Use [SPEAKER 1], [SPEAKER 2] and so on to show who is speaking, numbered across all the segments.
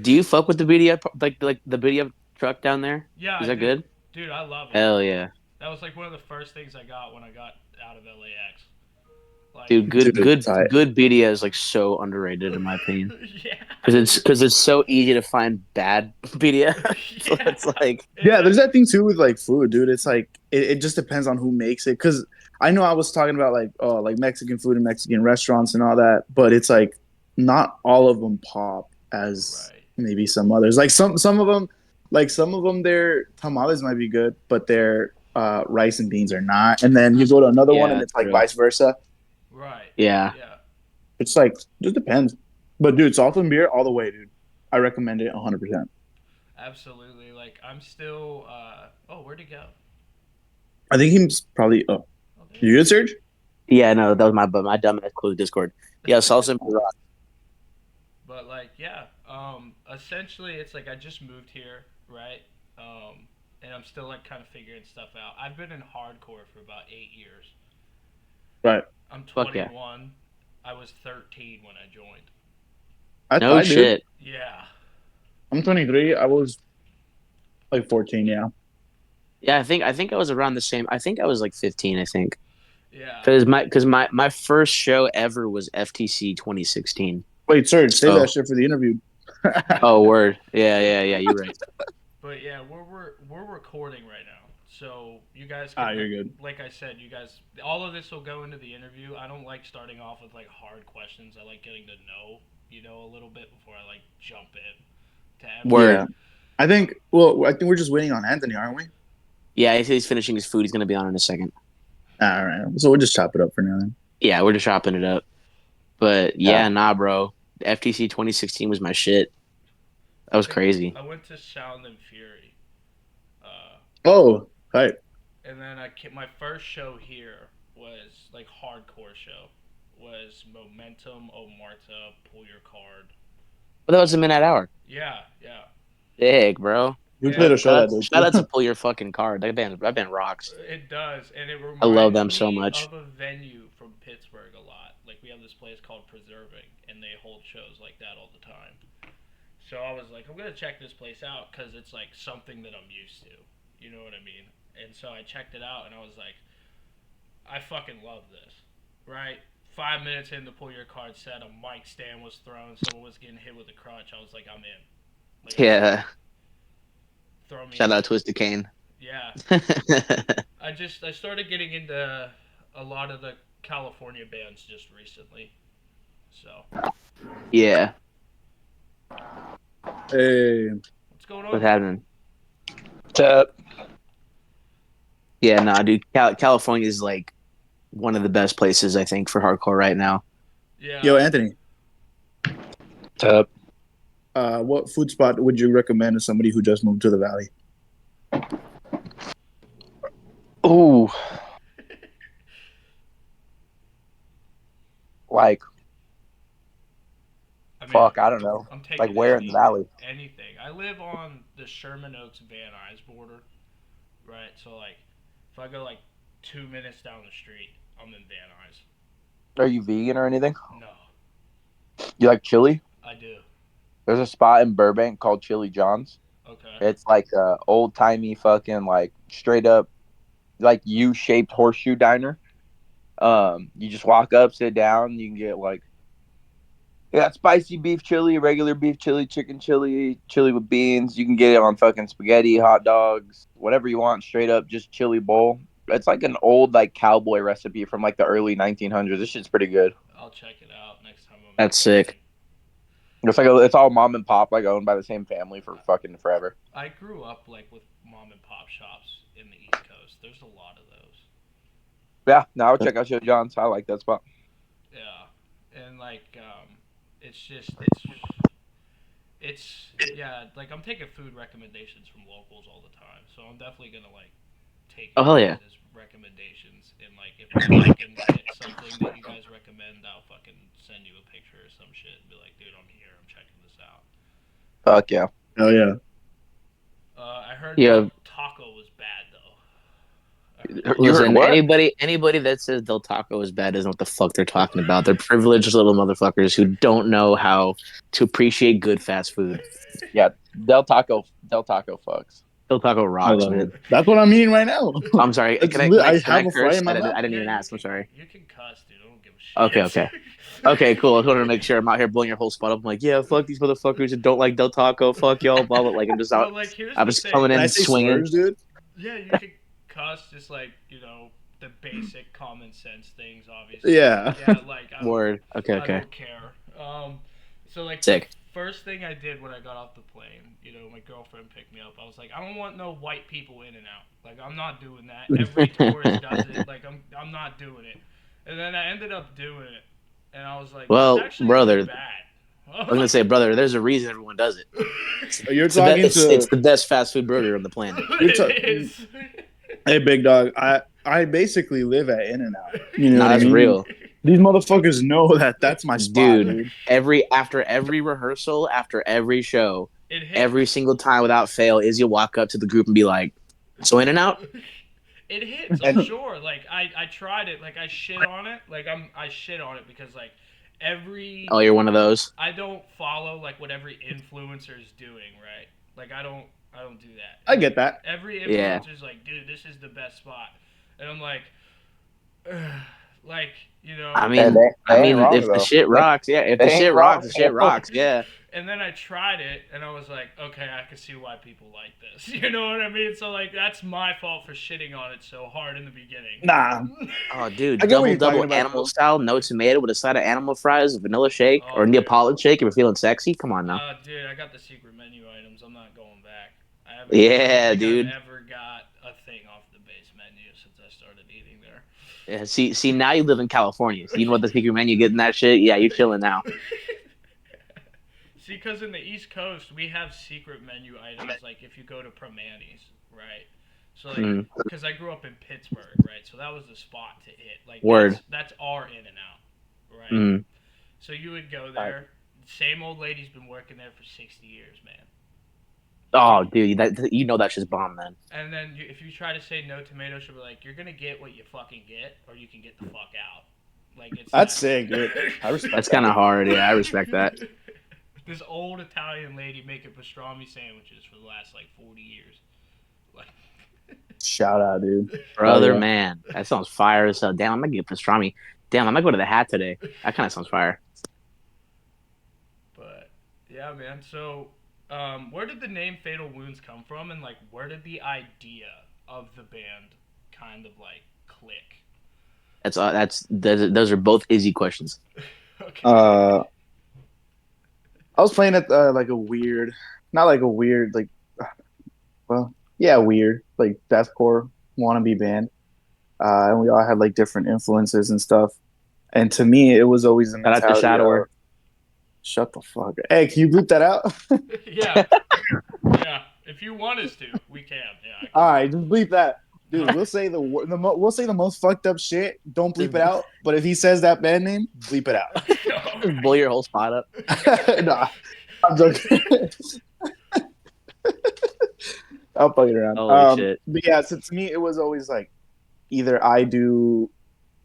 [SPEAKER 1] Do you fuck with the BDF like the BDF truck down there?
[SPEAKER 2] Yeah,
[SPEAKER 1] Is
[SPEAKER 2] I
[SPEAKER 1] that
[SPEAKER 2] do.
[SPEAKER 1] good?
[SPEAKER 2] Dude, I love it.
[SPEAKER 1] Hell yeah,
[SPEAKER 2] That was like one of the first things I got when I got out of LAX. Like,
[SPEAKER 1] dude. Good
[SPEAKER 3] Dude,
[SPEAKER 1] good
[SPEAKER 3] tight.
[SPEAKER 1] good BDF is like so underrated in my opinion.
[SPEAKER 2] yeah,
[SPEAKER 1] Because it's so easy to find bad BDF. So
[SPEAKER 2] yeah.
[SPEAKER 1] it's like
[SPEAKER 2] It's
[SPEAKER 3] Yeah, there's
[SPEAKER 2] a
[SPEAKER 3] that thing too with like food, dude. It's like it just depends on who makes it. Cause I know I was talking about like like Mexican food and Mexican restaurants and all that, but it's like not all of them pop as
[SPEAKER 2] right.
[SPEAKER 3] maybe some others. Like some of them their tamales might be good, but their rice and beans are not. And then you go to another one and
[SPEAKER 1] yeah,
[SPEAKER 3] it's like
[SPEAKER 1] true.
[SPEAKER 3] vice versa.
[SPEAKER 2] Right.
[SPEAKER 1] Yeah.
[SPEAKER 2] Yeah.
[SPEAKER 3] It's like just depends. But dude, salt and beer all the way, dude. I recommend it 100%.
[SPEAKER 2] Absolutely. Like I'm still. Oh, where'd he go?
[SPEAKER 3] I think he's probably. Oh,
[SPEAKER 2] Oh, there
[SPEAKER 3] you
[SPEAKER 2] he
[SPEAKER 3] good, Serge?
[SPEAKER 1] Yeah, no, that was my dumb ass closed Discord. Yeah,
[SPEAKER 2] is.
[SPEAKER 1] salsa and rock.
[SPEAKER 2] But like, yeah. Essentially, it's like I just moved here, right? Um, and I'm still like kind of figuring stuff out. I've been in hardcore for about 8 years.
[SPEAKER 3] Right.
[SPEAKER 2] I'm
[SPEAKER 1] Fuck yeah.
[SPEAKER 2] 21. I was 13 when I joined.
[SPEAKER 3] That's
[SPEAKER 1] No
[SPEAKER 3] fine, dude.
[SPEAKER 1] shit.
[SPEAKER 2] Yeah.
[SPEAKER 3] I'm 23. I was like 14. Yeah.
[SPEAKER 1] Yeah, I think I was around the same. I think I was like 15. I think
[SPEAKER 2] Yeah.
[SPEAKER 1] because my first show ever was FTC 2016.
[SPEAKER 3] Wait, Serge, save that
[SPEAKER 1] So
[SPEAKER 3] shit for the interview.
[SPEAKER 1] oh word. Yeah. You're right.
[SPEAKER 2] But yeah, we're recording right now, so you guys
[SPEAKER 3] Ah,
[SPEAKER 2] can
[SPEAKER 3] you're good.
[SPEAKER 2] like I said, you guys, all of this will go into the interview. I don't like starting off with like hard questions. I like getting to know a little bit before I like jump in to
[SPEAKER 3] Yeah.
[SPEAKER 2] everything.
[SPEAKER 1] Word.
[SPEAKER 3] I think we're just waiting on Anthony, aren't we?
[SPEAKER 1] Yeah, he's finishing his food. He's gonna be on in a second.
[SPEAKER 3] All right. So we'll just chop it up for now then.
[SPEAKER 1] Yeah, we're just chopping it up. But
[SPEAKER 3] Yeah.
[SPEAKER 1] yeah, nah, bro. FTC 2016 was my shit. That
[SPEAKER 2] I
[SPEAKER 1] was
[SPEAKER 2] think
[SPEAKER 1] crazy.
[SPEAKER 2] I went to Sound and Fury, uh,
[SPEAKER 3] Oh, right.
[SPEAKER 2] and then my first show here was like hardcore show was Momentum Omarta Pull Your Card.
[SPEAKER 1] But that was a midnight hour.
[SPEAKER 2] Yeah, yeah.
[SPEAKER 1] Sick, bro.
[SPEAKER 3] We played
[SPEAKER 2] And
[SPEAKER 3] a
[SPEAKER 1] Shout
[SPEAKER 3] show
[SPEAKER 1] out,
[SPEAKER 3] that day
[SPEAKER 1] shout
[SPEAKER 3] too.
[SPEAKER 1] out to Pull Your Fucking Card. That band rocks.
[SPEAKER 2] it does, and it
[SPEAKER 1] I love
[SPEAKER 2] reminds
[SPEAKER 1] them so
[SPEAKER 2] me
[SPEAKER 1] much.
[SPEAKER 2] of a venue from Pittsburgh a lot. Like we have this place called Preserving, and they hold shows like that all the time. So I was like, I'm gonna check this place out because it's like something that I'm used to. You know what I mean? And so I checked it out, and I was like, I fucking love this, right? 5 minutes in to pull your card set, a mic stand was thrown, someone was getting hit with a crutch. I was like, I'm in. Like I'm in.
[SPEAKER 1] Yeah.
[SPEAKER 2] Throw me
[SPEAKER 1] Shout
[SPEAKER 2] in.
[SPEAKER 1] out Twisted Cane.
[SPEAKER 2] Yeah. I started getting into a lot of the California bands just recently. So
[SPEAKER 1] Yeah.
[SPEAKER 3] Hey.
[SPEAKER 2] what's going
[SPEAKER 1] What's
[SPEAKER 2] on?
[SPEAKER 1] happening?
[SPEAKER 4] Tap.
[SPEAKER 1] Yeah, nah, dude. California is like one of the best places I think for hardcore right now.
[SPEAKER 2] Yeah.
[SPEAKER 3] Yo, Anthony.
[SPEAKER 4] Tap.
[SPEAKER 3] What food spot would you recommend to somebody who just moved to the valley?
[SPEAKER 4] Ooh, like
[SPEAKER 2] I mean,
[SPEAKER 4] fuck, I don't know.
[SPEAKER 2] I'm
[SPEAKER 4] Like
[SPEAKER 2] taking
[SPEAKER 4] where in the valley?
[SPEAKER 2] anything. I live on the Sherman Oaks Van Nuys border, right? So like, if I go like 2 minutes down the street, I'm in Van Nuys.
[SPEAKER 4] Are you vegan or anything?
[SPEAKER 2] No,
[SPEAKER 4] You like chili?
[SPEAKER 2] I do.
[SPEAKER 4] There's a spot in Burbank called Chili John's.
[SPEAKER 2] Okay.
[SPEAKER 4] It's like a old timey fucking like straight up like U shaped horseshoe diner. You just walk up, sit down, you can get like they got spicy beef chili, regular beef chili, chicken chili, chili with beans. You can get it on fucking spaghetti, hot dogs, whatever you want, straight up just chili bowl. It's like an old like cowboy recipe from like the early 1900s. This shit's pretty good.
[SPEAKER 2] I'll check it out next time I'm in
[SPEAKER 1] That's sick.
[SPEAKER 2] Philly.
[SPEAKER 4] It's all mom and pop, like owned by the same family for fucking forever.
[SPEAKER 2] I grew up like with mom and pop shops in the East Coast. There's a lot of those.
[SPEAKER 4] Yeah, now I'll check out Chili John's. I like that spot.
[SPEAKER 2] Yeah, and like it's just it's yeah. Like I'm taking food recommendations from locals all the time, so I'm definitely gonna like take
[SPEAKER 1] Oh
[SPEAKER 2] you
[SPEAKER 1] hell
[SPEAKER 2] guys
[SPEAKER 1] yeah.
[SPEAKER 2] as recommendations. And like if I can get something send you a picture or some shit and be like, dude, I'm here. I'm checking this out.
[SPEAKER 4] Fuck yeah.
[SPEAKER 3] Oh yeah.
[SPEAKER 2] I heard
[SPEAKER 1] Yeah.
[SPEAKER 2] Del Taco was bad though.
[SPEAKER 4] You heard
[SPEAKER 1] Listen,
[SPEAKER 4] what?
[SPEAKER 1] anybody that says Del Taco is bad doesn't know what the fuck they're talking about. They're privileged little motherfuckers who don't know how to appreciate good fast food.
[SPEAKER 4] Yeah, Del Taco fucks.
[SPEAKER 1] Del Taco
[SPEAKER 3] I
[SPEAKER 1] rocks,
[SPEAKER 3] love
[SPEAKER 1] man.
[SPEAKER 3] it. That's what I'm eating right now.
[SPEAKER 1] I'm sorry.
[SPEAKER 3] It's I
[SPEAKER 1] Can I
[SPEAKER 3] have a fry
[SPEAKER 1] curse?
[SPEAKER 3] in my
[SPEAKER 1] I
[SPEAKER 3] mouth.
[SPEAKER 1] didn't
[SPEAKER 2] Yeah,
[SPEAKER 1] even ask. I'm sorry.
[SPEAKER 2] you can cuss, dude. I don't give a
[SPEAKER 1] Okay,
[SPEAKER 2] shit.
[SPEAKER 1] okay. Okay, cool. I just wanted to make sure I'm out here blowing your whole spot up. I'm like, yeah, fuck these motherfuckers who don't like Del Taco. Fuck y'all, blah blah. Like I'm just out.
[SPEAKER 2] Well, like here's
[SPEAKER 1] I'm
[SPEAKER 2] the
[SPEAKER 1] just
[SPEAKER 2] thing.
[SPEAKER 1] coming
[SPEAKER 3] Can I
[SPEAKER 1] in
[SPEAKER 3] say
[SPEAKER 1] swinging.
[SPEAKER 3] slurs, dude?
[SPEAKER 2] Yeah, you can cuss just like the basic common sense things, obviously.
[SPEAKER 3] Yeah.
[SPEAKER 2] Yeah, like
[SPEAKER 1] Word. Okay,
[SPEAKER 2] I
[SPEAKER 1] okay.
[SPEAKER 2] don't care. So like
[SPEAKER 1] Sick.
[SPEAKER 2] the first thing I did when I got off the plane, my girlfriend picked me up. I was like, I don't want no white people in and out. Like I'm not doing that. Every tourist does it. Like I'm not doing it. And then I ended up doing it, and I was like,
[SPEAKER 1] Well,
[SPEAKER 2] it's actually
[SPEAKER 1] brother,
[SPEAKER 2] really bad.
[SPEAKER 1] I'm gonna say, brother, there's a reason everyone does it.
[SPEAKER 3] You're
[SPEAKER 1] It's the, be-
[SPEAKER 3] talking
[SPEAKER 1] it's
[SPEAKER 3] to
[SPEAKER 1] the best fast food burger on the planet.
[SPEAKER 2] It is.
[SPEAKER 3] hey big dog. I basically live at In and Out. You know
[SPEAKER 1] Nah,
[SPEAKER 3] what I
[SPEAKER 1] that's
[SPEAKER 3] mean?
[SPEAKER 1] real.
[SPEAKER 3] These motherfuckers know that that's my spot,
[SPEAKER 1] Dude,
[SPEAKER 3] dude.
[SPEAKER 1] after every rehearsal, after every show,
[SPEAKER 2] It hits.
[SPEAKER 1] every single time without fail, Izzy will walk up to the group and be like, "So In and Out."
[SPEAKER 2] It hits, I'm sure. Like I tried it. Like I shit on it. Like I shit on it because like every
[SPEAKER 1] Oh, you're one of those.
[SPEAKER 2] I don't follow like what every influencer is doing, right? Like I don't do that.
[SPEAKER 3] I get that.
[SPEAKER 2] Every
[SPEAKER 1] Yeah.
[SPEAKER 2] influencer's like, dude, this is the best spot, and I'm like, like
[SPEAKER 1] I
[SPEAKER 4] Hey,
[SPEAKER 1] mean,
[SPEAKER 4] they ain't wrong
[SPEAKER 1] if the
[SPEAKER 4] though.
[SPEAKER 1] shit rocks, yeah. If
[SPEAKER 4] They
[SPEAKER 1] the
[SPEAKER 4] ain't
[SPEAKER 1] shit
[SPEAKER 4] wrong.
[SPEAKER 1] rocks, the shit rocks. Yeah.
[SPEAKER 2] And then I tried it, and I was like, okay, I can see why people like this. You know what I mean? So like, that's my fault for shitting on it so hard in the beginning.
[SPEAKER 3] Nah.
[SPEAKER 1] Oh, dude,
[SPEAKER 3] I get what
[SPEAKER 1] double
[SPEAKER 3] you're talking
[SPEAKER 1] double
[SPEAKER 3] about,
[SPEAKER 1] animal
[SPEAKER 3] though.
[SPEAKER 1] style, no tomato with a side of animal fries, a vanilla shake,
[SPEAKER 2] Oh,
[SPEAKER 1] or
[SPEAKER 2] dude.
[SPEAKER 1] Neapolitan shake if you're feeling sexy. Come on now.
[SPEAKER 2] Dude, I got the secret menu items. I'm not going back. I
[SPEAKER 1] Yeah,
[SPEAKER 2] don't think
[SPEAKER 1] dude.
[SPEAKER 2] I've ever got a thing off the base menu since I started eating there.
[SPEAKER 1] Yeah, see, now you live in California. So you know what the secret menu getting that shit? Yeah, you're chilling now.
[SPEAKER 2] See, because in the East Coast, we have secret menu items, like if you go to Primanti's, right? So, like, because I grew up in Pittsburgh, right? So that was the spot to hit. Like,
[SPEAKER 1] Word.
[SPEAKER 2] That's our In and Out, right?
[SPEAKER 1] Mm.
[SPEAKER 2] So you would go there. Same old lady's been working there for 60 years, man.
[SPEAKER 1] Oh, dude, that shit's bomb, man.
[SPEAKER 2] And then if you try to say no tomato, she'll be like, you're going to get what you fucking get, or you can get the fuck out. Like, it's
[SPEAKER 3] That's sick, dude. I respect
[SPEAKER 1] That's
[SPEAKER 3] that.
[SPEAKER 1] kind of hard. Yeah, I respect that.
[SPEAKER 2] This old Italian lady making pastrami sandwiches for the last like 40 years. Like,
[SPEAKER 3] Shout out, dude.
[SPEAKER 1] Brother,
[SPEAKER 3] Oh, yeah.
[SPEAKER 1] man, that sounds fire as hell. Damn, I might get pastrami. Damn, I might go to the Hat today. That kind of sounds fire.
[SPEAKER 2] but yeah, man. So, where did the name Fatal Wounds come from, and like, where did the idea of the band kind of like click?
[SPEAKER 1] Those are both easy questions.
[SPEAKER 2] Okay.
[SPEAKER 3] I was playing at like a weird, not like a weird, like, well, yeah, weird, like deathcore wannabe band, and we all had like different influences and stuff. And to me, it was always the
[SPEAKER 1] Shout out to
[SPEAKER 3] mentality
[SPEAKER 1] Shadower.
[SPEAKER 3] of, shut the fuck. Hey, can you bleep that out?
[SPEAKER 2] Yeah. Yeah. If you want us to, we can. Yeah.
[SPEAKER 3] All right, just bleep that, dude. We'll say we'll say the most fucked up shit. Don't bleep it out. But if he says that band name, bleep it out.
[SPEAKER 1] Just blow your whole spot up.
[SPEAKER 3] Nah, I'm joking. I'll fuck it around.
[SPEAKER 1] Holy shit.
[SPEAKER 3] But yeah, so to me, it was always like either I do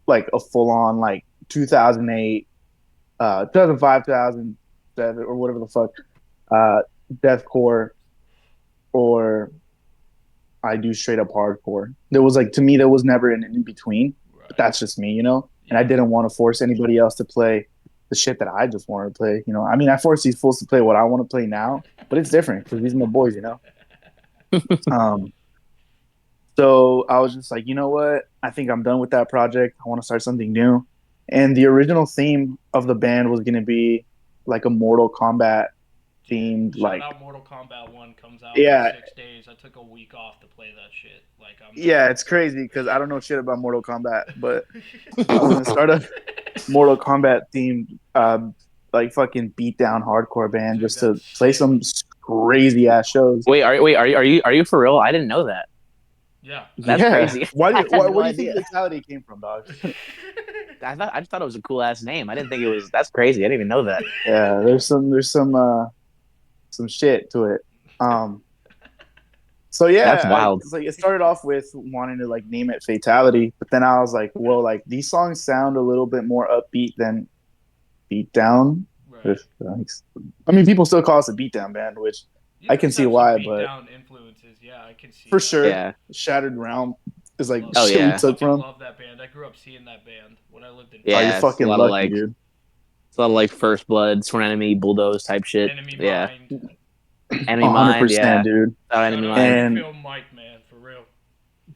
[SPEAKER 3] like a full on like 2008, 2005, 2007, or whatever the fuck, deathcore, or I do straight up hardcore. There was like, to me, there was never an in between.
[SPEAKER 2] Right.
[SPEAKER 3] But that's just me, you know? And I didn't want to force anybody else to play the shit that I just wanted to play, you know? I mean, I force these fools to play what I want to play now, but it's different because these are my boys, you know? So I was just like, you know what? I think I'm done with that project. I want to start something new. And the original theme of the band was going to be like a Mortal Kombat themed,
[SPEAKER 2] Shout
[SPEAKER 3] like,
[SPEAKER 2] out Mortal Kombat 1 comes out
[SPEAKER 3] Yeah.
[SPEAKER 2] in 6 days. I took a week off to play that shit. Like I'm
[SPEAKER 3] yeah, it's crazy because I don't know shit about Mortal Kombat, but I was going to start a Mortal Kombat themed, like fucking beat down hardcore band
[SPEAKER 2] Dude,
[SPEAKER 3] just to
[SPEAKER 2] that's
[SPEAKER 3] play
[SPEAKER 2] sick.
[SPEAKER 3] some crazy ass shows.
[SPEAKER 1] Wait, are you for real? I didn't know that.
[SPEAKER 2] Yeah.
[SPEAKER 1] That's
[SPEAKER 3] yeah.
[SPEAKER 1] crazy.
[SPEAKER 3] Why
[SPEAKER 1] I
[SPEAKER 3] do
[SPEAKER 1] had no
[SPEAKER 3] where do you think
[SPEAKER 1] idea.
[SPEAKER 3] Fatality came from, dog?
[SPEAKER 1] I just thought it was a cool ass name. I didn't think it was. That's crazy. I didn't even know that.
[SPEAKER 3] Yeah, there's some shit to it. Um, so
[SPEAKER 1] That's
[SPEAKER 3] yeah,
[SPEAKER 1] wild.
[SPEAKER 3] it's like it started off with wanting to like name it Fatality, but then I was like, well, like these songs sound a little bit more upbeat than Beatdown.
[SPEAKER 2] Right.
[SPEAKER 3] If I mean, people still call us a beatdown band, which
[SPEAKER 2] You
[SPEAKER 3] I
[SPEAKER 2] guys
[SPEAKER 3] can see
[SPEAKER 2] have some
[SPEAKER 3] why,
[SPEAKER 2] beat
[SPEAKER 3] but
[SPEAKER 2] down influences. Yeah, I can see
[SPEAKER 3] for
[SPEAKER 2] that.
[SPEAKER 3] sure,
[SPEAKER 1] Yeah.
[SPEAKER 3] Shattered Realm is like
[SPEAKER 2] Love
[SPEAKER 1] Oh
[SPEAKER 2] that.
[SPEAKER 3] shit we
[SPEAKER 1] yeah.
[SPEAKER 3] took
[SPEAKER 2] Fucking
[SPEAKER 3] from.
[SPEAKER 2] love that band. I grew up seeing that band when I lived in
[SPEAKER 3] Oh, you're
[SPEAKER 1] Yeah.
[SPEAKER 2] Phoenix.
[SPEAKER 1] It's a
[SPEAKER 3] fucking
[SPEAKER 1] lot of
[SPEAKER 3] lucky,
[SPEAKER 1] like.
[SPEAKER 3] dude.
[SPEAKER 1] It's a lot of like First Blood, Sworn Enemy, Bulldoze type shit.
[SPEAKER 2] Enemy
[SPEAKER 1] Yeah.
[SPEAKER 2] Mind.
[SPEAKER 1] Enemy Mind.
[SPEAKER 3] 100%,
[SPEAKER 1] Yeah.
[SPEAKER 3] dude.
[SPEAKER 1] Without
[SPEAKER 2] Shout
[SPEAKER 1] Enemy
[SPEAKER 2] out
[SPEAKER 1] Mind.
[SPEAKER 3] And
[SPEAKER 2] Springfield Mike, man, for real.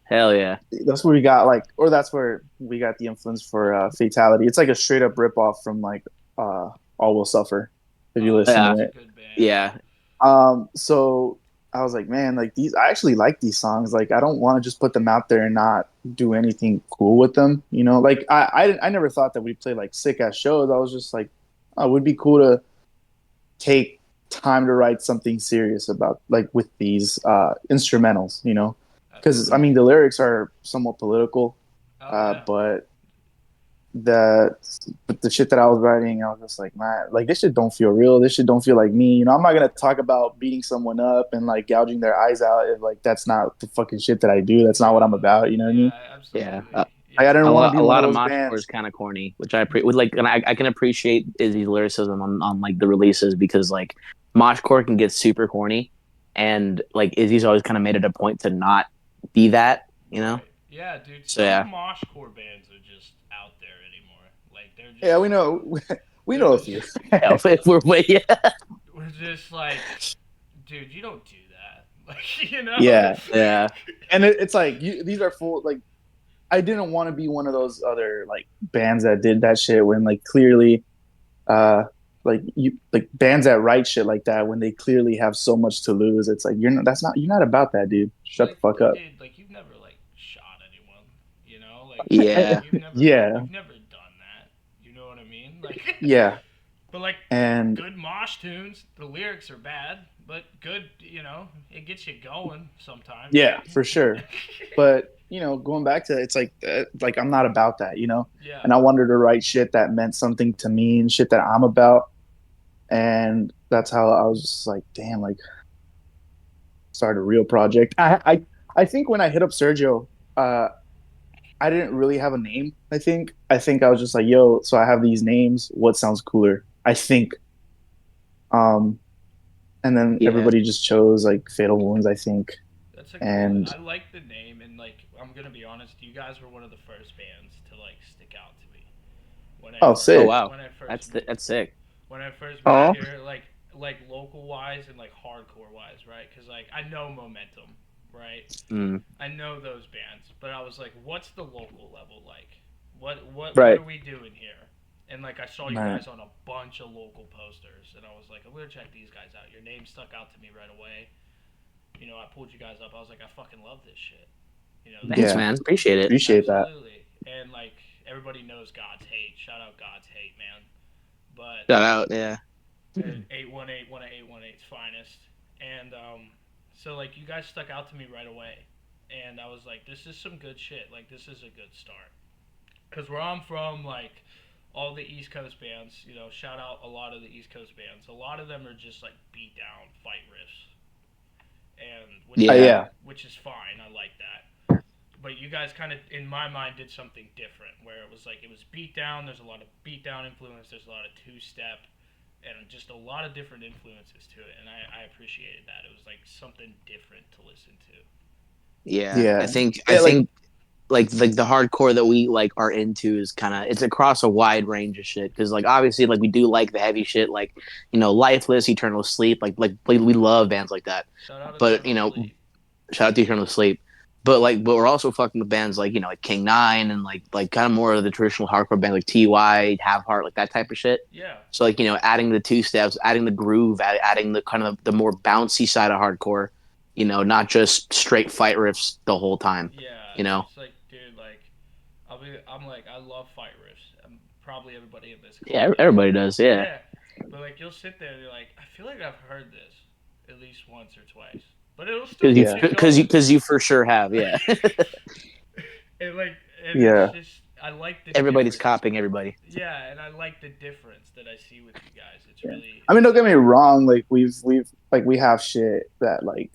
[SPEAKER 1] Hell yeah.
[SPEAKER 3] that's where we got like, or that's where we got the influence for Fatality. It's like a straight up rip off from like All Will Suffer if you
[SPEAKER 2] Oh
[SPEAKER 3] listen
[SPEAKER 2] yeah,
[SPEAKER 1] Yeah.
[SPEAKER 3] to
[SPEAKER 2] that's a
[SPEAKER 3] it.
[SPEAKER 2] good band.
[SPEAKER 1] Yeah.
[SPEAKER 3] So I was like, man, like these, I actually like these songs. Like, I don't want to just put them out there and not do anything cool with them. You know, like I never thought that we'd play like sick ass shows. I was just like, oh, it would be cool to take time to write something serious about like with these instrumentals. You know, because I
[SPEAKER 2] Absolutely.
[SPEAKER 3] mean the lyrics are somewhat political,
[SPEAKER 2] Oh yeah.
[SPEAKER 3] but the but the shit that I was writing, I was just like, man, like this shit don't feel real. This shit don't feel like me. You know, I'm not gonna talk about beating someone up and like gouging their eyes out if like that's not the fucking shit that I do. That's not what I'm about. You know what I
[SPEAKER 2] Yeah,
[SPEAKER 3] mean?
[SPEAKER 1] Yeah.
[SPEAKER 2] absolutely.
[SPEAKER 3] Like I
[SPEAKER 2] Yeah.
[SPEAKER 3] didn't want to be
[SPEAKER 1] A
[SPEAKER 3] one of
[SPEAKER 1] lot of
[SPEAKER 3] those
[SPEAKER 1] moshcore is
[SPEAKER 3] bands.
[SPEAKER 1] kind of corny, which with like, and I can appreciate Izzy's lyricism on like the releases because like moshcore can get super corny, and like Izzy's always kind of made it a point to not be that, you know.
[SPEAKER 2] Right. Yeah, dude.
[SPEAKER 1] So
[SPEAKER 2] Some
[SPEAKER 1] yeah,
[SPEAKER 2] moshcore bands are just out there anymore. Like they're
[SPEAKER 3] Yeah,
[SPEAKER 2] just
[SPEAKER 3] we know, we
[SPEAKER 2] they're
[SPEAKER 3] know a
[SPEAKER 2] just
[SPEAKER 3] few.
[SPEAKER 1] yeah, if we're way yeah,
[SPEAKER 2] we're just like, dude, you don't do that. Like you know.
[SPEAKER 3] Yeah,
[SPEAKER 1] yeah,
[SPEAKER 3] and it's like these are full. Like I didn't want to be one of those other like bands that did that shit when like clearly uh like you like bands that write shit like that when they clearly have so much to lose. It's like you're not about that, dude. Shut the
[SPEAKER 2] Like,
[SPEAKER 3] fuck up.
[SPEAKER 2] dude, like you've never like shot anyone, you know? Like
[SPEAKER 1] yeah,
[SPEAKER 3] Yeah,
[SPEAKER 2] you've never done that. You know what I mean? Like
[SPEAKER 3] yeah,
[SPEAKER 2] but like
[SPEAKER 3] and
[SPEAKER 2] good mosh tunes, the lyrics are bad, but good, you know, it gets you going sometimes.
[SPEAKER 3] yeah, for sure. But you know, going back to it's like I'm not about that, you know.
[SPEAKER 2] Yeah.
[SPEAKER 3] And I wanted to write shit that meant something to me and shit that I'm about, and that's how I was just like, damn, like start a real project. I think when I hit up Sergio, uh, I didn't really have a name. I think I was just like, yo, so I have these names. What sounds cooler? I think. Um, and then
[SPEAKER 1] yeah,
[SPEAKER 3] everybody just chose like Fatal Wounds. I think.
[SPEAKER 2] That's a cool.
[SPEAKER 3] And
[SPEAKER 2] I like the name, and like I'm gonna be honest, you guys were one of the first bands to like stick out to me
[SPEAKER 3] oh,
[SPEAKER 1] oh
[SPEAKER 3] sick.
[SPEAKER 1] wow,
[SPEAKER 2] when I first moved
[SPEAKER 1] that's sick.
[SPEAKER 2] when I first moved
[SPEAKER 4] Oh,
[SPEAKER 2] here, like local wise and like hardcore wise, right? Because like I know Momentum, right?
[SPEAKER 1] Mm.
[SPEAKER 2] I know those bands, but I was like, what's the local level like? What
[SPEAKER 3] Right.
[SPEAKER 2] are we doing here? And like I saw you
[SPEAKER 3] Right.
[SPEAKER 2] guys on a bunch of local posters, and I was like, I'm gonna check these guys out. Your name stuck out to me right away. You know, I pulled you guys up. I was like, I fucking love this shit. You know,
[SPEAKER 1] Thanks,
[SPEAKER 3] Yeah.
[SPEAKER 1] man. Appreciate it.
[SPEAKER 3] Appreciate that.
[SPEAKER 2] absolutely. And like everybody knows God's hate. Shout out God's hate, man. But
[SPEAKER 1] Shout out, yeah.
[SPEAKER 2] 818, one of 818's finest. And so like you guys stuck out to me right away, and I was like, this is some good shit. Like this is a good start. Cause where I'm from, like all the East Coast bands, you know, shout out a lot of the East Coast bands. A lot of them are just like beat down fight riffs, and
[SPEAKER 1] Yeah.
[SPEAKER 3] Yeah.
[SPEAKER 2] which is fine. I like that. But you guys kind of, in my mind, did something different where it was like it was beat down. There's a lot of beat down influence. There's a lot of two step, and just a lot of different influences to it. And I appreciated that. It was like something different to listen to.
[SPEAKER 1] Yeah,
[SPEAKER 3] Yeah.
[SPEAKER 1] I
[SPEAKER 3] Yeah. Like
[SPEAKER 1] think like the hardcore that we like are into is kind of it's across a wide range of shit because like obviously like we do like the heavy shit like you know Lifeless, Eternal Sleep like we love bands like that,
[SPEAKER 2] Shout out
[SPEAKER 1] but you
[SPEAKER 2] Eternal
[SPEAKER 1] know
[SPEAKER 2] Sleep.
[SPEAKER 1] shout out to Eternal Sleep, but we're also fucking with bands like you know like King Nine and like kind of more of the traditional hardcore bands like Ty, Have Heart, like that type of shit.
[SPEAKER 2] Yeah.
[SPEAKER 1] So like you know adding the two steps, adding the groove, adding the kind of the more bouncy side of hardcore, you know, not just straight fight riffs the whole time,
[SPEAKER 2] Yeah.
[SPEAKER 1] you know.
[SPEAKER 2] It's like, dude, like, I'm like, I love fight riffs. Probably everybody in this call
[SPEAKER 1] Yeah,
[SPEAKER 2] does.
[SPEAKER 1] everybody does. Yeah.
[SPEAKER 2] Yeah. But like, you'll sit there and you're like, I feel like I've heard this at least once or twice. but it'll still
[SPEAKER 1] Because you
[SPEAKER 3] Yeah.
[SPEAKER 2] get going.
[SPEAKER 1] because you for sure have, yeah.
[SPEAKER 2] and like, and it's
[SPEAKER 3] Yeah.
[SPEAKER 2] just I like the
[SPEAKER 1] Everybody's
[SPEAKER 2] difference.
[SPEAKER 1] copying everybody.
[SPEAKER 2] Yeah, and I like the difference that I see with you guys. It's
[SPEAKER 3] Yeah.
[SPEAKER 2] really,
[SPEAKER 3] I mean,
[SPEAKER 2] it's
[SPEAKER 3] don't get me
[SPEAKER 2] really cool.
[SPEAKER 3] wrong. Like we've like we have shit that like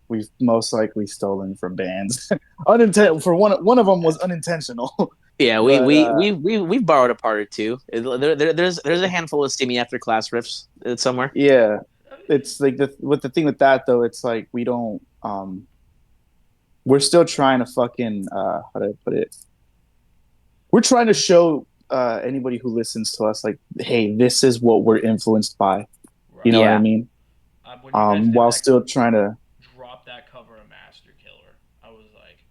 [SPEAKER 3] we've most likely stolen from bands. Unintentional. For one of them was unintentional.
[SPEAKER 1] Yeah,
[SPEAKER 3] But
[SPEAKER 1] we've borrowed a part or two. There's a handful of steamy after class riffs somewhere.
[SPEAKER 3] yeah, it's like the thing with that though. It's like we don't. We're still trying to fucking how do I put it? We're trying to show anybody who listens to us like, hey, this is what we're influenced by. You know
[SPEAKER 2] Right.
[SPEAKER 3] what I
[SPEAKER 1] Yeah,
[SPEAKER 3] mean?
[SPEAKER 2] When you guys did
[SPEAKER 3] While
[SPEAKER 2] that,
[SPEAKER 3] still trying to.
[SPEAKER 2] drop that cover of Master Killer, I was like,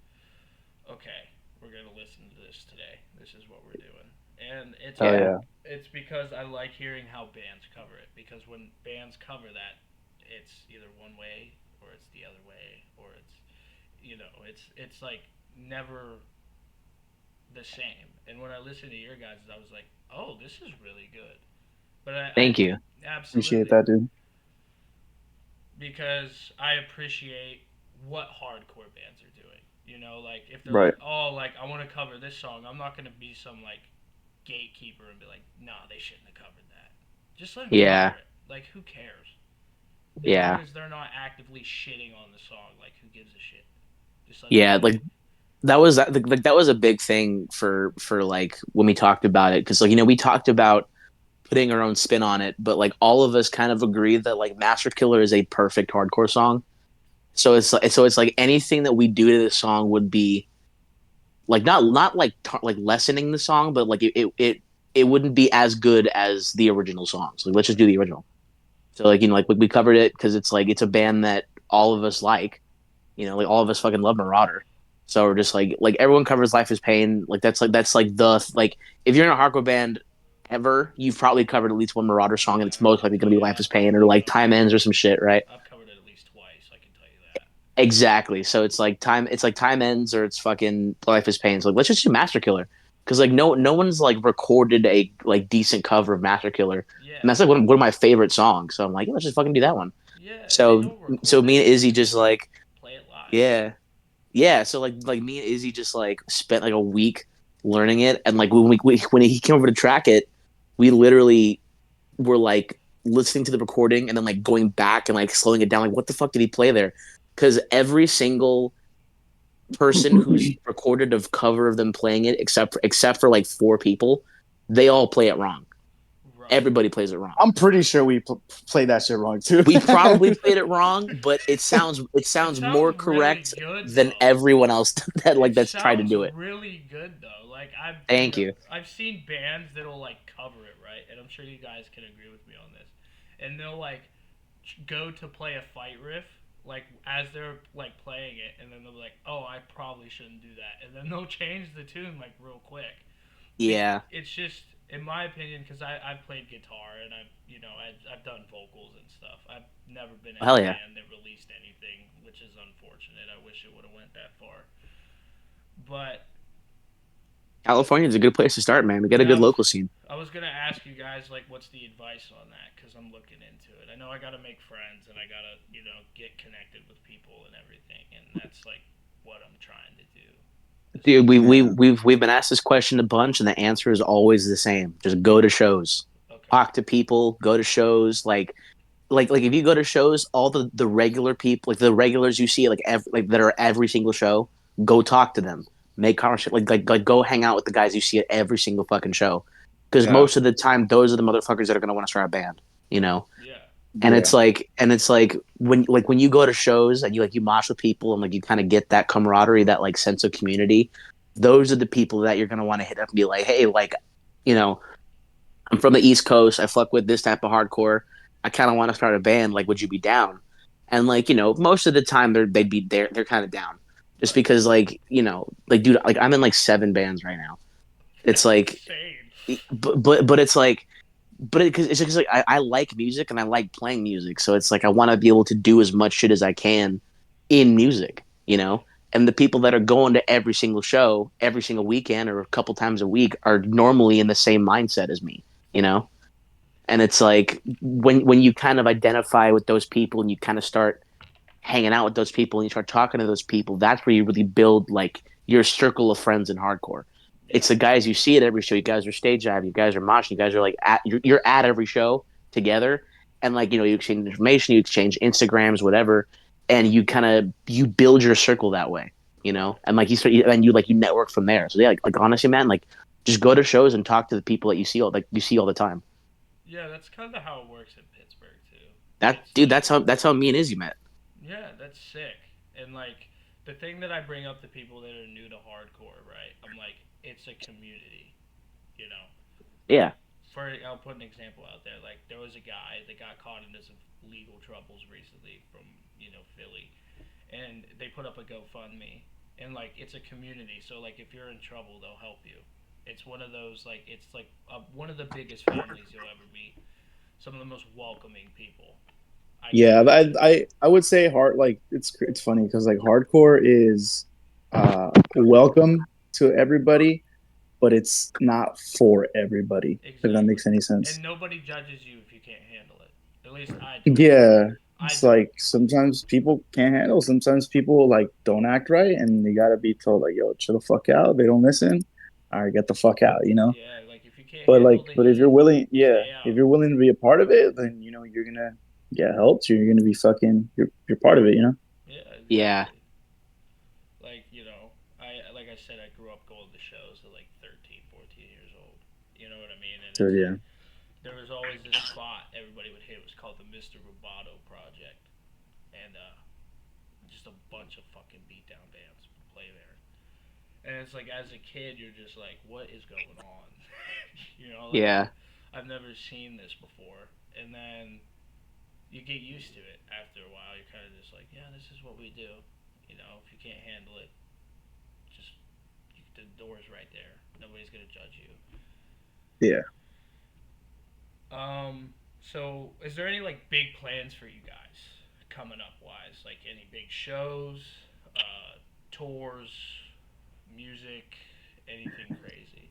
[SPEAKER 2] okay, we're gonna listen to this today. This is what we're doing, and
[SPEAKER 3] Oh
[SPEAKER 1] yeah,
[SPEAKER 3] yeah.
[SPEAKER 2] it's because I like hearing how bands cover it. Because when bands cover that, it's either one way or it's the other way, or it's it's like never the same. And when I listened to your guys, I was like, oh, this is really good. But I
[SPEAKER 1] thank you.
[SPEAKER 3] Appreciate
[SPEAKER 2] absolutely
[SPEAKER 3] that, dude.
[SPEAKER 2] because I appreciate what hardcore bands are doing. Like if they're
[SPEAKER 3] Right.
[SPEAKER 2] like, oh, like I want to cover this song, I'm not gonna be some like gatekeeper and be like, nah, they shouldn't have covered that. Just let them cover
[SPEAKER 1] Yeah,
[SPEAKER 2] it. Like, who cares? As long
[SPEAKER 1] yeah,
[SPEAKER 2] as they're not actively shitting on the song, like, who gives a shit? Just let them
[SPEAKER 1] yeah.
[SPEAKER 2] do it.
[SPEAKER 1] Like that was a big thing for like when we talked about it because like we talked about putting our own spin on it, but like all of us kind of agreed that like Master Killer is a perfect hardcore song. So it's like anything that we do to this song would be like not like like lessening the song, but like it wouldn't be as good as the original songs. Like let's just do the original. So like like we covered it because it's like it's a band that all of us like. Like all of us fucking love Marauder. So we're just like everyone covers Life is Pain. That's like the like if you're in a hardcore band ever, you've probably covered at least one Marauder song, and it's most likely
[SPEAKER 2] Oh
[SPEAKER 1] gonna be
[SPEAKER 2] yeah,
[SPEAKER 1] Life is
[SPEAKER 2] I've
[SPEAKER 1] Pain or
[SPEAKER 2] probably
[SPEAKER 1] like
[SPEAKER 2] covered
[SPEAKER 1] Time
[SPEAKER 2] it.
[SPEAKER 1] Ends or some shit, right?
[SPEAKER 2] I've covered it at least twice. I can tell you that.
[SPEAKER 1] Exactly. So it's like Time Ends or it's fucking Life is Pain. So like let's just do Master Killer. Because like no one's like recorded a like decent cover of Master Killer. And
[SPEAKER 2] Yeah,
[SPEAKER 1] that's like one of my favorite songs. So I'm like, yeah, let's just fucking do that one.
[SPEAKER 2] yeah. They
[SPEAKER 1] So
[SPEAKER 2] don't
[SPEAKER 1] so
[SPEAKER 2] record
[SPEAKER 1] me
[SPEAKER 2] it.
[SPEAKER 1] and Izzy
[SPEAKER 2] They
[SPEAKER 1] just
[SPEAKER 2] just
[SPEAKER 1] like
[SPEAKER 2] play it live.
[SPEAKER 1] yeah. Yeah, so like me and Izzy just like spent like a week learning it, and like when he came over to track it, we literally were like listening to the recording and then like going back and like slowing it down. Like, what the fuck did he play there? Because every single person who's recorded a cover of them playing it, except for like four people, they all play it wrong.
[SPEAKER 2] Right.
[SPEAKER 1] Everybody plays it wrong.
[SPEAKER 3] I'm pretty sure we played that shit wrong too.
[SPEAKER 1] We probably played it wrong, but it
[SPEAKER 2] It
[SPEAKER 1] sounds
[SPEAKER 2] sounds
[SPEAKER 1] more
[SPEAKER 2] really
[SPEAKER 1] correct
[SPEAKER 2] good
[SPEAKER 1] than
[SPEAKER 2] though.
[SPEAKER 1] everyone else that
[SPEAKER 2] It
[SPEAKER 1] like that's tried to
[SPEAKER 2] sounds
[SPEAKER 1] do it.
[SPEAKER 2] really good though. Like
[SPEAKER 1] Thank you.
[SPEAKER 2] I've seen bands that'll like cover it, right? And I'm sure you guys can agree with me on this. And they'll like go to play a fight riff like as they're like playing it, and then they'll be like, "Oh, I probably shouldn't do that," and then they'll change the tune like real quick.
[SPEAKER 1] Yeah.
[SPEAKER 2] It's just, in my opinion, because I've played guitar and I've done vocals and stuff. I've never been in a
[SPEAKER 1] Hell yeah.
[SPEAKER 2] band that released anything, which is unfortunate. I wish it would have went that far. But
[SPEAKER 1] California is a good place to start, man. We got a
[SPEAKER 2] yeah,
[SPEAKER 1] good local scene.
[SPEAKER 2] I was gonna ask you guys like, what's the advice on that? Because I'm looking into it. I know I gotta make friends and I gotta get connected with people and everything, and that's like what I'm trying to do. Is
[SPEAKER 1] Dude,
[SPEAKER 2] make friends.
[SPEAKER 1] we've been asked this question a bunch, and the answer is always the same. Just go to shows,
[SPEAKER 2] Okay.
[SPEAKER 1] talk to people, go to shows. Like if you go to shows, all the regular people, like the regulars you see, like that are every single show, go talk to them, make conversation, like go hang out with the guys you see at every single fucking show, because
[SPEAKER 3] Yeah.
[SPEAKER 1] most of the time those are the motherfuckers that are gonna want to start a band, you know.
[SPEAKER 2] Yeah.
[SPEAKER 3] Yeah.
[SPEAKER 1] And it's like when you go to shows and you mosh with people and like you kind of get that camaraderie, that like sense of community, those are the people that you're gonna want to hit up and be like, hey, like, you know, I'm from the East Coast, I fuck with this type of hardcore, I kind of want to start a band, like, would you be down? And like, most of the time they're kind of down, just
[SPEAKER 2] Right.
[SPEAKER 1] because like, like, dude, like I'm in like 7 bands right now. It's
[SPEAKER 2] That's
[SPEAKER 1] like,
[SPEAKER 2] insane.
[SPEAKER 1] but it's like because it's just like I like music and I like playing music, so it's like I want to be able to do as much shit as I can in music, And the people that are going to every single show, every single weekend, or a couple times a week, are normally in the same mindset as me, you know. And it's like when you kind of identify with those people and you kind of start hanging out with those people and you start talking to those people, that's where you really build like your circle of friends in hardcore.
[SPEAKER 2] Yeah.
[SPEAKER 1] It's the guys you see at every show. You guys are stage dive. You guys are moshing. You guys are like you're at every show together, and like you exchange information, you exchange Instagrams, whatever, and you build your circle that way.
[SPEAKER 2] Right.
[SPEAKER 1] And like you network from there. So yeah, like honestly, man, like just go to shows and talk to the people that you see all the time.
[SPEAKER 2] Yeah, that's kind of how it works in Pittsburgh too.
[SPEAKER 1] That
[SPEAKER 2] It's
[SPEAKER 1] dude,
[SPEAKER 2] like,
[SPEAKER 1] that's how me and Izzy met.
[SPEAKER 2] yeah, that's sick. And like the thing that I bring up to people that are new to hardcore, right? I'm like, it's a community, you know. Like
[SPEAKER 1] Yeah,
[SPEAKER 2] I'll put an example out there. Like there was a guy that got caught into some legal troubles recently from Philly, and they put up a GoFundMe, and like it's a community. So like if you're in trouble, they'll help you. It's one of those like it's like one of the biggest families you'll ever meet. Some of the most welcoming people. I
[SPEAKER 3] Yeah,
[SPEAKER 2] can't.
[SPEAKER 3] I would say hard like it's funny because like hardcore is welcome to everybody, but it's not for everybody. If that
[SPEAKER 2] Exactly.
[SPEAKER 3] makes any sense.
[SPEAKER 2] And nobody judges you if you can't handle it. At least I don't.
[SPEAKER 3] Yeah,
[SPEAKER 2] I
[SPEAKER 3] it's
[SPEAKER 2] don't.
[SPEAKER 3] like sometimes people can't handle. Sometimes people like don't act right, and they gotta be told like, "Yo, chill the fuck out." They don't listen. All right, get the fuck out.
[SPEAKER 2] Yeah, like if you can't handle the
[SPEAKER 3] But if you're
[SPEAKER 2] heat,
[SPEAKER 3] willing, yeah,
[SPEAKER 2] stay
[SPEAKER 3] if
[SPEAKER 2] out.
[SPEAKER 3] you're willing to be a part of it, then you're gonna get helped. You're gonna be fucking. You're part of it.
[SPEAKER 2] Yeah,
[SPEAKER 1] yeah,
[SPEAKER 2] exactly. Like, like I said, I grew up going to shows at like 13, 14 years old. You know what I mean? And
[SPEAKER 3] So
[SPEAKER 2] it's
[SPEAKER 3] yeah,
[SPEAKER 2] like there was always this spot everybody would hit. It was called the Mr. Roboto Project, and just a bunch of fucking beatdown bands would play there. And it's like as a kid, you're just like, what is going on? Like
[SPEAKER 1] yeah,
[SPEAKER 2] I've never seen this before, and then you get used to it after a while. You're kind of just like, yeah, this is what we do. If you can't handle it, just the door's right there. Nobody's gonna judge you.
[SPEAKER 3] yeah.
[SPEAKER 2] So is there any like big plans for you guys coming up wise? Like any big shows, tours, music, anything crazy?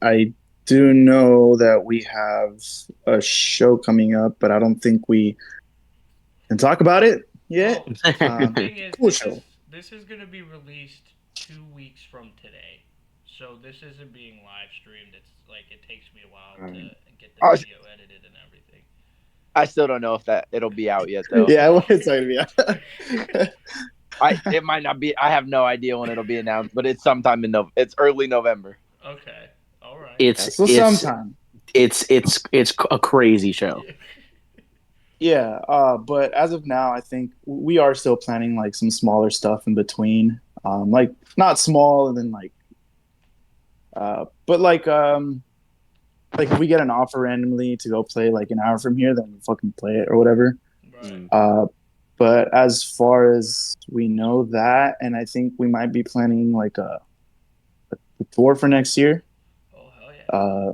[SPEAKER 3] I do know that we have a show coming up, but I don't think we can talk about it yet.
[SPEAKER 2] Well, the thing is,
[SPEAKER 3] Cool show.
[SPEAKER 2] this is gonna be released 2 weeks from today, so this isn't being live streamed. It's like it takes me a while to get the
[SPEAKER 4] I,
[SPEAKER 2] video edited and everything.
[SPEAKER 4] I still don't know if that it'll be out yet though.
[SPEAKER 3] Yeah, well, it's not gonna be.
[SPEAKER 4] It might not be. I have no idea when it'll be announced, but it's sometime in It's early November.
[SPEAKER 2] Okay, all right.
[SPEAKER 3] Yeah,
[SPEAKER 1] it's
[SPEAKER 3] so
[SPEAKER 1] it's
[SPEAKER 3] sometime.
[SPEAKER 1] it's a crazy show.
[SPEAKER 2] Yeah.
[SPEAKER 3] Yeah, but as of now, I think we are still planning like some smaller stuff in between. Like not small and then but like if we get an offer randomly to go play like an hour from here, then we fucking play it or whatever.
[SPEAKER 2] Right.
[SPEAKER 1] Mm.
[SPEAKER 3] But as far as we know that, and I think we might be planning like a tour for next year.
[SPEAKER 2] Oh hell yeah.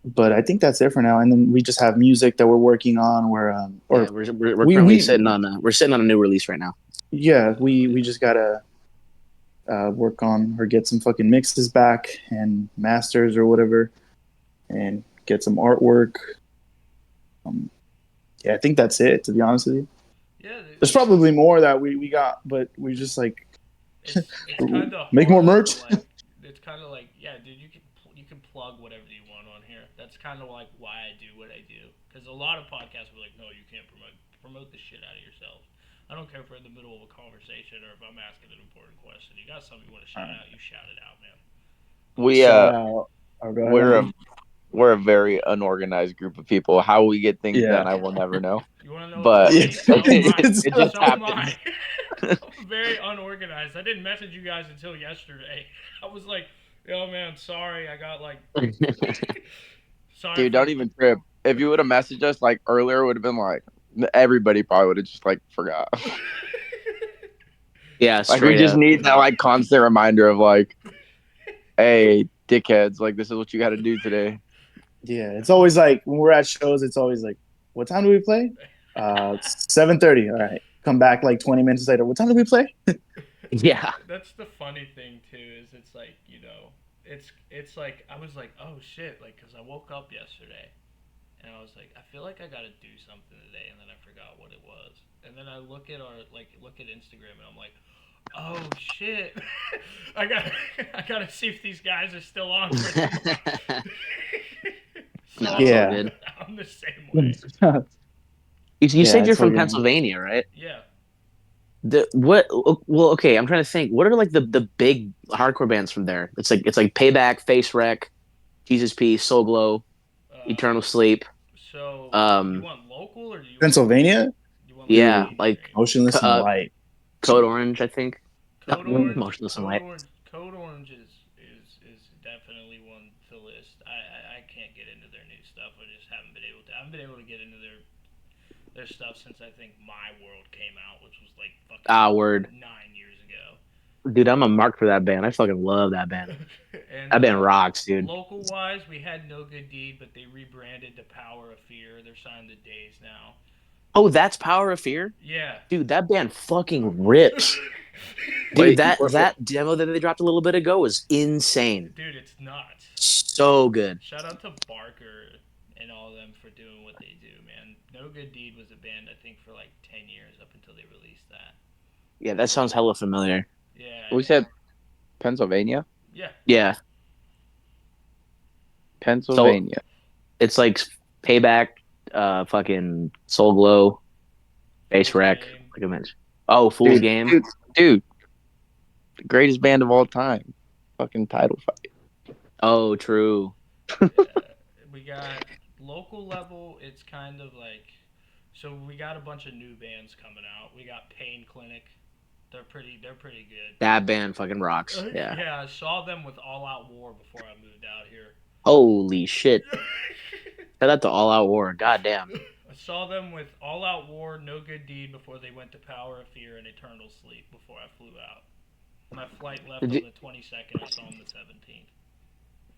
[SPEAKER 3] But I think that's it for now. And then we just have music that we're working on. Where
[SPEAKER 1] Yeah,
[SPEAKER 3] or
[SPEAKER 1] we're
[SPEAKER 3] we
[SPEAKER 1] currently
[SPEAKER 3] we
[SPEAKER 1] sitting on a new release right now.
[SPEAKER 3] yeah
[SPEAKER 2] Oh
[SPEAKER 3] we
[SPEAKER 2] yeah.
[SPEAKER 3] just gotta work on or get some fucking mixes back and masters or whatever, and get some artwork. Um, yeah, I think that's it. To be honest with you,
[SPEAKER 2] Yeah.
[SPEAKER 3] there's probably more that we got, but we just like
[SPEAKER 2] It's kind of
[SPEAKER 3] make more
[SPEAKER 2] hard to
[SPEAKER 3] merch.
[SPEAKER 2] like. It's kind of like, yeah, dude. You can plug whatever you want on here. That's kind of like why I do what I do. Because a lot of podcasts were like, no, you can't promote the shit out of yourself. I don't care if we're in the middle of a conversation or if I'm asking an important question. You got something you want to shout out, you shout it out, man.
[SPEAKER 4] We
[SPEAKER 3] Shout out. Oh, go
[SPEAKER 4] we're
[SPEAKER 3] ahead.
[SPEAKER 4] a we're a very unorganized group of people. How we get things
[SPEAKER 3] Yeah.
[SPEAKER 4] done, I will never know.
[SPEAKER 2] You want to know what's
[SPEAKER 4] But
[SPEAKER 3] Yeah.
[SPEAKER 2] funny? So am I.
[SPEAKER 4] it just
[SPEAKER 2] So am I.
[SPEAKER 4] happens.
[SPEAKER 2] I'm very unorganized. I didn't message you guys until yesterday. I was like, yo, man, sorry. I got like, sorry
[SPEAKER 4] Dude,
[SPEAKER 2] for.
[SPEAKER 4] don't even trip. If you would have messaged us like earlier, it would have been like everybody probably would have just like forgot.
[SPEAKER 1] Yeah,
[SPEAKER 4] Like we
[SPEAKER 1] straight
[SPEAKER 4] just
[SPEAKER 1] up.
[SPEAKER 4] need that like constant reminder of like, hey, dickheads, like this is what you got to do today.
[SPEAKER 3] Yeah, it's always like when we're at shows, it's always like, what time do we play? 7:30. All right. Come back like 20 minutes later. What time do we play?
[SPEAKER 1] Yeah,
[SPEAKER 2] That's the funny thing too. Is it's like it's like I was like, oh shit, like because I woke up yesterday and I was like, I feel like I gotta do something today, and then I forgot what it was. And then I look at Instagram, and I'm like, oh shit, I got I gotta see if these guys are still on for tomorrow. So
[SPEAKER 1] No, it's all
[SPEAKER 3] Yeah.
[SPEAKER 1] good.
[SPEAKER 2] I'm the same way.
[SPEAKER 1] You
[SPEAKER 3] Yeah,
[SPEAKER 1] said
[SPEAKER 3] I
[SPEAKER 1] you're
[SPEAKER 3] told
[SPEAKER 1] from
[SPEAKER 3] you.
[SPEAKER 1] Pennsylvania, right?
[SPEAKER 2] Yeah.
[SPEAKER 1] The what? Well, okay. I'm trying to think. What are like the big hardcore bands from there? It's like Payback, Face Wreck, Jesus Peace, Soul Glow,
[SPEAKER 2] Uh,
[SPEAKER 1] Eternal Sleep.
[SPEAKER 2] so you
[SPEAKER 1] Um,
[SPEAKER 2] want local or do
[SPEAKER 3] Pennsylvania,
[SPEAKER 2] you want like
[SPEAKER 1] yeah,
[SPEAKER 3] dude,
[SPEAKER 1] like
[SPEAKER 2] mainstream?
[SPEAKER 3] Motionless in White.
[SPEAKER 1] Code Orange, I think.
[SPEAKER 2] Code Orange,
[SPEAKER 1] Motionless in White.
[SPEAKER 2] Code Orange is definitely one to list. I can't get into their new stuff. I just haven't been able to. I haven't been able to get into their stuff since I think My World came out, which was like
[SPEAKER 1] Ah, word,
[SPEAKER 2] fucking 9 years ago.
[SPEAKER 1] dude. I'm a mark for that band. I fucking love that band.
[SPEAKER 2] And
[SPEAKER 1] That band rocks, dude.
[SPEAKER 2] local wise, we had No Good Deed, but they rebranded to Power of Fear. They're signed to Days now.
[SPEAKER 1] Oh, that's Power of Fear,
[SPEAKER 2] Yeah.
[SPEAKER 1] dude. That band fucking rips, dude.
[SPEAKER 4] Wait,
[SPEAKER 1] That demo that they dropped a little bit ago was insane.
[SPEAKER 2] Dude, it's nuts.
[SPEAKER 1] So good.
[SPEAKER 2] Shout out to Barker and all of them for doing what they do, man. No Good Deed was a band I think for like 10 years up until they released that.
[SPEAKER 1] Yeah, that sounds hella familiar.
[SPEAKER 2] Yeah.
[SPEAKER 4] we said Pennsylvania.
[SPEAKER 2] Yeah.
[SPEAKER 1] Yeah. So
[SPEAKER 4] Pennsylvania.
[SPEAKER 1] it's like Payback, fucking Soul Glow, Face
[SPEAKER 2] Fool's
[SPEAKER 1] Wreck,
[SPEAKER 2] Game.
[SPEAKER 1] like I mentioned. Oh, Fool's Game.
[SPEAKER 4] Dude, the greatest band of all time. Fucking title fight.
[SPEAKER 1] Oh, true.
[SPEAKER 2] We got local level, it's kind of like so we got a bunch of new bands coming out. We got Pain Clinic. They're pretty good.
[SPEAKER 1] That band fucking rocks. Yeah.
[SPEAKER 2] Yeah, I saw them with All Out War before I moved out here.
[SPEAKER 1] Holy shit. Shout out to All Out War. God damn.
[SPEAKER 2] I saw them with All Out War, No Good Deed before they went to Power of Fear and Eternal Sleep before I flew out. My flight left on the 22nd. I saw them the 17th.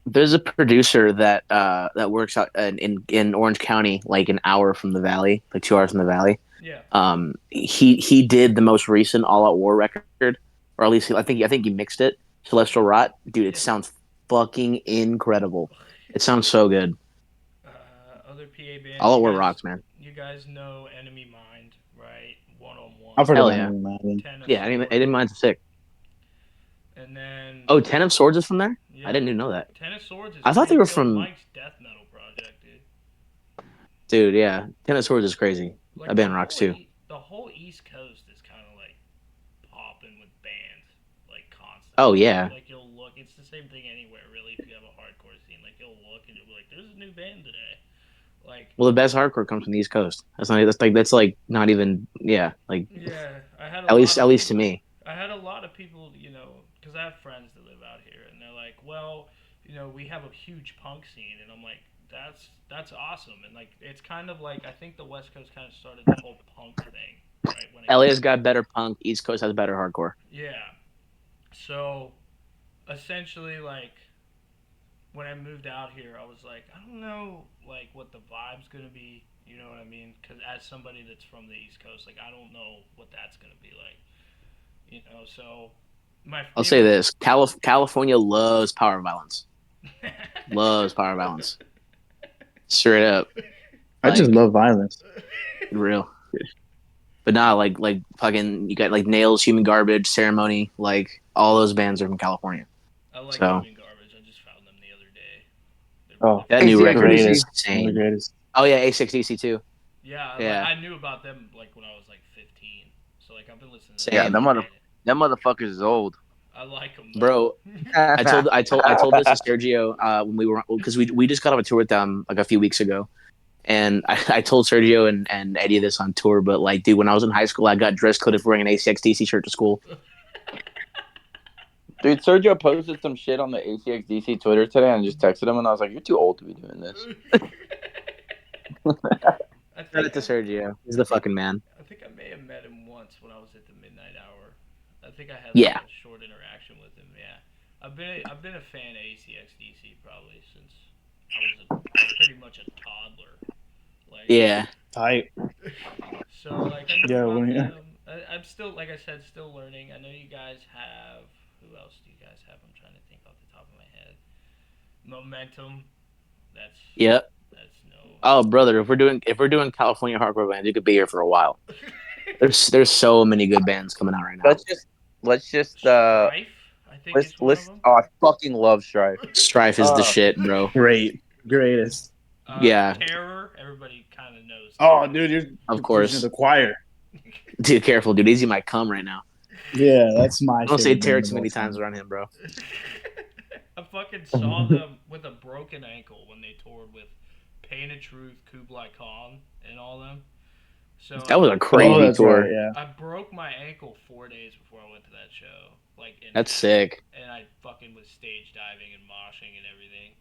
[SPEAKER 1] There's a producer that works out in Orange County, like an hour from the Valley, like 2 hours from the Valley.
[SPEAKER 2] Yeah.
[SPEAKER 1] He did the most recent All Out War record, or at least I think he mixed it. Celestial Rot, dude, it
[SPEAKER 2] Yeah.
[SPEAKER 1] sounds fucking incredible. It sounds so good.
[SPEAKER 2] Other PA bands.
[SPEAKER 1] All Out War rocks, man.
[SPEAKER 2] You guys know Enemy Mind, right? One on one.
[SPEAKER 3] I've heard of
[SPEAKER 1] Hell
[SPEAKER 3] that
[SPEAKER 1] yeah.
[SPEAKER 3] one, man.
[SPEAKER 1] Yeah, I didn't mind sick.
[SPEAKER 2] And then
[SPEAKER 1] Oh, Ten of Swords is from there?
[SPEAKER 2] yeah,
[SPEAKER 1] I didn't even know that.
[SPEAKER 2] Ten of Swords is
[SPEAKER 1] I thought they
[SPEAKER 2] Pretty
[SPEAKER 1] were
[SPEAKER 2] Killed
[SPEAKER 1] from-
[SPEAKER 2] Mike's death metal project, dude.
[SPEAKER 1] Dude, yeah. Ten of Swords is crazy.
[SPEAKER 2] Like
[SPEAKER 1] That band rocks too.
[SPEAKER 2] The whole East Coast is kind of like popping with bands, like constantly.
[SPEAKER 1] Oh, yeah.
[SPEAKER 2] Like you'll look, it's the same thing anywhere really. If you have a hardcore scene, like you'll look and you'll be like, "There's a new band today." Like
[SPEAKER 1] Well, the best hardcore comes from the East Coast. That's like not even yeah, like
[SPEAKER 2] yeah, I had
[SPEAKER 1] at least to me.
[SPEAKER 2] I had a lot of people, because I have friends that live out here, and they're like, "Well, we have a huge punk scene," and I'm like, "That's awesome," and like it's kind of like I think the West Coast kind of started the whole punk thing, right? When
[SPEAKER 1] LA's got better punk, East Coast has better hardcore.
[SPEAKER 2] Yeah. So, essentially, like, when I moved out here, I was like, I don't know, like, what the vibe's gonna be. You know what I mean? Because as somebody that's from the East Coast, like, I don't know what that's gonna be like. So
[SPEAKER 1] I'll say this: California loves power violence. Loves power violence. Straight up,
[SPEAKER 3] I just love violence.
[SPEAKER 1] real. But nah, like fucking, you got like Nails, Human Garbage, Ceremony, like all those bands are from California.
[SPEAKER 2] I like
[SPEAKER 1] So-
[SPEAKER 2] Human Garbage. I just found them the other day. They're
[SPEAKER 3] Oh,
[SPEAKER 1] That
[SPEAKER 4] Hey,
[SPEAKER 1] new
[SPEAKER 4] the
[SPEAKER 1] record is
[SPEAKER 3] greatest.
[SPEAKER 1] insane.
[SPEAKER 3] The greatest.
[SPEAKER 1] Oh yeah, A6DC too.
[SPEAKER 2] Yeah,
[SPEAKER 1] Yeah.
[SPEAKER 2] I knew about them like when I was like 15. So like I've been listening to
[SPEAKER 1] Same.
[SPEAKER 4] Yeah,
[SPEAKER 2] them.
[SPEAKER 4] them motherfuckers is old.
[SPEAKER 2] I like them,
[SPEAKER 1] Bro, I told this to Sergio when we were, because we just got on a tour with them like a few weeks ago, and I told Sergio and Eddie this on tour. But like, dude, when I was in high school, I got dress coded for wearing an ACXDC shirt to school.
[SPEAKER 4] Dude, Sergio posted some shit on the ACXDC Twitter today, and I just texted him, and I was like, "You're too old to be doing this."
[SPEAKER 2] I
[SPEAKER 1] Credit to Sergio, he's the fucking man.
[SPEAKER 2] I think I may have met him once when I was at the Midnight Hour. I think I had
[SPEAKER 1] Yeah.
[SPEAKER 2] a short interaction with him. Yeah, I've been a fan of ACXDC probably since I was pretty much a toddler. Like
[SPEAKER 1] Yeah,
[SPEAKER 3] Tight.
[SPEAKER 2] So like I know
[SPEAKER 3] Yeah,
[SPEAKER 2] about
[SPEAKER 3] when you-
[SPEAKER 2] them. I'm still, like I said, still learning. I know you guys have. Who else do you guys have? I'm trying to think off the top of my head. Momentum. That's
[SPEAKER 1] yep.
[SPEAKER 2] That's no.
[SPEAKER 1] Oh, brother, if we're doing California hardcore bands, you could be here for a while. There's so many good bands coming out right now.
[SPEAKER 4] Let's just
[SPEAKER 2] Strife, I think is one of
[SPEAKER 4] list.
[SPEAKER 2] them.
[SPEAKER 4] Oh, I fucking love Strife.
[SPEAKER 1] Strife is the
[SPEAKER 4] Uh,
[SPEAKER 1] shit, bro.
[SPEAKER 3] Greatest.
[SPEAKER 1] Yeah,
[SPEAKER 2] Terror, everybody kind of knows
[SPEAKER 3] Oh,
[SPEAKER 2] Terror.
[SPEAKER 3] dude,
[SPEAKER 1] of
[SPEAKER 3] you're preaching to
[SPEAKER 1] course.
[SPEAKER 3] the choir.
[SPEAKER 1] Dude, careful, dude. Easy might come right now.
[SPEAKER 3] Yeah, that's my
[SPEAKER 1] Don't say
[SPEAKER 3] favorite
[SPEAKER 1] Terror
[SPEAKER 3] band of
[SPEAKER 1] too
[SPEAKER 3] all
[SPEAKER 1] many times
[SPEAKER 3] time.
[SPEAKER 1] around him, bro.
[SPEAKER 2] I fucking saw them with a broken ankle when they toured with Pain of Truth, Kublai Khan, and all them. So
[SPEAKER 1] That was a
[SPEAKER 3] Oh,
[SPEAKER 1] crazy
[SPEAKER 3] that's right.
[SPEAKER 1] tour.
[SPEAKER 3] Yeah.
[SPEAKER 2] I broke my ankle 4 days before I went to that show. Like,
[SPEAKER 1] That's sick,
[SPEAKER 2] and I fucking was stage diving and moshing and everything.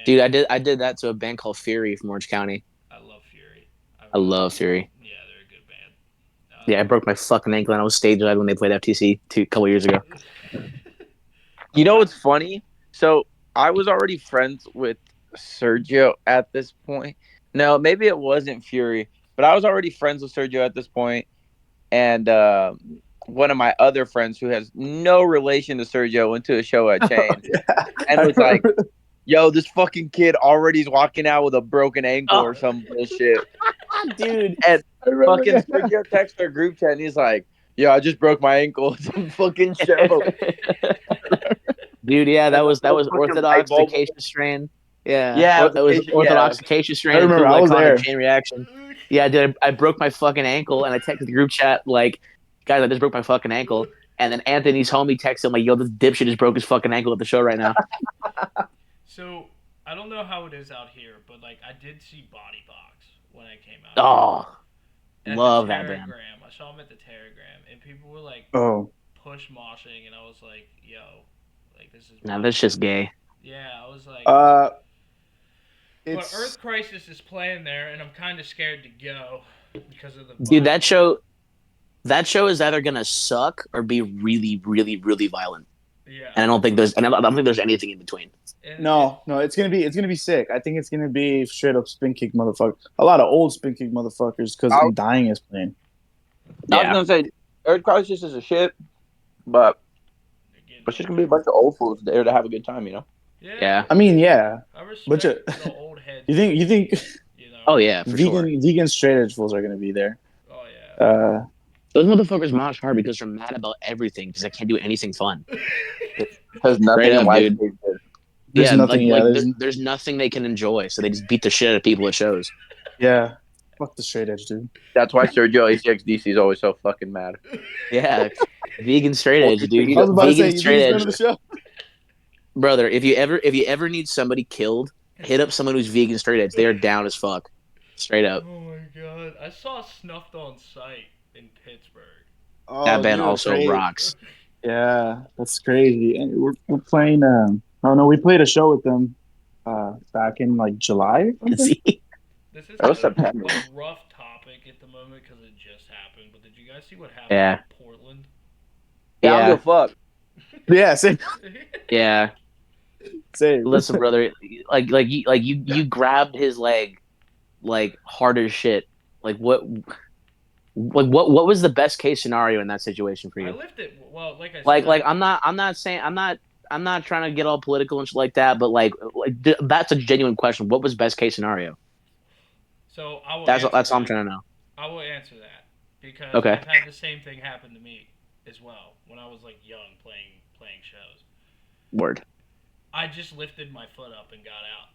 [SPEAKER 1] dude.
[SPEAKER 2] And
[SPEAKER 1] I did that to a band called Fury from Orange County.
[SPEAKER 2] I love Fury.
[SPEAKER 1] I love Fury.
[SPEAKER 2] Yeah, they're a good band.
[SPEAKER 1] Yeah, I broke my fucking ankle and I was stage diving when they played FTC a couple years ago.
[SPEAKER 4] you know
[SPEAKER 2] What?
[SPEAKER 4] what's funny? So I was already friends with Sergio at this point. No, maybe it wasn't Fury, but I was already friends with Sergio at this point, and one of my other friends who has no relation to Sergio went to a show at Chain and
[SPEAKER 3] I
[SPEAKER 4] was like,
[SPEAKER 3] remember.
[SPEAKER 4] "Yo, this fucking kid already is walking out with a broken ankle
[SPEAKER 1] Oh,
[SPEAKER 4] or some bullshit."
[SPEAKER 1] dude.
[SPEAKER 4] And
[SPEAKER 3] I remember.
[SPEAKER 4] fucking Sergio texts our group chat and he's like, "Yeah, I just broke my ankle at some fucking show."
[SPEAKER 1] Dude, yeah,
[SPEAKER 4] And
[SPEAKER 1] that
[SPEAKER 4] the
[SPEAKER 1] was that
[SPEAKER 4] whole
[SPEAKER 1] was
[SPEAKER 4] fucking light
[SPEAKER 1] Orthodox,
[SPEAKER 4] bulb.
[SPEAKER 1] Vacation Strain. Yeah,
[SPEAKER 4] Yeah,
[SPEAKER 1] it was
[SPEAKER 4] vacation. Yeah,
[SPEAKER 1] Orthodox, Vacation
[SPEAKER 3] I
[SPEAKER 1] Strain, and
[SPEAKER 3] remember. I
[SPEAKER 1] Kublai
[SPEAKER 3] was
[SPEAKER 1] Khan and
[SPEAKER 3] there.
[SPEAKER 1] Chain Reaction. Yeah, dude, I broke my fucking ankle, and I texted the group chat like, guys, I just broke my fucking ankle. And then Anthony's homie texted him like, yo, this dipshit just broke his fucking ankle at the show right now.
[SPEAKER 2] So I don't know how it is out here, but like I did see Body Box when I came out here
[SPEAKER 1] Oh,
[SPEAKER 2] at the
[SPEAKER 1] love that band.
[SPEAKER 2] Terragram. I saw him at the Terragram, and people were like
[SPEAKER 3] Oh,
[SPEAKER 2] push moshing, and I was like, "Yo, like this is
[SPEAKER 1] Now
[SPEAKER 2] my
[SPEAKER 1] that's just gay.
[SPEAKER 2] yeah." I was like,
[SPEAKER 3] uh,
[SPEAKER 2] but
[SPEAKER 3] it's
[SPEAKER 2] Earth Crisis is playing there, and I'm kind of scared to go because of the
[SPEAKER 1] Dude, that
[SPEAKER 2] violence.
[SPEAKER 1] show is either gonna suck or be really, really, really violent.
[SPEAKER 2] Yeah,
[SPEAKER 1] And I don't think there's anything in between.
[SPEAKER 2] and
[SPEAKER 3] no. It's gonna be sick. I think it's gonna be straight up spin kick motherfucker. A lot of old spin kick motherfuckers because
[SPEAKER 4] I,
[SPEAKER 3] Dying is playing.
[SPEAKER 4] I was
[SPEAKER 1] Yeah.
[SPEAKER 4] gonna say Earth Crisis is a shit, but
[SPEAKER 2] they're getting
[SPEAKER 4] it's just
[SPEAKER 2] older.
[SPEAKER 4] gonna be a bunch of old fools there to have a good time, you know.
[SPEAKER 2] Yeah,
[SPEAKER 1] Yeah.
[SPEAKER 3] I mean, yeah.
[SPEAKER 2] I
[SPEAKER 3] Bunch
[SPEAKER 2] respect
[SPEAKER 3] of
[SPEAKER 2] the old heads.
[SPEAKER 3] you think
[SPEAKER 2] You know.
[SPEAKER 1] Oh yeah, for sure.
[SPEAKER 3] vegan straight edge fools are gonna be there.
[SPEAKER 2] Oh yeah.
[SPEAKER 1] Those motherfuckers mosh hard because they're mad about everything because they can't do anything fun.
[SPEAKER 4] Because
[SPEAKER 1] Straight
[SPEAKER 4] nothing in
[SPEAKER 1] up,
[SPEAKER 4] life
[SPEAKER 1] dude.
[SPEAKER 4] is good.
[SPEAKER 3] There's
[SPEAKER 1] Yeah,
[SPEAKER 3] nothing. Yeah,
[SPEAKER 1] there's nothing they can enjoy, so they just beat the shit out of people at shows.
[SPEAKER 3] yeah. Fuck the straight edge, dude.
[SPEAKER 4] That's why Sergio ACXDC is always so fucking mad.
[SPEAKER 1] Yeah, vegan straight edge, dude.
[SPEAKER 3] I was about to say,
[SPEAKER 1] Vegan
[SPEAKER 3] you think
[SPEAKER 1] straight
[SPEAKER 3] he's going
[SPEAKER 1] edge,
[SPEAKER 3] to the show?
[SPEAKER 1] brother. If you ever need somebody killed, hit up someone who's vegan straight edge. They are down as fuck, straight up.
[SPEAKER 2] Oh my god! I saw Snuffed on Sight in Pittsburgh.
[SPEAKER 1] That
[SPEAKER 3] Oh,
[SPEAKER 1] band
[SPEAKER 3] dude,
[SPEAKER 1] also
[SPEAKER 3] great.
[SPEAKER 1] rocks.
[SPEAKER 3] Yeah, that's crazy. And we're playing. Oh no, we played a show with them back in like July or something.
[SPEAKER 2] This is
[SPEAKER 4] That was
[SPEAKER 2] a
[SPEAKER 4] September.
[SPEAKER 2] rough topic at the moment because it just happened. But did you guys see what happened
[SPEAKER 1] Yeah.
[SPEAKER 2] in Portland?
[SPEAKER 4] Yeah, I don't give a fuck.
[SPEAKER 3] Yeah, same.
[SPEAKER 1] Yeah.
[SPEAKER 3] Same.
[SPEAKER 1] Listen, brother. You grabbed his leg, like hard as shit. Like what? What was the best case scenario in that situation for
[SPEAKER 2] I
[SPEAKER 1] you?
[SPEAKER 2] lifted. Well, like I said,
[SPEAKER 1] Like I'm not saying I'm not trying to get all political and shit like that, but that's a genuine question. What was best case scenario?
[SPEAKER 2] so I will
[SPEAKER 1] That's
[SPEAKER 2] answer
[SPEAKER 1] that's all I'm
[SPEAKER 2] that.
[SPEAKER 1] trying to know.
[SPEAKER 2] I will answer that because
[SPEAKER 1] Okay.
[SPEAKER 2] I've had the same thing happen to me as well when I was like young playing shows.
[SPEAKER 1] Word.
[SPEAKER 2] I just lifted my foot up and got out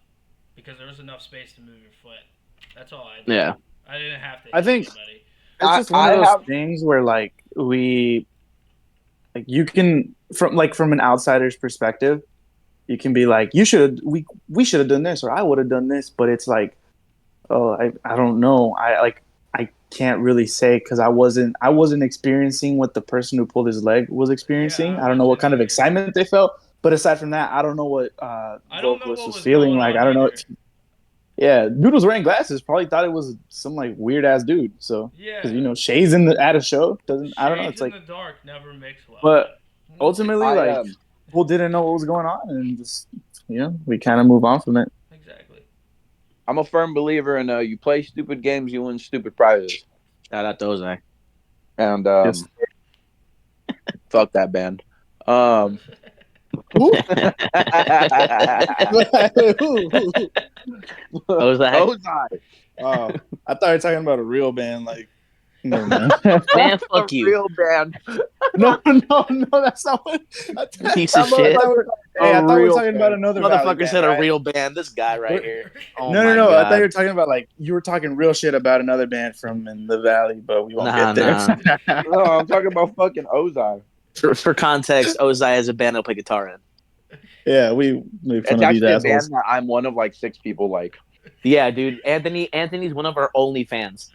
[SPEAKER 2] because there was enough space to move your foot. That's all I did.
[SPEAKER 1] Yeah.
[SPEAKER 2] I didn't have to
[SPEAKER 3] I
[SPEAKER 2] hit
[SPEAKER 3] think
[SPEAKER 2] anybody.
[SPEAKER 3] it's just one of those things where you can from an outsider's perspective, you can be like, we should have done this or I would have done this, but it's like, oh, I don't know. I can't really say because I wasn't experiencing what the person who pulled his leg was experiencing.
[SPEAKER 2] Yeah,
[SPEAKER 3] I
[SPEAKER 2] I
[SPEAKER 3] don't know what
[SPEAKER 2] wasn't
[SPEAKER 3] kind of
[SPEAKER 2] either.
[SPEAKER 3] excitement they felt. But aside from that, I don't know what
[SPEAKER 2] I don't know
[SPEAKER 3] vocalist
[SPEAKER 2] what
[SPEAKER 3] was
[SPEAKER 2] was
[SPEAKER 3] feeling
[SPEAKER 2] going
[SPEAKER 3] like.
[SPEAKER 2] on
[SPEAKER 3] I don't know.
[SPEAKER 2] either.
[SPEAKER 3] Yeah, dude was wearing glasses. Probably thought it was some like weird ass dude. So because
[SPEAKER 2] Yeah,
[SPEAKER 3] shades at a show doesn't. I don't know.
[SPEAKER 2] shades
[SPEAKER 3] It's
[SPEAKER 2] in
[SPEAKER 3] like,
[SPEAKER 2] the dark never mix well.
[SPEAKER 3] but ultimately,
[SPEAKER 4] I
[SPEAKER 3] like people didn't know what was going on, and just we kind of move on from it.
[SPEAKER 2] Exactly.
[SPEAKER 4] I'm a firm believer in you play stupid games, you win stupid prizes.
[SPEAKER 1] Shout out those,
[SPEAKER 4] And
[SPEAKER 3] Yes.
[SPEAKER 4] fuck that band. Um,
[SPEAKER 3] Who? Who?
[SPEAKER 1] Ozai.
[SPEAKER 4] Ozai.
[SPEAKER 3] Oh, I thought you were talking about a real band. Like, never mind.
[SPEAKER 1] Man,
[SPEAKER 4] A
[SPEAKER 1] fuck you.
[SPEAKER 4] real band.
[SPEAKER 3] No, no, no. That's not what. I thought,
[SPEAKER 1] Piece of shit.
[SPEAKER 3] hey, I
[SPEAKER 4] A
[SPEAKER 3] thought we were
[SPEAKER 4] real
[SPEAKER 3] talking about
[SPEAKER 4] band.
[SPEAKER 3] another Valley
[SPEAKER 1] Motherfucker
[SPEAKER 3] band,
[SPEAKER 1] said a
[SPEAKER 3] right?
[SPEAKER 1] real band. This guy right here. Oh
[SPEAKER 3] No, no,
[SPEAKER 1] my
[SPEAKER 3] no. I thought you
[SPEAKER 1] god.
[SPEAKER 3] were talking about like you were talking real shit about another band from in the Valley, but we won't
[SPEAKER 1] Nah,
[SPEAKER 3] get there.
[SPEAKER 1] nah.
[SPEAKER 4] No, I'm talking about fucking Ozai.
[SPEAKER 1] For context, Ozai is a band I'll play guitar in.
[SPEAKER 3] Yeah, we made fun
[SPEAKER 4] It's
[SPEAKER 3] of these
[SPEAKER 4] actually a
[SPEAKER 3] assholes.
[SPEAKER 4] band that I'm one of like 6 people like.
[SPEAKER 1] Yeah, dude. Anthony's one of our only fans.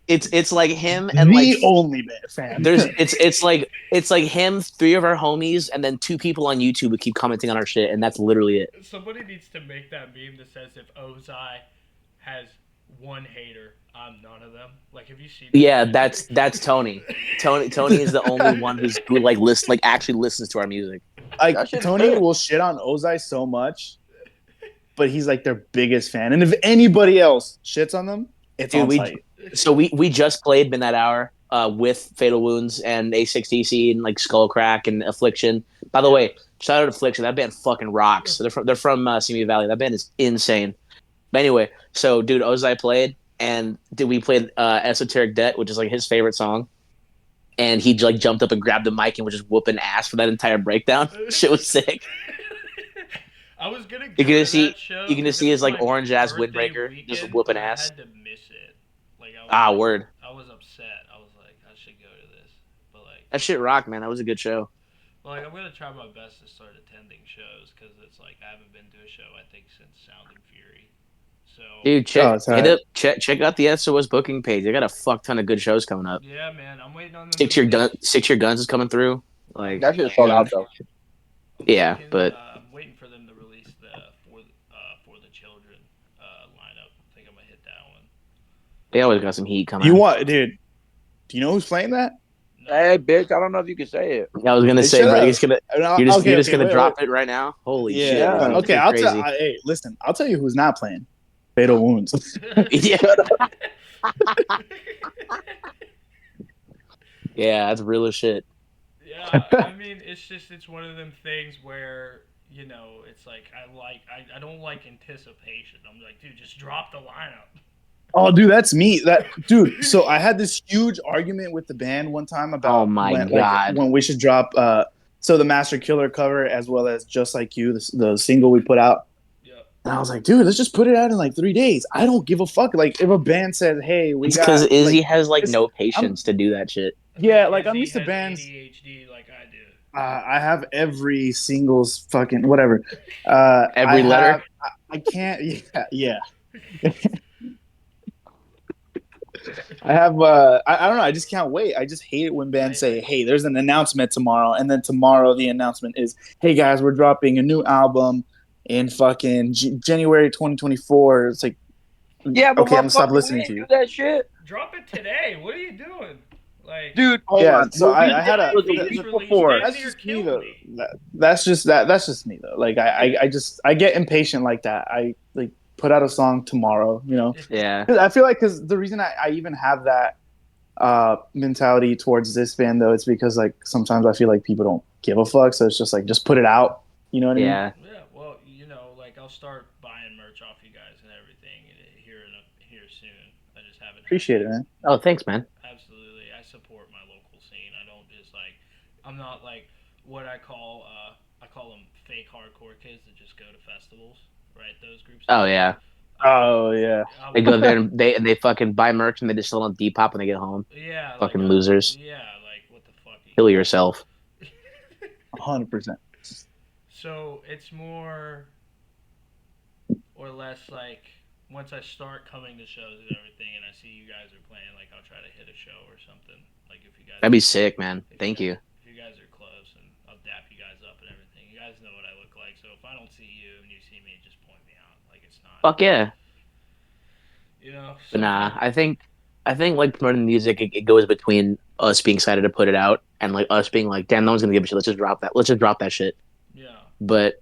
[SPEAKER 1] It's like him and like
[SPEAKER 3] The only band fan.
[SPEAKER 1] it's like him, 3 of our homies, and then 2 people on YouTube who keep commenting on our shit, and that's literally it.
[SPEAKER 2] Somebody needs to make that meme that says if Ozai has one hater, I'm none of them. Like, have you seen that?
[SPEAKER 1] Yeah, that's Tony. Tony is the only one who like actually listens to our music.
[SPEAKER 3] Like
[SPEAKER 4] That shit's
[SPEAKER 3] Tony
[SPEAKER 4] sick.
[SPEAKER 3] will shit on Ozai so much, but he's like their biggest fan. And if anybody else shits on them, it's
[SPEAKER 1] Dude,
[SPEAKER 3] on site.
[SPEAKER 1] we just played Midnight Hour with Fatal Wounds and A6DC and like Skullcrack and Affliction. By the way, shout out to Affliction. That band fucking rocks. They're from Simi Valley. That band is insane. But anyway, so dude, Ozai played, and we played Esoteric Debt, which is like his favorite song. And he like jumped up and grabbed the mic and was just whooping ass for that entire breakdown. Shit was sick.
[SPEAKER 2] I was gonna
[SPEAKER 1] You
[SPEAKER 2] go
[SPEAKER 1] can
[SPEAKER 2] to
[SPEAKER 1] just see
[SPEAKER 2] that show.
[SPEAKER 1] you can just
[SPEAKER 2] 'Cause it
[SPEAKER 1] see his
[SPEAKER 2] was
[SPEAKER 1] like
[SPEAKER 2] my
[SPEAKER 1] orange ass
[SPEAKER 2] birthday
[SPEAKER 1] windbreaker just
[SPEAKER 2] weekend,
[SPEAKER 1] whooping
[SPEAKER 2] but I
[SPEAKER 1] ass.
[SPEAKER 2] had to miss it. Like,
[SPEAKER 1] Ah, word.
[SPEAKER 2] I was upset. I was like, I should go to this, but like,
[SPEAKER 1] That shit rocked, man. That was a good show.
[SPEAKER 2] I'm gonna try my best to start attending shows because it's like I haven't been to a show I think since Sound and Fury. So
[SPEAKER 1] Dude,
[SPEAKER 3] Oh, it's
[SPEAKER 1] hit
[SPEAKER 3] alright.
[SPEAKER 1] up check out the SOS booking page. They got a fuck ton of good shows coming up.
[SPEAKER 2] yeah, man, I'm waiting on them
[SPEAKER 1] Stick
[SPEAKER 2] to
[SPEAKER 1] to your gun.
[SPEAKER 2] release.
[SPEAKER 1] Stick to your guns is coming through. Like,
[SPEAKER 4] That shit sold out though.
[SPEAKER 1] yeah, but
[SPEAKER 2] I'm waiting for them to release the for the children lineup. I think I'm gonna hit that one.
[SPEAKER 1] they always got some heat coming.
[SPEAKER 3] You want, dude? Do you know who's playing that?
[SPEAKER 2] No,
[SPEAKER 4] Hey, bitch, I don't know if you can say it.
[SPEAKER 1] I was gonna
[SPEAKER 3] Hey,
[SPEAKER 1] say,
[SPEAKER 3] shut
[SPEAKER 1] bro,
[SPEAKER 3] up.
[SPEAKER 1] you're just
[SPEAKER 3] Okay,
[SPEAKER 1] gonna
[SPEAKER 3] wait,
[SPEAKER 1] drop it right now. Holy
[SPEAKER 2] Yeah.
[SPEAKER 1] shit!
[SPEAKER 4] Yeah.
[SPEAKER 1] Izzy.
[SPEAKER 3] Okay,
[SPEAKER 1] You're
[SPEAKER 3] I'll
[SPEAKER 1] crazy.
[SPEAKER 3] hey, listen, I'll tell you who's not playing. Fatal Wounds.
[SPEAKER 1] Yeah, yeah, that's real as shit.
[SPEAKER 2] Yeah, I mean, it's one of them things where it's like I don't like anticipation. I'm like, dude, just drop the lineup.
[SPEAKER 3] Oh, dude, that's me. Dude. So I had this huge argument with the band one time
[SPEAKER 1] Oh
[SPEAKER 3] about
[SPEAKER 1] my god.
[SPEAKER 3] when we should drop. So the Master Killer cover as well as Just Like You, the single we put out.
[SPEAKER 2] Yep.
[SPEAKER 3] And I was like, dude, let's just put it out in like 3 days. I don't give a fuck. Like if a band says, hey, we
[SPEAKER 1] It's because
[SPEAKER 3] got
[SPEAKER 1] Izzy
[SPEAKER 3] like,
[SPEAKER 1] has like
[SPEAKER 3] it's-
[SPEAKER 1] no
[SPEAKER 3] I'm
[SPEAKER 1] patience to do that shit.
[SPEAKER 3] yeah, like I'm
[SPEAKER 2] Izzy
[SPEAKER 3] used to
[SPEAKER 2] has
[SPEAKER 3] bands.
[SPEAKER 2] ADHD like I do.
[SPEAKER 3] I have every single's fucking whatever.
[SPEAKER 1] Every letter.
[SPEAKER 3] I can't. Yeah, yeah. I have. I don't know. I just can't wait. I just hate it when bands say, "Hey, there's an announcement tomorrow," and then tomorrow the announcement is, "Hey guys, we're dropping a new album in fucking January 2024." It's like,
[SPEAKER 4] Yeah, but
[SPEAKER 3] okay, I'm gonna stop
[SPEAKER 4] motherfucker, we
[SPEAKER 3] listening
[SPEAKER 4] didn't
[SPEAKER 3] to
[SPEAKER 4] do
[SPEAKER 3] you,
[SPEAKER 4] that shit.
[SPEAKER 2] Drop it today. What are you doing? Like,
[SPEAKER 4] Dude, hold
[SPEAKER 3] Yeah,
[SPEAKER 4] on.
[SPEAKER 3] so I
[SPEAKER 4] Movie
[SPEAKER 3] had a-
[SPEAKER 4] was
[SPEAKER 2] Penis
[SPEAKER 4] just
[SPEAKER 2] release
[SPEAKER 4] before.
[SPEAKER 2] damn
[SPEAKER 3] that's
[SPEAKER 2] near
[SPEAKER 3] just me
[SPEAKER 2] killed
[SPEAKER 3] though.
[SPEAKER 2] me.
[SPEAKER 3] That's just me though. Like I just I get impatient like that. I put out a song tomorrow.
[SPEAKER 1] Yeah.
[SPEAKER 3] 'Cause I feel like because the reason I even have that mentality towards this band though, it's because like sometimes I feel like people don't give a fuck, so it's just like just put it out. You know what I mean?
[SPEAKER 1] Yeah.
[SPEAKER 2] Yeah, well, like I'll start buying merch off you guys and everything here soon. I just haven't.
[SPEAKER 3] Appreciate it, man.
[SPEAKER 1] Oh, thanks, man.
[SPEAKER 2] Absolutely, I support my local scene. I don't just like. I'm not like what I call them fake hardcore kids that just go to festivals, right? Those groups.
[SPEAKER 1] Oh yeah.
[SPEAKER 3] Oh yeah,
[SPEAKER 1] They go there and they fucking buy merch and they just sell it on Depop when they get home.
[SPEAKER 2] Yeah,
[SPEAKER 1] Fucking losers.
[SPEAKER 2] Yeah, like what the fuck?
[SPEAKER 1] Kill yourself.
[SPEAKER 3] 100%.
[SPEAKER 2] So it's more or less like once I start coming to shows and everything, and I see you guys are playing, like I'll try to hit a show or something. Like if you guys.
[SPEAKER 1] That'd be sick, man. Thank you.
[SPEAKER 2] If you guys are close, and I'll dap you guys up and everything. You guys know what I look like, so if I don't see you and you see me, just point me out. Like it's not.
[SPEAKER 1] Fuck yeah.
[SPEAKER 2] So
[SPEAKER 1] But nah, I think like promoting music, it goes between us being excited to put it out and like us being like, damn, no one's gonna give a shit. Let's just drop that. Let's just drop that shit.
[SPEAKER 2] Yeah.
[SPEAKER 1] But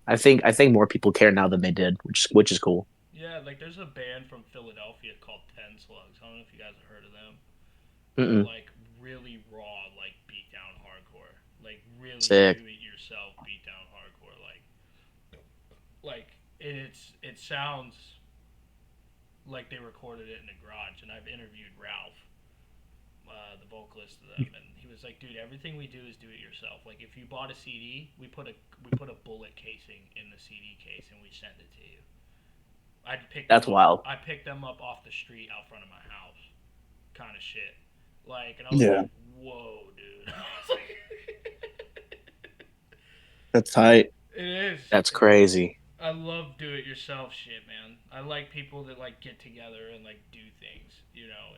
[SPEAKER 1] I think more people care now than they did, which is cool.
[SPEAKER 2] Yeah, like there's a band from Philadelphia called Ten Slugs. I don't know if you guys have heard of them.
[SPEAKER 1] Mm-mm.
[SPEAKER 2] Like really raw, like beat down hardcore. Like really
[SPEAKER 1] Sick.
[SPEAKER 2] do it yourself beatdown hardcore. It sounds like they recorded it in the garage. And I've interviewed Ralph, the vocalist of them, and he was like, "Dude, everything we do is do it yourself. Like if you bought a CD, we put a bullet casing in the CD case and we send it to you.
[SPEAKER 1] That's wild.
[SPEAKER 2] I picked them up off the street out front of my house, kind of shit. Like, and I was
[SPEAKER 3] Yeah.
[SPEAKER 2] like, whoa, dude. I was like,
[SPEAKER 3] That's tight.
[SPEAKER 2] it is.
[SPEAKER 1] That's crazy.
[SPEAKER 2] I love do-it-yourself shit, man. I like people that like get together and like do things,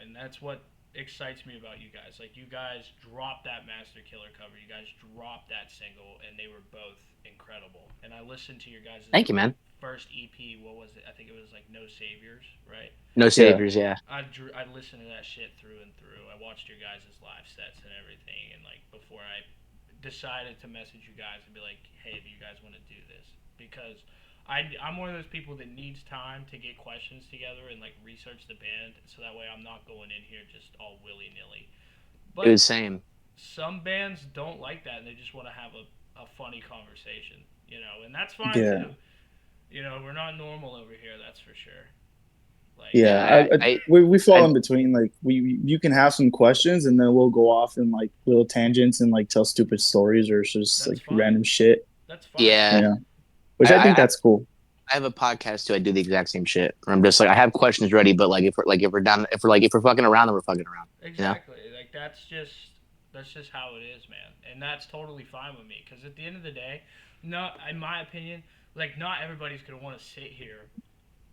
[SPEAKER 2] and that's what excites me about you guys. Like, you guys dropped that Master Killer cover. You guys dropped that single, and they were both incredible. And I listened to your guys'
[SPEAKER 1] Thank you, man.
[SPEAKER 2] first EP. What was it? I think it was like No Saviors, right?
[SPEAKER 1] No saviors, yeah.
[SPEAKER 2] I listened to that shit through and through. I watched your guys' live sets and everything, and like before I decided to message you guys and be like, hey, do you guys want to do this? Because I'm one of those people that needs time to get questions together and like research the band, so that way I'm not going in here just all willy nilly. But
[SPEAKER 1] It was same.
[SPEAKER 2] some bands don't like that, and they just want to have a funny conversation, and that's fine
[SPEAKER 3] Yeah.
[SPEAKER 2] too. We're not normal over here, that's for sure. Like,
[SPEAKER 3] Yeah,
[SPEAKER 1] I-
[SPEAKER 3] we fall
[SPEAKER 1] I-
[SPEAKER 3] in between. Like you can have some questions, and then we'll go off in like little tangents and like tell stupid stories or just
[SPEAKER 2] That's
[SPEAKER 3] like
[SPEAKER 2] fine.
[SPEAKER 3] random shit.
[SPEAKER 2] that's fine.
[SPEAKER 1] Yeah.
[SPEAKER 3] You know, which I think
[SPEAKER 1] I-
[SPEAKER 3] that's cool.
[SPEAKER 1] I have a podcast too. I do the exact same shit. I'm just like, I have questions ready, but like if we're done, if we're fucking around, then we're fucking around.
[SPEAKER 2] Exactly. Like that's just how it is, man, and that's totally fine with me. Because at the end of the day, not in my opinion, like not everybody's gonna want to sit here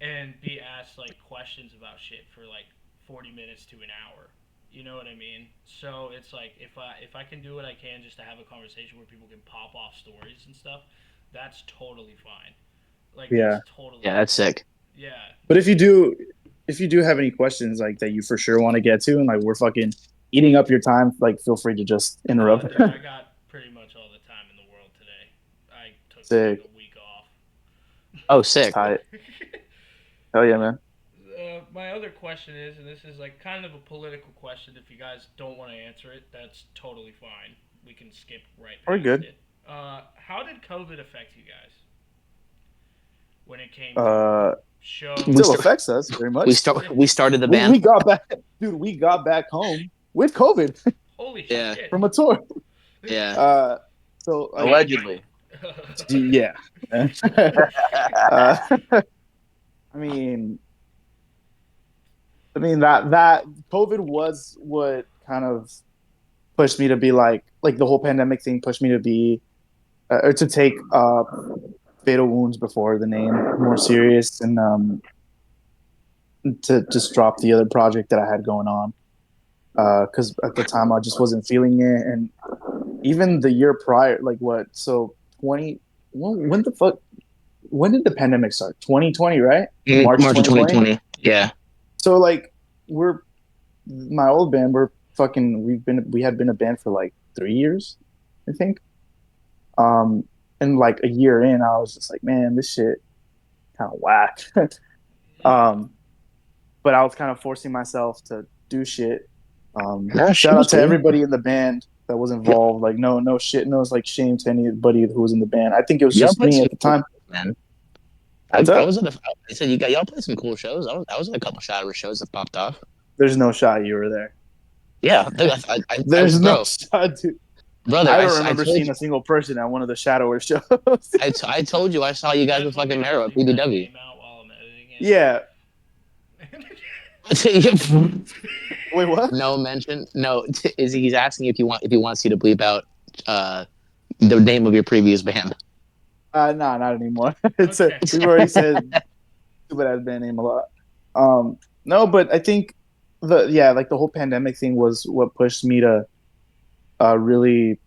[SPEAKER 2] and be asked like questions about shit for like 40 minutes to an hour. You know what I mean? So it's like if I can do what I can just to have a conversation where people can pop off stories and stuff, that's totally fine. Like
[SPEAKER 3] Yeah.
[SPEAKER 2] that's totally
[SPEAKER 1] Yeah, that's sick.
[SPEAKER 2] yeah.
[SPEAKER 3] But if you do have any questions like that you for sure want to get to, and like we're fucking eating up your time, like feel free to just interrupt.
[SPEAKER 2] Dude, I got pretty much all the time in the world today. I took
[SPEAKER 3] Sick.
[SPEAKER 2] like a week off.
[SPEAKER 1] Oh, sick.
[SPEAKER 3] Tight. Hell yeah, man.
[SPEAKER 2] My other question is, and this is like kind of a political question. If you guys don't want to answer it, that's totally fine. We can skip right past
[SPEAKER 3] We're good.
[SPEAKER 2] it. How did COVID affect you guys when it came
[SPEAKER 3] Uh,
[SPEAKER 2] to shows?
[SPEAKER 3] Still affects us very much.
[SPEAKER 1] We started the
[SPEAKER 3] We
[SPEAKER 1] band.
[SPEAKER 3] got back, dude. We got back home with COVID
[SPEAKER 2] Holy
[SPEAKER 1] Yeah.
[SPEAKER 2] shit!
[SPEAKER 3] from a tour.
[SPEAKER 1] Yeah.
[SPEAKER 3] So like,
[SPEAKER 4] Allegedly.
[SPEAKER 3] yeah. I mean that COVID was what kind of pushed me to be like the whole pandemic thing pushed me to be or to take Fatal Wounds before the name more serious, and to just drop the other project that I had going on because at the time I just wasn't feeling it, and even the year prior, like what? So 20. When the fuck? When did the pandemic start? 2020, right?
[SPEAKER 1] March of 2020. Yeah.
[SPEAKER 3] So like my old band, we had been a band for like 3 years, I think. And like a year in, I was just like, man, this shit kind of whack. But I was kind of forcing myself to do shit. Shout out to everybody in the band that was involved. Like no shit, no like shame to anybody who was in the band. I think it was just me at the time.
[SPEAKER 1] Man. I
[SPEAKER 3] What's up?
[SPEAKER 1] was at I said y'all played some cool shows. I was at a couple Shadow shows that popped off.
[SPEAKER 3] There's no shot you were there.
[SPEAKER 1] Yeah,
[SPEAKER 3] There's no
[SPEAKER 1] bro,
[SPEAKER 3] shot, dude.
[SPEAKER 1] brother.
[SPEAKER 3] I
[SPEAKER 1] I
[SPEAKER 3] don't remember
[SPEAKER 1] told
[SPEAKER 3] seeing
[SPEAKER 1] you,
[SPEAKER 3] a single person at one of the Shadower shows.
[SPEAKER 1] I told you I saw you guys with fucking Marrow at PDW.
[SPEAKER 2] Came out while I'm editing it.
[SPEAKER 3] Yeah. Wait, what?
[SPEAKER 1] No mention. No, he's asking if he wants you to bleep out the name of your previous band.
[SPEAKER 3] No, not anymore.
[SPEAKER 2] Okay.
[SPEAKER 3] We've already said stupid ass band name a lot. No, but I think the whole pandemic thing was what pushed me to really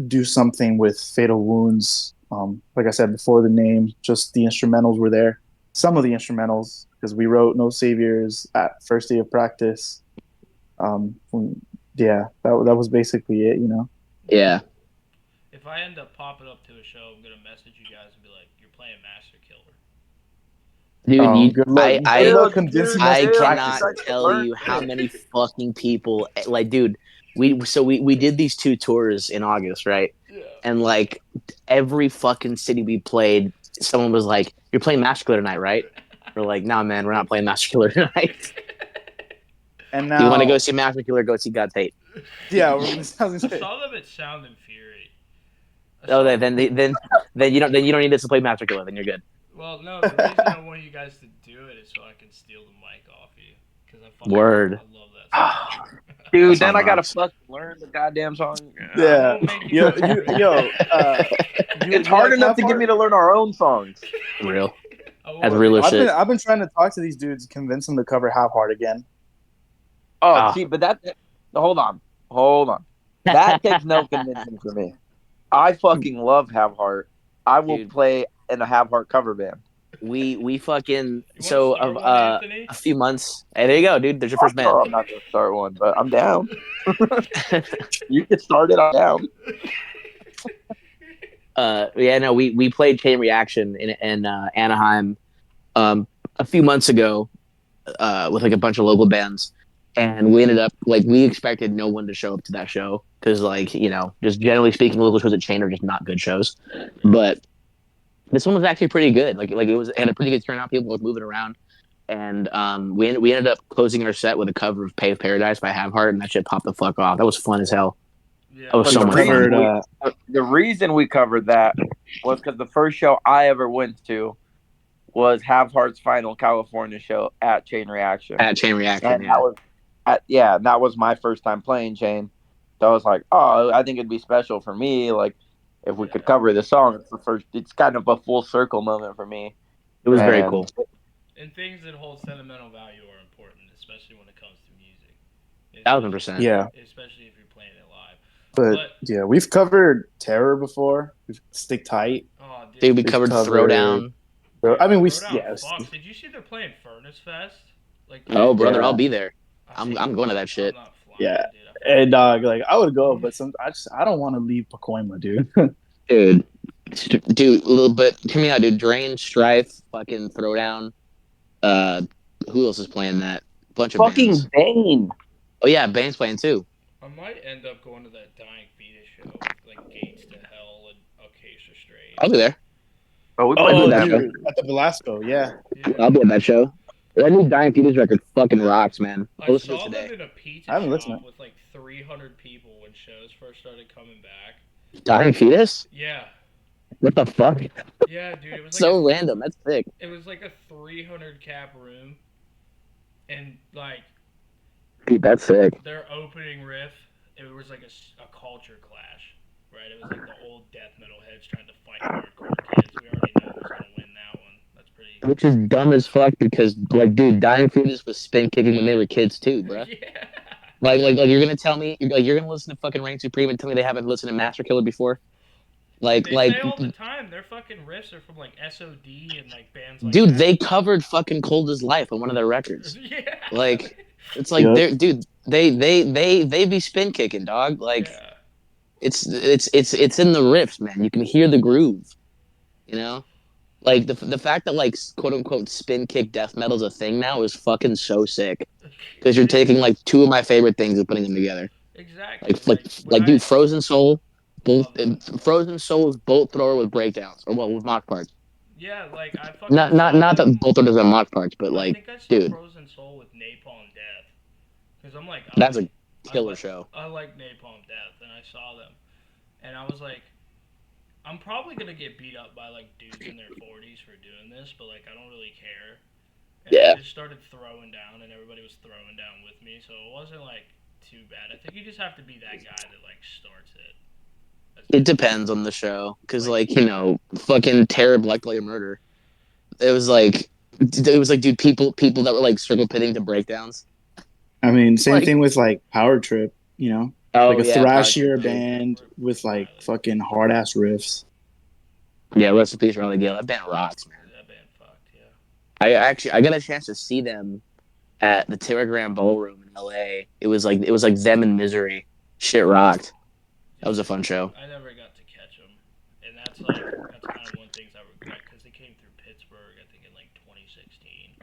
[SPEAKER 3] do something with Fatal Wounds. Like I said before, the name, just the instrumentals were there. Some of the instrumentals, because we wrote No Saviors at first day of practice. Yeah, that was basically it,
[SPEAKER 1] Yeah.
[SPEAKER 2] If I end up popping up to a show, I'm gonna message you guys and be like, "You're playing Master Killer."
[SPEAKER 1] Dude,
[SPEAKER 3] good luck. Good luck convincing us
[SPEAKER 1] I
[SPEAKER 3] to
[SPEAKER 1] cannot
[SPEAKER 3] practice.
[SPEAKER 1] tell you how many fucking people like, dude. We did these 2 tours in August, right? and like every fucking city we played, someone was like, "You're playing Master Killer tonight, right?" We're like, "Nah, man, we're not playing Master Killer tonight.
[SPEAKER 3] And
[SPEAKER 1] You want to go
[SPEAKER 3] now,
[SPEAKER 1] see Master Killer? Go see God's Hate."
[SPEAKER 3] yeah, we're gonna. I was
[SPEAKER 2] I
[SPEAKER 3] gonna say,
[SPEAKER 2] saw them at Sound and Fury. I
[SPEAKER 1] Oh,
[SPEAKER 2] saw.
[SPEAKER 1] then you don't need us to play Master Killer. Then you're good.
[SPEAKER 2] Well, no, the reason I want you guys to do it is so I can steal the mic off you because
[SPEAKER 1] Word.
[SPEAKER 2] I love that song.
[SPEAKER 1] That
[SPEAKER 4] Dude, then
[SPEAKER 1] song
[SPEAKER 4] I gotta
[SPEAKER 1] rocks.
[SPEAKER 4] fucking learn the goddamn song.
[SPEAKER 2] I
[SPEAKER 3] yeah,
[SPEAKER 2] won't make you do it.
[SPEAKER 3] you
[SPEAKER 4] It's hard
[SPEAKER 3] like
[SPEAKER 4] enough
[SPEAKER 3] Half
[SPEAKER 4] to get
[SPEAKER 3] Heart?
[SPEAKER 4] me to learn our own songs.
[SPEAKER 1] Real.
[SPEAKER 2] I
[SPEAKER 1] That's
[SPEAKER 2] won't
[SPEAKER 1] real
[SPEAKER 2] make
[SPEAKER 1] as shit.
[SPEAKER 3] I've been trying to talk to these dudes, convince them to cover Half Heart again.
[SPEAKER 4] Oh,
[SPEAKER 1] Ah.
[SPEAKER 4] see, but hold on. That takes no convincing for me. I fucking love Have Heart. I will
[SPEAKER 1] Dude,
[SPEAKER 4] play in a Have Heart cover band.
[SPEAKER 1] we fucking
[SPEAKER 2] You want to start one, Anthony?
[SPEAKER 1] a few months. Hey, there you go, dude. There's your first band.
[SPEAKER 4] Oh, I'm not gonna start one, but I'm down. You can start it. I'm down.
[SPEAKER 1] Yeah, no, we played Chain Reaction in Anaheim a few months ago with like a bunch of local bands, and we ended up like we expected no one to show up to that show because like just generally speaking, local shows at Chain are just not good shows, but this one was actually pretty good. Like it had a pretty good turnout. People were moving around, and we ended up closing our set with a cover of "Pay of Paradise" by Have Heart, and that shit popped the fuck off. That was fun as hell.
[SPEAKER 2] Yeah,
[SPEAKER 1] That was
[SPEAKER 4] But
[SPEAKER 1] so
[SPEAKER 3] We
[SPEAKER 1] much fun.
[SPEAKER 3] covered.
[SPEAKER 4] the reason we covered that was because the first show I ever went to was Have Heart's final California show at Chain Reaction,
[SPEAKER 1] At Chain Reaction,
[SPEAKER 4] and
[SPEAKER 1] yeah.
[SPEAKER 4] that was my first time playing Chain. So I was like, oh, I think it'd be special for me, like if we could cover this song. It's the first. It's kind of a full circle moment for me,
[SPEAKER 1] It was very
[SPEAKER 4] and
[SPEAKER 1] cool.
[SPEAKER 2] and things that hold sentimental value are important, especially when it comes to music.
[SPEAKER 1] 1000%.
[SPEAKER 3] Yeah,
[SPEAKER 2] Especially if you're playing it live.
[SPEAKER 3] but
[SPEAKER 2] But
[SPEAKER 3] yeah, we've covered Terror before. Stick Tight.
[SPEAKER 2] oh,
[SPEAKER 1] Dude, we
[SPEAKER 2] dude,
[SPEAKER 3] We've
[SPEAKER 1] covered
[SPEAKER 3] covered.
[SPEAKER 1] Throwdown.
[SPEAKER 2] dude,
[SPEAKER 3] I mean, we
[SPEAKER 2] Throwdown
[SPEAKER 3] yes,
[SPEAKER 2] fucks. Did you see they're playing Furnace Fest? Like
[SPEAKER 1] Oh,
[SPEAKER 2] next
[SPEAKER 1] brother,
[SPEAKER 2] week?
[SPEAKER 1] I'll
[SPEAKER 3] yeah,
[SPEAKER 1] be there.
[SPEAKER 2] I
[SPEAKER 1] I'm
[SPEAKER 2] see.
[SPEAKER 1] I'm going to that
[SPEAKER 2] I'm
[SPEAKER 1] shit.
[SPEAKER 2] not flying,
[SPEAKER 3] yeah.
[SPEAKER 2] dude.
[SPEAKER 3] And like I would go, but I don't want to leave Pacoima, dude.
[SPEAKER 1] Dude, dude, a little bit. Hear me out, dude. Drain, Strife, fucking Throwdown. Uh, who else is playing that? Bunch of bands.
[SPEAKER 4] fucking Bane.
[SPEAKER 1] Oh yeah, Bane's playing too.
[SPEAKER 2] I might end up going to that Dying Fetus show with like Gates to Hell and Acacia Strain.
[SPEAKER 1] I'll be there.
[SPEAKER 4] Oh, we
[SPEAKER 1] I'll
[SPEAKER 4] played
[SPEAKER 1] be
[SPEAKER 3] Oh,
[SPEAKER 1] at
[SPEAKER 4] with
[SPEAKER 1] that
[SPEAKER 4] them.
[SPEAKER 1] show.
[SPEAKER 3] dude, at the Velasco, yeah.
[SPEAKER 2] Yeah.
[SPEAKER 1] I'll be at that show. That new Dying Fetus record fucking rocks, man.
[SPEAKER 2] I
[SPEAKER 1] I'll listen to it
[SPEAKER 2] saw them
[SPEAKER 1] today.
[SPEAKER 2] in a pizza
[SPEAKER 3] I haven't listened
[SPEAKER 2] shop
[SPEAKER 3] to it.
[SPEAKER 2] with like 300 people when shows first started coming back.
[SPEAKER 1] Dying Fetus?
[SPEAKER 2] Yeah.
[SPEAKER 1] What the fuck?
[SPEAKER 2] Yeah, dude, it was like
[SPEAKER 1] So random. That's sick.
[SPEAKER 2] it was like a 300 cap room and like
[SPEAKER 1] Dude, that's sick.
[SPEAKER 2] their opening riff, it was like a culture clash, right? It was like the old death metal heads trying to fight hardcore kids. We already know who's gonna win that one. That's pretty.
[SPEAKER 1] Which is dumb as fuck because, like, dude, Dying Fetus was spin kicking when they were kids too, bruh.
[SPEAKER 2] Yeah.
[SPEAKER 1] Like you're gonna tell me, you're gonna listen to fucking Reign Supreme and tell me they haven't listened to Master Killer before?
[SPEAKER 2] Dude,
[SPEAKER 1] Like,
[SPEAKER 2] they
[SPEAKER 1] like,
[SPEAKER 2] say all the time their fucking riffs are from like SOD and like bands like
[SPEAKER 1] dude,
[SPEAKER 2] that.
[SPEAKER 1] they covered fucking Cold as Life on one of their records.
[SPEAKER 2] Yeah.
[SPEAKER 1] Like, it's like
[SPEAKER 3] Yep.
[SPEAKER 1] they're, dude, they be spin kicking, dog. Like,
[SPEAKER 2] Yeah.
[SPEAKER 1] it's in the riffs, man. You can hear the groove, you know. Like the fact that like quote unquote spin kick death metal is a thing now is fucking so sick because you're taking like two of my favorite things and putting them together.
[SPEAKER 2] Exactly. When
[SPEAKER 1] Like dude, Frozen Soul, both
[SPEAKER 2] love that.
[SPEAKER 1] Frozen Soul is bolt thrower with breakdowns or well with mock parts.
[SPEAKER 2] Yeah, like I fucking
[SPEAKER 1] Not
[SPEAKER 2] saw
[SPEAKER 1] that
[SPEAKER 2] them.
[SPEAKER 1] bolt thrower doesn't have mock parts, but
[SPEAKER 2] I
[SPEAKER 1] like
[SPEAKER 2] think I saw
[SPEAKER 1] dude,
[SPEAKER 2] Frozen Soul with Napalm Death because I'm like
[SPEAKER 1] that's a killer
[SPEAKER 2] like
[SPEAKER 1] show.
[SPEAKER 2] I like Napalm Death and I saw them and I was like I'm probably gonna get beat up by like dudes in their 40s for doing this, but like I don't really care. And
[SPEAKER 1] Yeah.
[SPEAKER 2] I just started throwing down, and everybody was throwing down with me, so it wasn't like too bad. I think you just have to be that guy that like starts it.
[SPEAKER 1] It depends on the show because like fucking Terror Black Light Murder. It was like dude people that were like circle pitting to breakdowns.
[SPEAKER 3] I mean, same
[SPEAKER 1] Like
[SPEAKER 3] thing with like Power Trip. Like
[SPEAKER 1] oh
[SPEAKER 3] a
[SPEAKER 1] yeah, Power
[SPEAKER 3] thrashier
[SPEAKER 1] Trip too.
[SPEAKER 3] band with like fucking hard ass riffs.
[SPEAKER 1] Yeah, rest in peace, Riley Gale. That band rocks, man.
[SPEAKER 2] That band fucked, yeah.
[SPEAKER 1] I got a chance to see them at the Telegram Ballroom in LA. It was like them in Misery. Shit rocked. That was a fun show.
[SPEAKER 2] I never got to catch them, and that's like that's kind of one thing I regret because they came through Pittsburgh, I think in like 2016.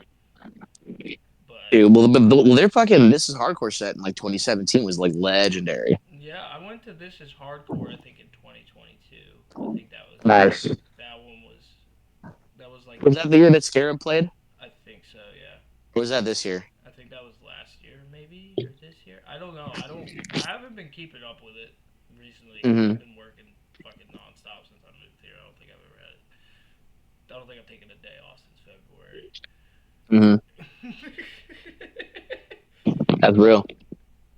[SPEAKER 2] But
[SPEAKER 1] Dude, well, their fucking This Is Hardcore set in like 2017 was like legendary.
[SPEAKER 2] yeah, I went to This Is Hardcore, I think in 2020
[SPEAKER 1] Nice.
[SPEAKER 2] That was like
[SPEAKER 1] Was that the year that Scarab played?
[SPEAKER 2] I think so, yeah.
[SPEAKER 1] Or was that this year?
[SPEAKER 2] I think that was last year, maybe, or this year. I don't know. I haven't been keeping up with it recently because
[SPEAKER 1] Mm-hmm.
[SPEAKER 2] I've been working fucking nonstop since I moved here. I don't think I've ever had it. I don't think I've taken a day off since February.
[SPEAKER 1] Mm-hmm. That's real.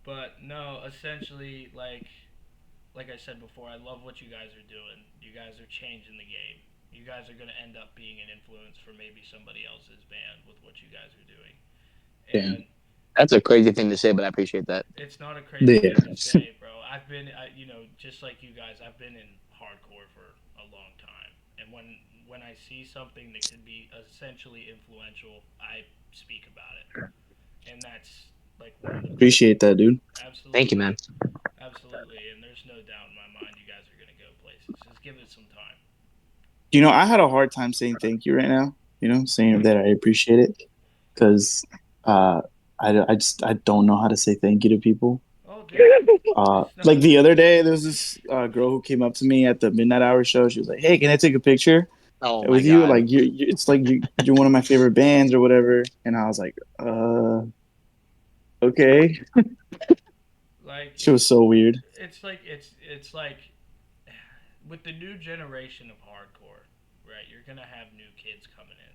[SPEAKER 2] But no, essentially, like I said before, I love what you guys are doing. You guys are changing the game. You guys are going to end up being an influence for maybe somebody else's band with what you guys are doing.
[SPEAKER 3] Yeah.
[SPEAKER 2] And
[SPEAKER 1] That's a crazy thing to say, but I appreciate that.
[SPEAKER 2] it's not a crazy
[SPEAKER 3] Yeah.
[SPEAKER 2] thing to say, bro. Just like you guys, I've been in hardcore for a long time, and when I see something that could be essentially influential, I speak about it, and that's like one of the
[SPEAKER 3] Appreciate that, dude.
[SPEAKER 1] Thank you, man.
[SPEAKER 2] absolutely, absolutely, and there's no doubt in my mind you guys are gonna go places. Just give it some time.
[SPEAKER 3] I had a hard time saying thank you right now. Saying that I appreciate it because uh, I don't know how to say thank you to people.
[SPEAKER 2] Oh, dude, it's
[SPEAKER 3] Like
[SPEAKER 2] not.
[SPEAKER 3] the other day, there was this girl who came up to me at the midnight hour show. She was like, "Hey, can I take a picture
[SPEAKER 1] Oh my
[SPEAKER 3] with you?
[SPEAKER 1] god.
[SPEAKER 3] Like, it's like you're one of my favorite bands or whatever." And I was like, okay."
[SPEAKER 2] Like
[SPEAKER 3] She was so weird.
[SPEAKER 2] it's like with the new generation of hardcore, right? You're gonna have new kids coming in,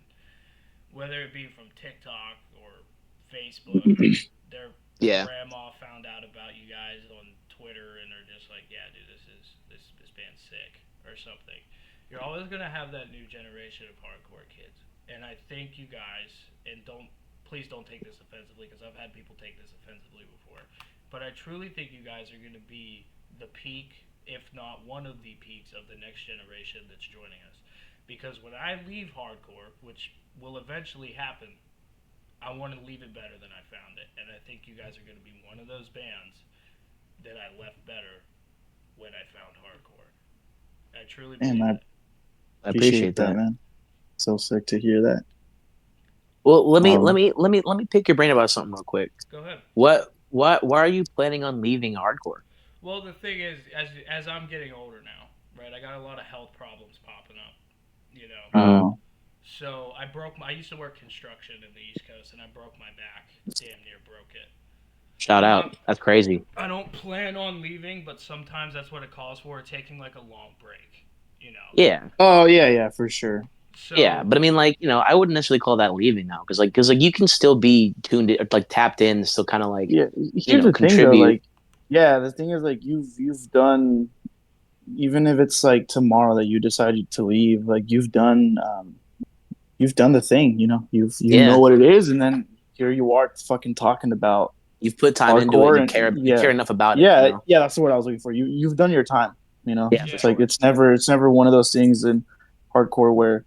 [SPEAKER 2] whether it be from TikTok or Facebook. Their
[SPEAKER 1] Yeah.
[SPEAKER 2] grandma found out about you guys on Twitter and are just like, yeah, dude, this band's sick or something. You're always gonna have that new generation of hardcore kids, and I think you guys and don't please don't take this offensively because I've had people take this offensively before, but I truly think you guys are gonna be the peak, if not one of the peaks of the next generation that's joining us. Because when I leave hardcore, which will eventually happen, I want to leave it better than I found it. And I think you guys are going to be one of those bands that I left better when I found hardcore. I truly
[SPEAKER 3] Man,
[SPEAKER 2] believe
[SPEAKER 3] I
[SPEAKER 2] that.
[SPEAKER 1] I
[SPEAKER 3] appreciate
[SPEAKER 1] appreciate
[SPEAKER 3] that,
[SPEAKER 1] that.
[SPEAKER 3] man. So sick to hear that.
[SPEAKER 1] Well, let me let
[SPEAKER 3] Um,
[SPEAKER 1] me let me let me pick your brain about something real quick.
[SPEAKER 2] Go ahead.
[SPEAKER 1] Why are you planning on leaving hardcore?
[SPEAKER 2] Well, the thing is, as I'm getting older now, right, I got a lot of health problems popping up, you know.
[SPEAKER 1] Mm,
[SPEAKER 3] uh,
[SPEAKER 2] So I used to work construction in the East Coast, and I broke my back, damn near broke it.
[SPEAKER 1] shout
[SPEAKER 2] I'm
[SPEAKER 1] out.
[SPEAKER 2] not.
[SPEAKER 1] That's crazy.
[SPEAKER 2] I don't plan on leaving, but sometimes that's what it calls for, taking like a long break, you know.
[SPEAKER 1] Yeah.
[SPEAKER 3] oh yeah, yeah, for sure.
[SPEAKER 1] Yeah,
[SPEAKER 2] So
[SPEAKER 1] but I mean, like, I wouldn't necessarily call that leaving now, because you can still be tuned, like tapped in, still kind of like,
[SPEAKER 3] Yeah, here's the thing though,
[SPEAKER 1] contribute.
[SPEAKER 3] like, yeah, the thing is like you've done, even if it's like tomorrow that you decide to leave, like you've done the thing, you know
[SPEAKER 1] Yeah,
[SPEAKER 3] what it is, and then here you are fucking talking about
[SPEAKER 1] you've put time into it, and
[SPEAKER 3] hardcore,
[SPEAKER 1] you
[SPEAKER 3] and
[SPEAKER 1] care
[SPEAKER 3] yeah,
[SPEAKER 1] enough about it.
[SPEAKER 3] yeah, yeah, that's the word I was looking for. You've done your time,
[SPEAKER 1] Yeah, for
[SPEAKER 3] it's
[SPEAKER 2] yeah,
[SPEAKER 3] like
[SPEAKER 1] sure.
[SPEAKER 3] it's never one of those things in hardcore where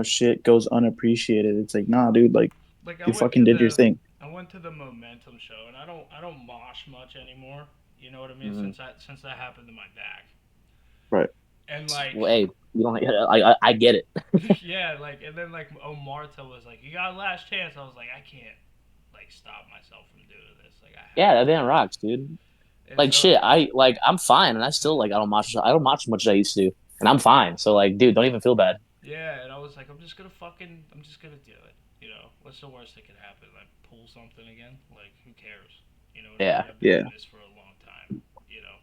[SPEAKER 3] shit goes unappreciated. It's like, nah, dude, like
[SPEAKER 2] like
[SPEAKER 3] you fucking did your thing.
[SPEAKER 2] I went to the Momentum show, and I don't mosh much anymore. You know what I mean?
[SPEAKER 1] Hmm.
[SPEAKER 2] Since that happened to my back,
[SPEAKER 3] Right.
[SPEAKER 2] and like
[SPEAKER 1] Well, hey, you don't. I get it.
[SPEAKER 2] yeah, like and then like Marta was like, "You got a last chance." I was like, "I can't like stop myself from doing this. Like I
[SPEAKER 1] Yeah,
[SPEAKER 2] have
[SPEAKER 1] that
[SPEAKER 2] to."
[SPEAKER 1] band rocks, dude.
[SPEAKER 2] And
[SPEAKER 1] Like
[SPEAKER 2] so
[SPEAKER 1] shit, I'm fine, and I still like I don't watch as much as I used to, and I'm fine. So like, dude, don't even feel bad.
[SPEAKER 2] yeah, and I was like, I'm just gonna do it. You know, what's the worst that could happen? Like pull something again? Like who cares? You know what I mean?
[SPEAKER 1] Yeah,
[SPEAKER 2] I've been
[SPEAKER 3] Yeah.
[SPEAKER 2] in this for a long time. You know,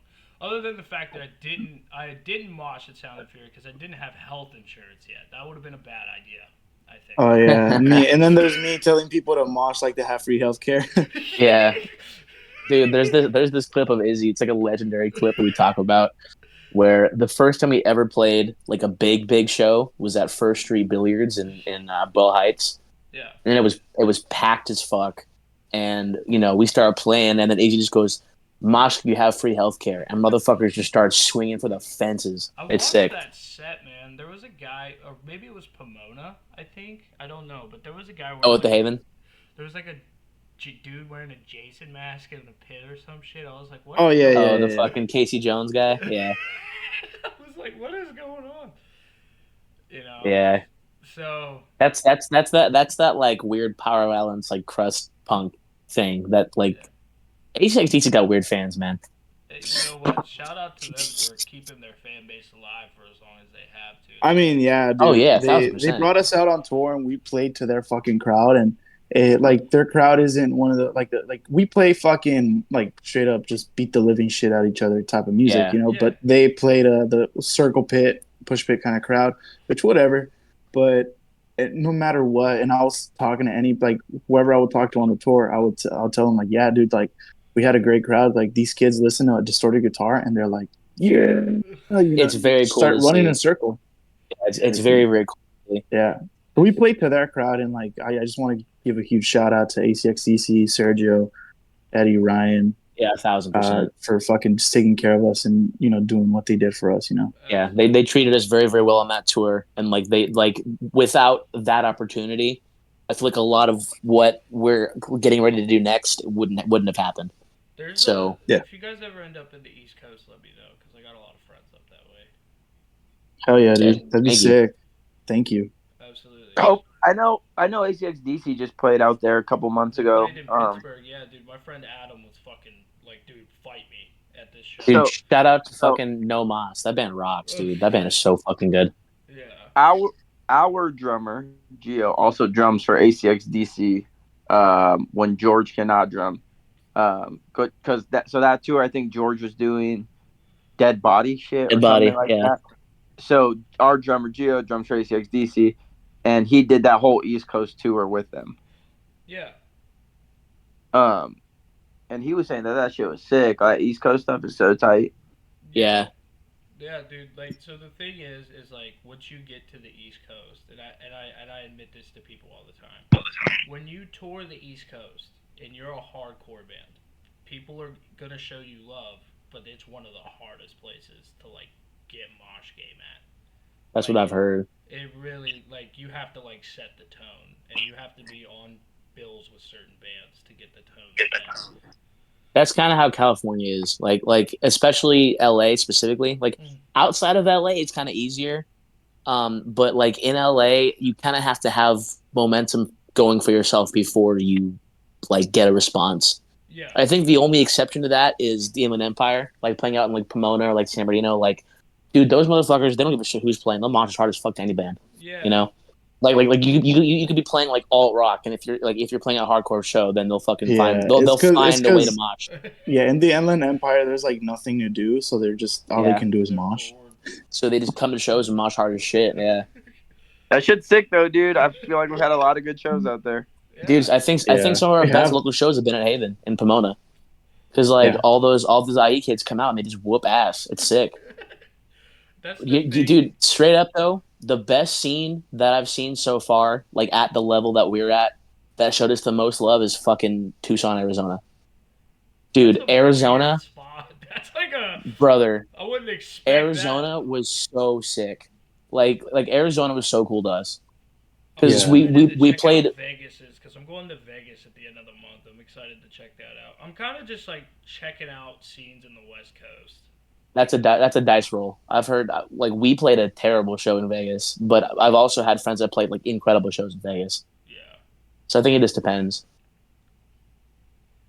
[SPEAKER 2] other than the fact that I didn't mosh at Sound and Fury because I didn't have health insurance yet. That would have been a bad idea. I
[SPEAKER 3] Oh yeah, me. And then
[SPEAKER 2] think.
[SPEAKER 3] there's me telling people to mosh like they have free healthcare.
[SPEAKER 1] yeah, dude. There's this clip of Izzy. It's like a legendary clip that we talk about where the first time he ever played like a big show was at First Street Billiards in Bow Heights,
[SPEAKER 2] Yeah.
[SPEAKER 1] and it was packed as fuck, and we started playing, and then Izzy just goes, "Mosh, you have free healthcare," and motherfuckers just start swinging for the fences.
[SPEAKER 2] I
[SPEAKER 1] It's
[SPEAKER 2] watched
[SPEAKER 1] sick.
[SPEAKER 2] that set, man. There was a guy, or maybe it was Pomona. I think I don't know, but there was a guy
[SPEAKER 1] Oh,
[SPEAKER 2] wearing
[SPEAKER 1] at the
[SPEAKER 2] like a
[SPEAKER 1] Haven.
[SPEAKER 2] there was like a dude wearing a Jason mask in the pit or some shit. I was like, what
[SPEAKER 3] Oh
[SPEAKER 2] is
[SPEAKER 3] yeah,
[SPEAKER 2] going
[SPEAKER 3] yeah,
[SPEAKER 1] Oh, the
[SPEAKER 3] yeah,
[SPEAKER 1] fucking Casey Jones guy.
[SPEAKER 2] on?
[SPEAKER 1] Yeah,
[SPEAKER 2] I was like, what is going on? You know.
[SPEAKER 1] yeah.
[SPEAKER 2] So
[SPEAKER 1] That's that like weird power balance like crust punk thing that
[SPEAKER 2] yeah,
[SPEAKER 1] like ACXD's got weird fans, man.
[SPEAKER 2] You know what? Shout out to them for keeping their fan base alive for as long as they have to.
[SPEAKER 3] I mean, yeah,
[SPEAKER 1] Oh
[SPEAKER 3] dude.
[SPEAKER 1] yeah,
[SPEAKER 3] They
[SPEAKER 1] 1,000%.
[SPEAKER 3] brought us out on tour and we played to their fucking crowd and like their crowd isn't one of like we play fucking like straight up just beat the living shit out of each other type of music,
[SPEAKER 1] Yeah,
[SPEAKER 3] you know.
[SPEAKER 2] Yeah.
[SPEAKER 3] But they played the circle pit, push pit kind of crowd, which whatever. But no matter what, and I was talking to any like whoever I would talk to on the tour, I'll tell them like, yeah, dude, like we had a great crowd. Like these kids listen to a distorted guitar and they're like, yeah,
[SPEAKER 1] it's very cool
[SPEAKER 3] start
[SPEAKER 1] to
[SPEAKER 3] running in a
[SPEAKER 1] see.
[SPEAKER 3] circle.
[SPEAKER 1] It's
[SPEAKER 3] Like,
[SPEAKER 1] very very cool.
[SPEAKER 3] yeah. But we played to their crowd, and like I just want to give a huge shout out to ACXDC, Sergio, Eddie, Ryan,
[SPEAKER 1] Yeah, 1,000%.
[SPEAKER 3] for fucking just taking care of us and doing what they did for us.
[SPEAKER 1] Yeah, they treated us very very well on that tour, and like they like without that opportunity, I feel like a lot of what we're getting ready to do next wouldn't have happened.
[SPEAKER 2] There's
[SPEAKER 1] So
[SPEAKER 3] Yeah.
[SPEAKER 2] if you guys ever end up in the East Coast, let me know because I got a lot of friends up that way.
[SPEAKER 3] Hell yeah,
[SPEAKER 1] yeah,
[SPEAKER 3] dude, that'd be
[SPEAKER 1] thank you.
[SPEAKER 3] sick. Thank you.
[SPEAKER 2] Absolutely.
[SPEAKER 4] Oh, I know ACXDC just played out there a couple months
[SPEAKER 2] They
[SPEAKER 4] ago.
[SPEAKER 2] played in Pittsburgh. Yeah, dude. My friend Adam was fucking like, dude, fight me at this show.
[SPEAKER 1] Dude,
[SPEAKER 4] So
[SPEAKER 1] shout out to
[SPEAKER 4] so
[SPEAKER 1] fucking No Mas. That band rocks, dude. That band is so fucking good.
[SPEAKER 2] Yeah.
[SPEAKER 4] our drummer Gio also drums for ACXDC when George cannot drum. Because that tour I think George was doing Dead Body shit
[SPEAKER 1] Good
[SPEAKER 4] or something
[SPEAKER 1] body.
[SPEAKER 4] like
[SPEAKER 1] Yeah.
[SPEAKER 4] that. So our drummer Gio drums for ACXDC, and he did that whole East Coast tour with them.
[SPEAKER 2] Yeah.
[SPEAKER 4] Um, and he was saying that shit was sick. Like East Coast stuff is so tight.
[SPEAKER 1] Yeah.
[SPEAKER 2] Yeah, dude. Like, so the thing is like once you get to the East Coast, and I admit this to people all the time, when you tour the East Coast and you're a hardcore band, people are gonna show you love, but it's one of the hardest places to like get mosh game at.
[SPEAKER 1] That's what
[SPEAKER 2] Like
[SPEAKER 1] I've heard.
[SPEAKER 2] it really like you have to like set the tone, and you have to be on bills with certain bands to get the tone set.
[SPEAKER 1] That's kind of how California is. Like especially LA specifically. Like
[SPEAKER 2] Mm.
[SPEAKER 1] outside of LA, it's kind of easier. But like in LA, you kind of have to have momentum going for yourself before you like get a response.
[SPEAKER 2] Yeah,
[SPEAKER 1] I think the only exception to that is the Inland Empire, like playing out in like Pomona or like San Bernardino. Like, dude, those motherfuckers, they don't give a shit who's playing. They'll launch as hard as fuck to any band. You
[SPEAKER 2] yeah,
[SPEAKER 1] know, like you could be playing like alt rock, and if you're playing a hardcore show, then they'll fucking find
[SPEAKER 3] Yeah,
[SPEAKER 1] they'll
[SPEAKER 3] it's
[SPEAKER 1] find a way to
[SPEAKER 3] because
[SPEAKER 1] mosh.
[SPEAKER 3] yeah, in the Inland Empire, there's like nothing to do, so they're just all they
[SPEAKER 1] Yeah,
[SPEAKER 3] can do is
[SPEAKER 2] they're
[SPEAKER 3] mosh.
[SPEAKER 2] bored.
[SPEAKER 1] so they just come to shows and mosh hard as shit. Yeah,
[SPEAKER 4] That shit's sick though, dude. I feel like we've had a lot of good shows out there.
[SPEAKER 1] dude,
[SPEAKER 2] Yeah,
[SPEAKER 1] I think
[SPEAKER 3] Yeah,
[SPEAKER 1] some of our
[SPEAKER 3] we
[SPEAKER 1] best
[SPEAKER 3] have.
[SPEAKER 1] local shows have been at Haven in Pomona because like
[SPEAKER 3] Yeah,
[SPEAKER 1] all those IE kids come out and they just whoop ass. It's sick.
[SPEAKER 2] that's the thing.
[SPEAKER 1] Dude, straight up though, the best scene that I've seen so far, like at the level that we're at, that showed us the most love is fucking Tucson, Arizona.
[SPEAKER 2] That's
[SPEAKER 1] Dude,
[SPEAKER 2] a weird
[SPEAKER 1] Arizona,
[SPEAKER 2] spot. That's like a.
[SPEAKER 1] brother,
[SPEAKER 2] I wouldn't expect that.
[SPEAKER 1] Arizona was so sick. Like Arizona was so cool to us
[SPEAKER 2] I'm
[SPEAKER 1] because
[SPEAKER 3] yeah,
[SPEAKER 2] excited to
[SPEAKER 1] we
[SPEAKER 2] check out
[SPEAKER 1] played.
[SPEAKER 2] Vegas's because I'm going to Vegas at the end of the month. I'm excited to check that out. I'm kind of just like checking out scenes in the West Coast.
[SPEAKER 1] That's a dice roll. I've heard like we played a terrible show in Vegas, but I've also had friends that played like incredible shows in Vegas.
[SPEAKER 2] Yeah.
[SPEAKER 1] So I think it just depends.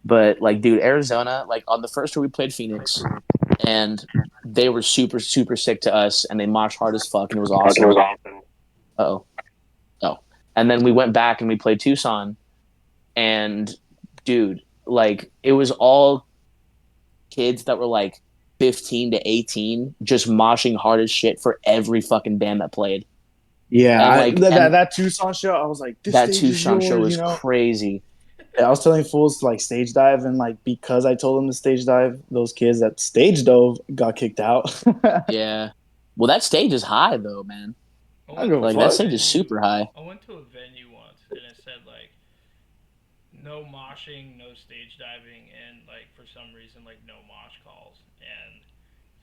[SPEAKER 1] But like, dude, Arizona, like on the first tour we played Phoenix, and they were super sick to us, and they marched hard as fuck, and it was awesome. Oh, oh, and then we went back and we played Tucson, and dude, like it was all kids that were like 15 to 18, just moshing hard as shit for every fucking band that played,
[SPEAKER 3] yeah.
[SPEAKER 1] and like and
[SPEAKER 3] That Tucson show, I was like, this
[SPEAKER 1] that
[SPEAKER 3] stage is
[SPEAKER 1] Tucson show
[SPEAKER 3] yours,
[SPEAKER 1] was crazy.
[SPEAKER 3] I was telling fools to like stage dive, and like because I told them to stage dive, those kids that stage dove got kicked out.
[SPEAKER 1] Yeah, well, that stage is high though, man.
[SPEAKER 2] I
[SPEAKER 3] I don't
[SPEAKER 2] went
[SPEAKER 3] give a
[SPEAKER 1] Like
[SPEAKER 2] to a
[SPEAKER 1] that
[SPEAKER 3] fuck.
[SPEAKER 1] stage is
[SPEAKER 2] venue.
[SPEAKER 1] super high.
[SPEAKER 2] I went to a venue once and it said like no moshing, no stage diving, and like for some reason like no mosh calls. And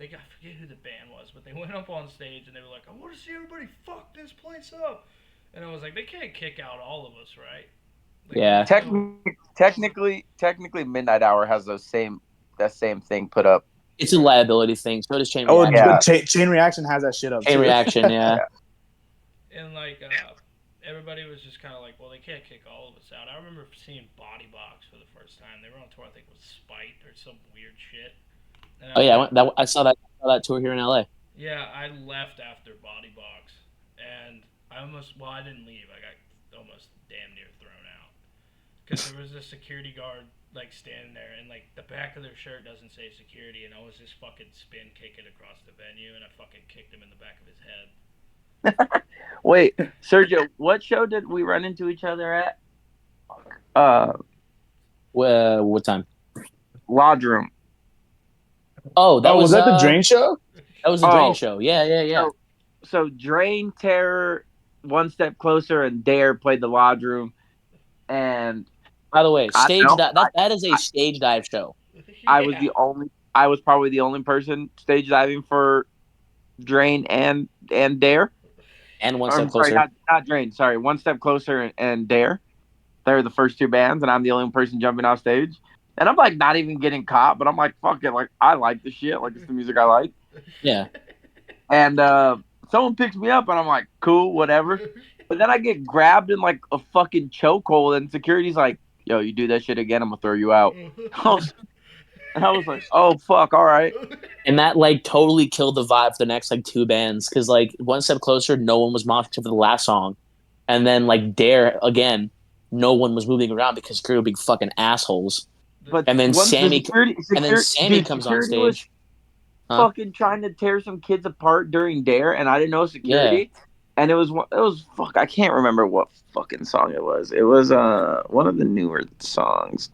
[SPEAKER 2] I forget who the band was, but they went up on stage and they were like, "I want to see everybody fuck this place up," and I was like, "They can't kick out all of us, right?" Like,
[SPEAKER 1] Yeah.
[SPEAKER 2] there's no.
[SPEAKER 4] Technically, Midnight Hour has that same thing put up.
[SPEAKER 1] It's a liability thing. So does Chain
[SPEAKER 3] Oh,
[SPEAKER 1] Reaction.
[SPEAKER 4] Yeah.
[SPEAKER 3] Chain Reaction has that shit up
[SPEAKER 1] Chain
[SPEAKER 3] too.
[SPEAKER 1] Reaction, yeah.
[SPEAKER 4] Yeah.
[SPEAKER 2] And like everybody was just kind of like, well, they can't kick all of us out. I remember seeing Body Box for the first time. They were on tour, I think, with Spite or some weird shit. And
[SPEAKER 1] Oh
[SPEAKER 2] I
[SPEAKER 1] yeah,
[SPEAKER 2] went.
[SPEAKER 1] I saw that tour here in LA.
[SPEAKER 2] Yeah, I left after Body Box, and I almost. Well, I didn't leave. I got almost damn near thrown out because there was a security guard like standing there, and like the back of their shirt doesn't say security, and I was just fucking spin kicking across the venue, and I fucking kicked him in the back of his head.
[SPEAKER 4] Wait, Sergio, what show did we run into each other at? Uh,
[SPEAKER 1] What time?
[SPEAKER 4] Lodge Room.
[SPEAKER 1] Oh,
[SPEAKER 3] Oh, was that the Drain show?
[SPEAKER 1] that was the Drain
[SPEAKER 4] Oh,
[SPEAKER 1] show. Yeah, yeah, yeah.
[SPEAKER 4] so Drain, Terror, One Step Closer, and Dare played the Lodge Room, and
[SPEAKER 1] By the way,
[SPEAKER 4] I don't
[SPEAKER 1] stage
[SPEAKER 4] know.
[SPEAKER 1] dive. That is a stage dive show.
[SPEAKER 4] I was
[SPEAKER 2] Yeah.
[SPEAKER 4] the only. I was probably the only person stage diving for Drain and Dare.
[SPEAKER 1] And One
[SPEAKER 4] Or,
[SPEAKER 1] Step
[SPEAKER 4] I'm sorry,
[SPEAKER 1] Closer.
[SPEAKER 4] not Drain. Sorry, One Step Closer and Dare. They're the first two bands, and I'm the only person jumping off stage. And I'm like not even getting caught, but I'm like, fuck it, like I like the shit, like it's the music I like.
[SPEAKER 1] Yeah.
[SPEAKER 4] And someone picks me up, and I'm like, cool, whatever. But then I get grabbed in like a fucking chokehold, and security's like, yo, you do that shit again, I'm gonna throw you out. And I was like, oh fuck, all right.
[SPEAKER 1] And that like totally killed the vibe for the next like two bands because like One Step Closer, no one was moshing except for the last song, and then like Dare again, no one was moving around because crew were being fucking assholes.
[SPEAKER 4] But
[SPEAKER 1] And then
[SPEAKER 4] once the
[SPEAKER 1] Sammy,
[SPEAKER 4] dude,
[SPEAKER 1] comes on
[SPEAKER 4] security was
[SPEAKER 1] stage. Huh?
[SPEAKER 4] fucking trying to tear some kids apart during Dare, and I didn't know
[SPEAKER 1] Yeah.
[SPEAKER 4] security. And it was fuck. I can't remember what fucking song it was. It was one of the newer songs.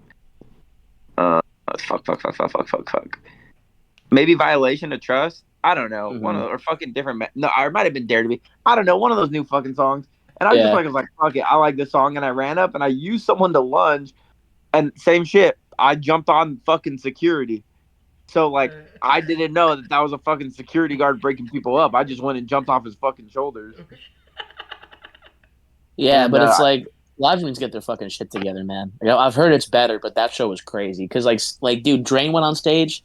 [SPEAKER 4] Uh, fuck. Maybe Violation of Trust. I don't know. One
[SPEAKER 1] Mm-hmm.
[SPEAKER 4] of or fucking different. No, or it might have been Dare to Be. I don't know. One of those new fucking songs. And I just
[SPEAKER 1] Yeah.
[SPEAKER 4] was like fuck it. I like this song, and I ran up and I used someone to lunge, and same shit. I jumped on fucking security. So like I didn't know that was a fucking security guard breaking people up. I just went and jumped off his fucking shoulders.
[SPEAKER 1] Yeah,
[SPEAKER 4] And
[SPEAKER 1] but it's like live needs to get their fucking shit together, man. You know, I've heard it's better, but that show was crazy because like dude, Drain went on stage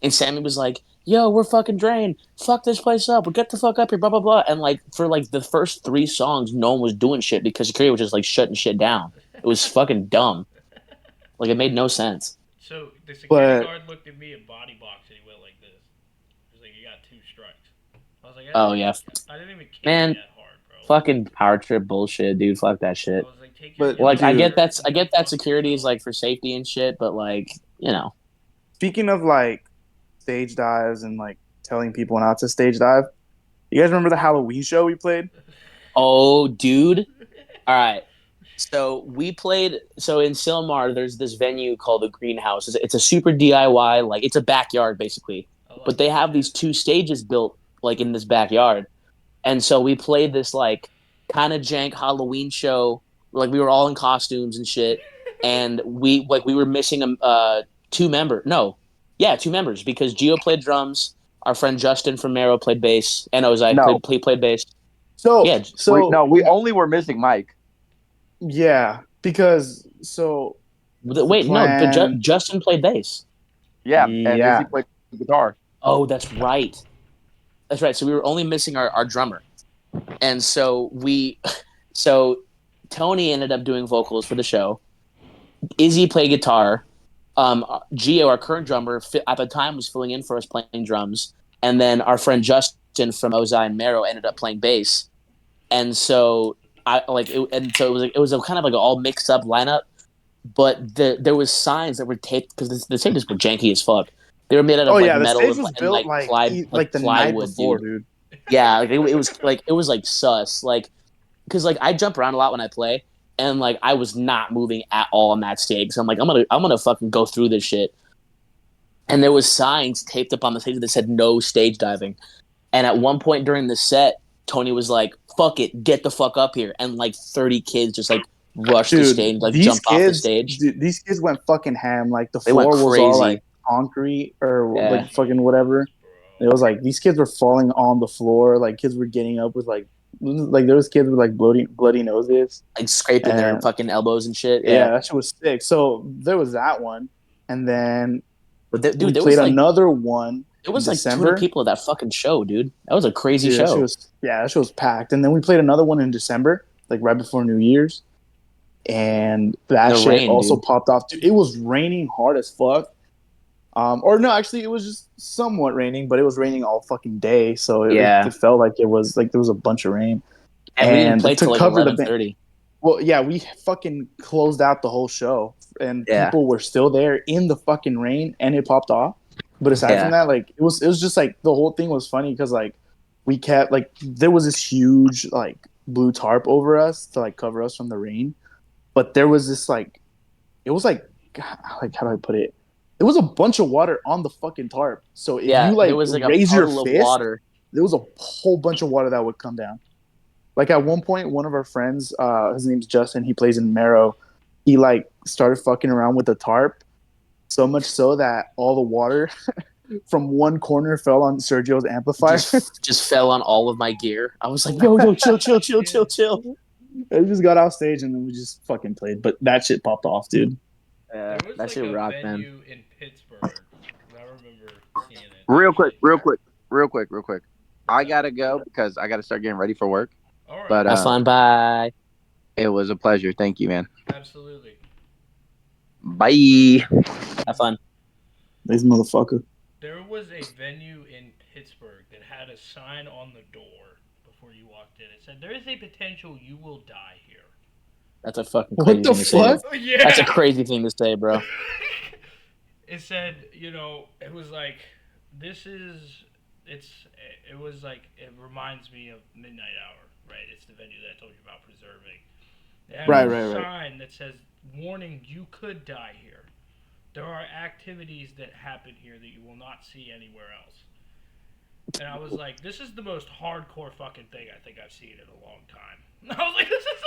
[SPEAKER 1] and Sammy was like, "Yo, we're fucking Drain. Fuck this place up. We get the fuck up here." Blah blah blah. And like for like the first three songs, no one was doing shit because security was just like shutting shit down. It was fucking dumb. Like it made no sense.
[SPEAKER 2] So the security
[SPEAKER 3] But
[SPEAKER 2] guard looked at me and Body Box, and he went like this. He was like, "You got two strikes." I was like,
[SPEAKER 1] Oh yeah,
[SPEAKER 2] I didn't even kick
[SPEAKER 1] man,
[SPEAKER 2] you that hard, bro."
[SPEAKER 1] fucking power trip bullshit, dude. Fuck that
[SPEAKER 2] I
[SPEAKER 1] shit.
[SPEAKER 2] was like, "Take your
[SPEAKER 3] But,
[SPEAKER 2] yellow
[SPEAKER 1] Like
[SPEAKER 3] dude,
[SPEAKER 2] shirt
[SPEAKER 1] I
[SPEAKER 2] and go
[SPEAKER 1] get that
[SPEAKER 2] fuck
[SPEAKER 1] security is
[SPEAKER 2] yourself."
[SPEAKER 1] like for safety and shit, but like you know,
[SPEAKER 3] speaking of like stage dives and like telling people not to stage dive, you guys remember the Halloween show we played?
[SPEAKER 1] oh dude. All right. So we played. So in Silmar, there's this venue called the Greenhouse. It's a super DIY, like it's a backyard basically,
[SPEAKER 2] I love
[SPEAKER 1] but they
[SPEAKER 2] that
[SPEAKER 1] have
[SPEAKER 2] shit.
[SPEAKER 1] these two stages built like in this backyard. And so we played this like kind of jank Halloween show. Like we were all in costumes and shit, and we were missing two member. No, yeah, two members because Gio played drums. Our friend Justin from Mero played bass, and Ozai
[SPEAKER 4] no,
[SPEAKER 1] played bass.
[SPEAKER 3] So
[SPEAKER 1] Yeah,
[SPEAKER 3] so
[SPEAKER 4] we only were missing Mike.
[SPEAKER 3] yeah, because so the
[SPEAKER 1] wait, no, but
[SPEAKER 3] plan,
[SPEAKER 1] Justin played bass.
[SPEAKER 4] Yeah, and Izzy
[SPEAKER 3] yeah,
[SPEAKER 4] played guitar.
[SPEAKER 1] Oh, that's right. That's right. So we were only missing our drummer, and so Tony ended up doing vocals for the show. Izzy played guitar. Gio, our current drummer, at the time was filling in for us playing drums, and then our friend Justin from Ozai and Mero ended up playing bass. And so it was like, it was a kind of like an all mixed up lineup. But there was signs that were taped because the tapes were janky as fuck. They were made out
[SPEAKER 3] oh
[SPEAKER 1] of like
[SPEAKER 3] yeah, the
[SPEAKER 1] metal
[SPEAKER 3] stage was
[SPEAKER 1] and
[SPEAKER 3] built
[SPEAKER 1] like
[SPEAKER 3] like like the night
[SPEAKER 1] plywood,
[SPEAKER 3] before,
[SPEAKER 1] dude.
[SPEAKER 3] dude.
[SPEAKER 1] Yeah, like it was like sus, like because like I jump around a lot when I play, and like I was not moving at all on that stage. So I'm gonna fucking go through this shit. And there was signs taped up on the stage that said no stage diving. And at one point during the set, Tony was like, "Fuck it, get the fuck up here," and like 30 kids just like rushed the
[SPEAKER 3] Dude,
[SPEAKER 1] stage, like jumped off the stage.
[SPEAKER 3] these kids went fucking ham. Like the
[SPEAKER 1] They went
[SPEAKER 3] floor was all
[SPEAKER 1] crazy.
[SPEAKER 3] like concrete or
[SPEAKER 1] Yeah.
[SPEAKER 3] like fucking whatever. It was like these kids were falling on the floor. Like kids were getting up with like there was kids with like bloody noses.
[SPEAKER 1] Like scraping their
[SPEAKER 3] And
[SPEAKER 1] fucking elbows and shit.
[SPEAKER 3] yeah,
[SPEAKER 1] Yeah.
[SPEAKER 3] that shit was sick. So there was that one, and then
[SPEAKER 1] But
[SPEAKER 3] we
[SPEAKER 1] dude,
[SPEAKER 3] played another one
[SPEAKER 1] there
[SPEAKER 3] in
[SPEAKER 1] was like 200
[SPEAKER 3] December.
[SPEAKER 1] people at that fucking show, dude. That was a crazy
[SPEAKER 3] Dude,
[SPEAKER 1] show.
[SPEAKER 3] that shit was packed. And then we played another one in December, like right before New Year's, and that
[SPEAKER 1] The
[SPEAKER 3] shit
[SPEAKER 1] rain,
[SPEAKER 3] also
[SPEAKER 1] dude.
[SPEAKER 3] popped off. Dude, it was raining hard as fuck. Or no, actually, it was just somewhat raining, but it was raining all fucking day, so
[SPEAKER 1] Yeah,
[SPEAKER 3] it felt like it was like there was a bunch of rain.
[SPEAKER 1] and we didn't play
[SPEAKER 3] And to
[SPEAKER 1] till like
[SPEAKER 3] cover the
[SPEAKER 1] 11:30.
[SPEAKER 3] well, yeah, we fucking closed out the whole show, and
[SPEAKER 1] Yeah,
[SPEAKER 3] people were still there in the fucking rain, and it popped off. But aside from
[SPEAKER 1] yeah,
[SPEAKER 3] that, like it was just like the whole thing was funny because like we kept like there was this huge like blue tarp over us to like cover us from the rain, but there was this like it was like how do I put it? There was a bunch of water on the fucking tarp. So if
[SPEAKER 1] yeah.
[SPEAKER 3] you
[SPEAKER 1] There
[SPEAKER 3] like
[SPEAKER 1] was like a
[SPEAKER 3] raise your
[SPEAKER 1] puddle of
[SPEAKER 3] fist,
[SPEAKER 1] water.
[SPEAKER 3] there was a whole bunch of water that would come down. Like at one point, one of our friends, his name's Justin, he plays in Marrow. He like started fucking around with the tarp so much so that all the water from one corner fell on Sergio's amplifier.
[SPEAKER 1] Just fell on all of my gear. I was like, yo, chill, chill, chill, chill, chill.
[SPEAKER 3] And we just got off stage and then we just fucking played. But that shit popped off, dude.
[SPEAKER 2] There was
[SPEAKER 1] That
[SPEAKER 2] like
[SPEAKER 1] shit
[SPEAKER 2] a
[SPEAKER 1] rocked, man.
[SPEAKER 2] venue in Pittsburgh. I remember seeing it.
[SPEAKER 4] Real quick,
[SPEAKER 2] actually.
[SPEAKER 4] real quick. I
[SPEAKER 2] What's up?
[SPEAKER 4] gotta go because I gotta start getting ready for work.
[SPEAKER 2] All right.
[SPEAKER 4] But
[SPEAKER 1] Have fun. Bye.
[SPEAKER 4] it was a pleasure. Thank you, man.
[SPEAKER 2] Absolutely.
[SPEAKER 4] Bye.
[SPEAKER 1] Have fun.
[SPEAKER 3] This motherfucker.
[SPEAKER 2] There was a venue in Pittsburgh that had a sign on the door before you walked in. It said, "There is a potential you will die here."
[SPEAKER 1] That's a fucking
[SPEAKER 3] What
[SPEAKER 1] crazy
[SPEAKER 3] the
[SPEAKER 1] thing to say.
[SPEAKER 3] fuck?
[SPEAKER 2] Oh, yeah.
[SPEAKER 1] That's a crazy thing to say, bro.
[SPEAKER 2] It said, it was like, this is, it's, it was like, it reminds me of Midnight Hour, right? It's the venue that I told you about preserving. It had
[SPEAKER 3] Right,
[SPEAKER 2] a
[SPEAKER 3] right, right.
[SPEAKER 2] sign that says, "Warning, you could die here. There are activities that happen here that you will not see anywhere else." And I was like, this is the most hardcore fucking thing I think I've seen in a long time. And I was like, this is.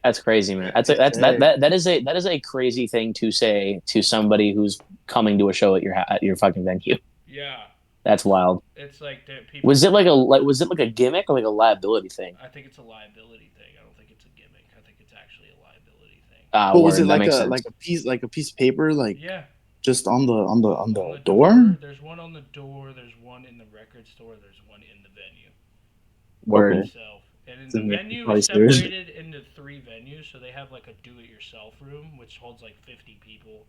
[SPEAKER 1] That's crazy, man. That is a crazy thing to say to somebody who's coming to a show at your fucking venue.
[SPEAKER 2] Yeah.
[SPEAKER 1] That's wild.
[SPEAKER 2] It's like people.
[SPEAKER 1] Was it like a gimmick or like a liability thing?
[SPEAKER 2] I think it's a liability thing. I don't think it's a gimmick. I think it's actually a liability thing.
[SPEAKER 3] What was
[SPEAKER 1] Word,
[SPEAKER 3] it
[SPEAKER 1] that
[SPEAKER 3] like
[SPEAKER 1] makes
[SPEAKER 3] a
[SPEAKER 1] sense.
[SPEAKER 3] piece of paper like
[SPEAKER 2] Yeah.
[SPEAKER 3] just on the
[SPEAKER 2] On the
[SPEAKER 3] door?
[SPEAKER 2] There's one on the door. There's one in the record store. There's one in the venue
[SPEAKER 1] Word.
[SPEAKER 3] Okay.
[SPEAKER 2] itself. And in
[SPEAKER 3] So
[SPEAKER 2] the venue
[SPEAKER 3] probably
[SPEAKER 2] is
[SPEAKER 3] stairs.
[SPEAKER 2] separated into 3 venues. So they have like a do-it-yourself room, which holds like 50 people.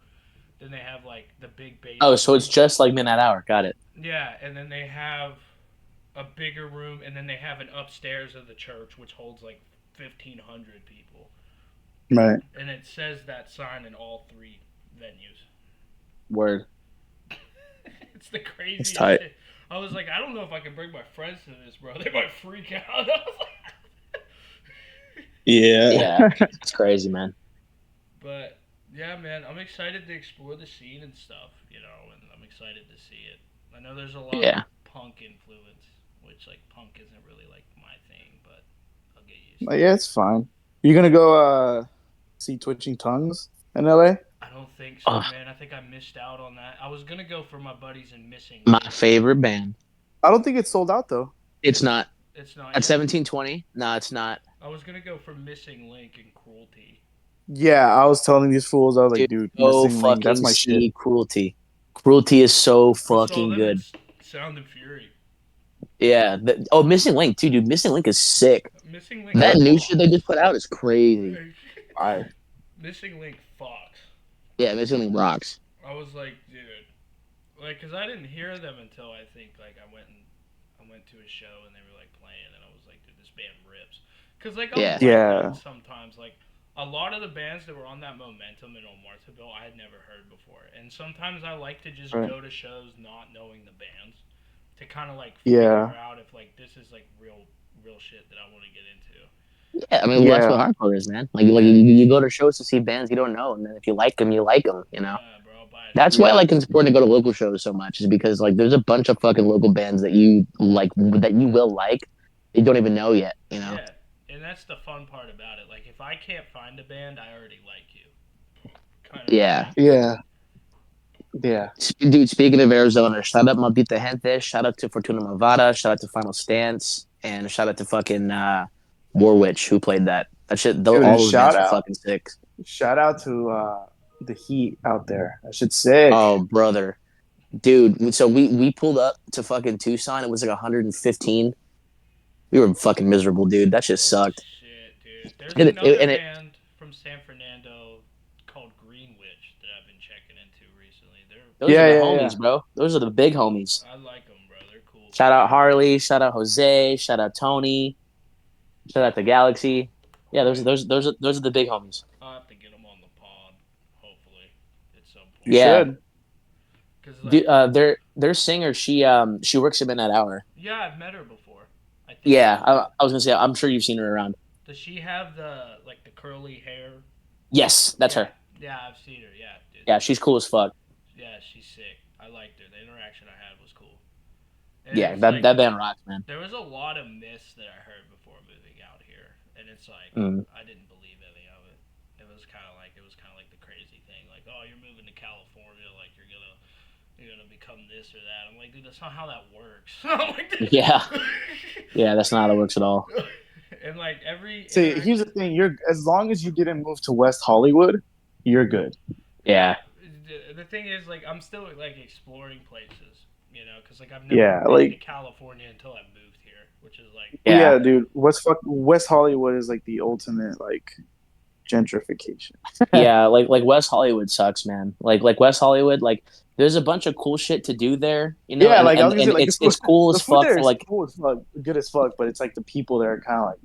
[SPEAKER 2] Then they have like the big base.
[SPEAKER 1] Oh, so it's just like Midnight Hour. Got it.
[SPEAKER 2] Yeah, and then they have a bigger room, and then they have an upstairs of the church, which holds like 1,500 people.
[SPEAKER 3] Right.
[SPEAKER 2] And it says that sign in all 3 venues.
[SPEAKER 1] Word.
[SPEAKER 2] It's the craziest
[SPEAKER 3] It's tight.
[SPEAKER 2] shit. I was like, I don't know if I can bring my friends to this, bro. They might freak out. I was like,
[SPEAKER 3] Yeah.
[SPEAKER 1] Yeah, it's crazy, man.
[SPEAKER 2] but yeah, man, I'm excited to explore the scene and stuff, and I'm excited to see it. I know there's a lot
[SPEAKER 1] Yeah.
[SPEAKER 2] of punk influence, which like punk isn't really like my thing, but I'll get used to it.
[SPEAKER 3] Yeah, it's fine. You gonna go see Twitching Tongues in LA?
[SPEAKER 2] I don't think so,
[SPEAKER 1] Ugh.
[SPEAKER 2] man. I think I missed out on that. I was gonna go for my buddies in Missing
[SPEAKER 1] My
[SPEAKER 2] Link.
[SPEAKER 1] favorite band.
[SPEAKER 3] I don't think it's sold out though.
[SPEAKER 1] It's not
[SPEAKER 2] It's not
[SPEAKER 1] at
[SPEAKER 2] yet.
[SPEAKER 1] 1720. No, it's not.
[SPEAKER 2] I was gonna go for Missing Link and Cruelty.
[SPEAKER 3] Yeah, I was telling these fools, I was like, dude,
[SPEAKER 1] Go
[SPEAKER 3] Missing Link, that's
[SPEAKER 1] fucking
[SPEAKER 3] my
[SPEAKER 1] see
[SPEAKER 3] shit.
[SPEAKER 1] Cruelty. Cruelty is so
[SPEAKER 2] I saw
[SPEAKER 1] fucking
[SPEAKER 2] them
[SPEAKER 1] good.
[SPEAKER 2] at Sound and Fury.
[SPEAKER 1] Yeah. Missing Link too, dude. Missing Link is sick.
[SPEAKER 2] Missing Link.
[SPEAKER 1] That new
[SPEAKER 2] Fox.
[SPEAKER 1] shit they just put out is crazy.
[SPEAKER 3] I
[SPEAKER 2] Missing Link Fox.
[SPEAKER 1] Yeah, Missing Link rocks.
[SPEAKER 2] I was like, dude, cause I didn't hear them until I think like I went to a show and they were like playing, and I was like, dude, this band rips. Cause like I'm
[SPEAKER 1] Yeah.
[SPEAKER 2] like
[SPEAKER 3] Yeah.
[SPEAKER 2] that sometimes like. A lot of the bands that were on that Momentum and on Marthaville, I had never heard before. And sometimes I like to just
[SPEAKER 3] Right.
[SPEAKER 2] go to shows not knowing the bands to kind of like
[SPEAKER 3] Yeah.
[SPEAKER 2] figure out if like this is like real shit that I want to get into.
[SPEAKER 1] Yeah, I mean, that's
[SPEAKER 3] Yeah.
[SPEAKER 1] what hardcore is, man. Like you go to shows to see bands you don't know, and then if you like them, you like them.
[SPEAKER 2] Yeah, bro, I'll buy a
[SPEAKER 1] That's
[SPEAKER 2] shirt.
[SPEAKER 1] why like it's important to go to local shows so much, is because like there's a bunch of fucking local bands that you like that you will like, you don't even know yet.
[SPEAKER 2] Yeah, and that's the fun part about it. Like if I can't find a band, I already like you. Kind of.
[SPEAKER 1] Yeah.
[SPEAKER 3] Yeah. Yeah.
[SPEAKER 1] Dude, speaking of Arizona, shout out Maldita Gente, shout out to Fortuna Movada, shout out to Final Stance, and shout out to fucking Warwitch who played that. That shit,
[SPEAKER 3] Dude,
[SPEAKER 1] all those
[SPEAKER 3] shout
[SPEAKER 1] bands are
[SPEAKER 3] out.
[SPEAKER 1] fucking sick.
[SPEAKER 3] Shout out to the Heat out there. That shit's sick.
[SPEAKER 1] Oh, brother. Dude, so we pulled up to fucking Tucson. It was like 115. We were fucking miserable, dude. That shit sucked.
[SPEAKER 2] Shit, dude. There's
[SPEAKER 1] And
[SPEAKER 2] another
[SPEAKER 1] it-
[SPEAKER 2] band from San Fernando called Green Witch that I've been checking into recently.
[SPEAKER 1] Those are
[SPEAKER 3] Yeah,
[SPEAKER 1] the
[SPEAKER 3] yeah, yeah.
[SPEAKER 1] homies, bro. Those are the big homies.
[SPEAKER 2] I like them, bro. They're cool.
[SPEAKER 1] Shout out Harley. Shout out Jose. Shout out Tony. Shout out to Galaxy. Yeah, those are the big homies.
[SPEAKER 2] I'll have to get them on the pod, hopefully, at some
[SPEAKER 3] You
[SPEAKER 2] point.
[SPEAKER 1] Yeah,
[SPEAKER 3] should.
[SPEAKER 2] Cause like,
[SPEAKER 1] their singer, she works at Midnight Hour.
[SPEAKER 2] yeah, I've met her before. I think.
[SPEAKER 1] Yeah, I was gonna say I'm sure you've seen her around.
[SPEAKER 2] Does she have the curly hair?
[SPEAKER 1] Yes, that's
[SPEAKER 2] Yeah,
[SPEAKER 1] her.
[SPEAKER 2] yeah, I've seen her. Yeah, dude.
[SPEAKER 1] Yeah, she's cool as fuck.
[SPEAKER 2] Yeah, she's sick. I liked her. The interaction I had was cool. And
[SPEAKER 1] Yeah,
[SPEAKER 2] it's
[SPEAKER 1] that
[SPEAKER 2] like
[SPEAKER 1] that band rocks, man.
[SPEAKER 2] there was a lot of myths that I heard before moving out here, and it's like
[SPEAKER 1] Mm.
[SPEAKER 2] I didn't believe any of it. It was kind of like the crazy thing, like, oh, you're moving to California, like you're gonna become this or that. I'm like, dude, that's not how that works. I'm like,
[SPEAKER 1] Yeah, yeah, that's not how it works at all.
[SPEAKER 2] and like every
[SPEAKER 3] See, here's the thing: you're as long as you didn't move to West Hollywood, you're good.
[SPEAKER 1] Yeah,
[SPEAKER 2] the thing is, like, I'm still like exploring places, because like I've never
[SPEAKER 3] Yeah,
[SPEAKER 2] been to
[SPEAKER 3] like
[SPEAKER 2] California until I moved here, which is like,
[SPEAKER 1] yeah,
[SPEAKER 3] dude. West Hollywood is like the ultimate like gentrification.
[SPEAKER 1] yeah. Like West Hollywood sucks, man. Like West Hollywood, like there's a bunch of cool shit to do there,
[SPEAKER 3] Yeah,
[SPEAKER 1] and
[SPEAKER 3] like I was
[SPEAKER 1] and,
[SPEAKER 3] gonna say,
[SPEAKER 1] and
[SPEAKER 3] like
[SPEAKER 1] it's cool
[SPEAKER 3] the
[SPEAKER 1] as
[SPEAKER 3] food
[SPEAKER 1] fuck
[SPEAKER 3] there
[SPEAKER 1] for
[SPEAKER 3] is
[SPEAKER 1] like
[SPEAKER 3] cool as fuck, good as fuck, but it's like the people there are kind of like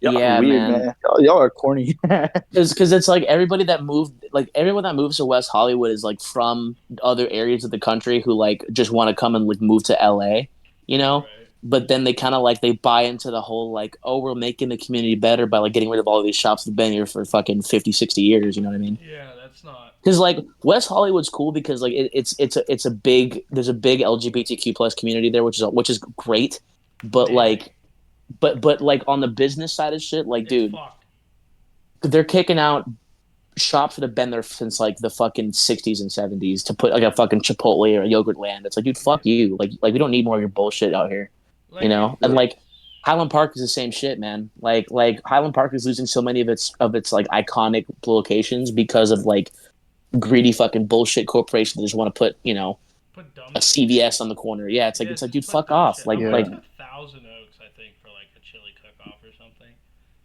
[SPEAKER 3] y'all are
[SPEAKER 1] yeah,
[SPEAKER 3] weird,
[SPEAKER 1] man.
[SPEAKER 3] man. Y'all are corny.
[SPEAKER 1] Because it's like everyone that moves to West Hollywood is like from other areas of the country who like just want to come and like move to LA, you know.
[SPEAKER 2] right.
[SPEAKER 1] But then they kind of like they buy into the whole like, oh, we're making the community better by like getting rid of all these shops that've been here for fucking 50, 60 years, you know what I mean?
[SPEAKER 2] Yeah, that's not.
[SPEAKER 1] Because like West Hollywood's cool because like it's a big there's a big LGBTQ plus community there, which is great, but
[SPEAKER 2] Man,
[SPEAKER 1] like but like on the business side of shit, like
[SPEAKER 2] it's
[SPEAKER 1] dude,
[SPEAKER 2] fucked.
[SPEAKER 1] they're kicking out shops that have been there since like the fucking 60s and 70s to put like a fucking Chipotle or a Yogurt Land. It's like, dude, fuck you. Like we don't need more of your bullshit out here, you
[SPEAKER 2] Like
[SPEAKER 1] know?
[SPEAKER 2] it's
[SPEAKER 1] And like Highland Park is the same shit, man. Like Highland Park is losing so many of its like iconic locations because of like greedy fucking bullshit corporations that just want to put,
[SPEAKER 2] put dumb
[SPEAKER 1] a
[SPEAKER 2] shit.
[SPEAKER 1] CVS on the corner. Yeah, it's like
[SPEAKER 2] Yeah,
[SPEAKER 1] it's like,
[SPEAKER 2] just
[SPEAKER 1] dude,
[SPEAKER 2] put
[SPEAKER 1] fuck
[SPEAKER 2] dumb
[SPEAKER 1] off.
[SPEAKER 2] shit.
[SPEAKER 1] Like
[SPEAKER 2] I
[SPEAKER 3] Yeah.
[SPEAKER 1] like
[SPEAKER 2] went to Thousand Oaks, I think, for like a chili cook-off or something,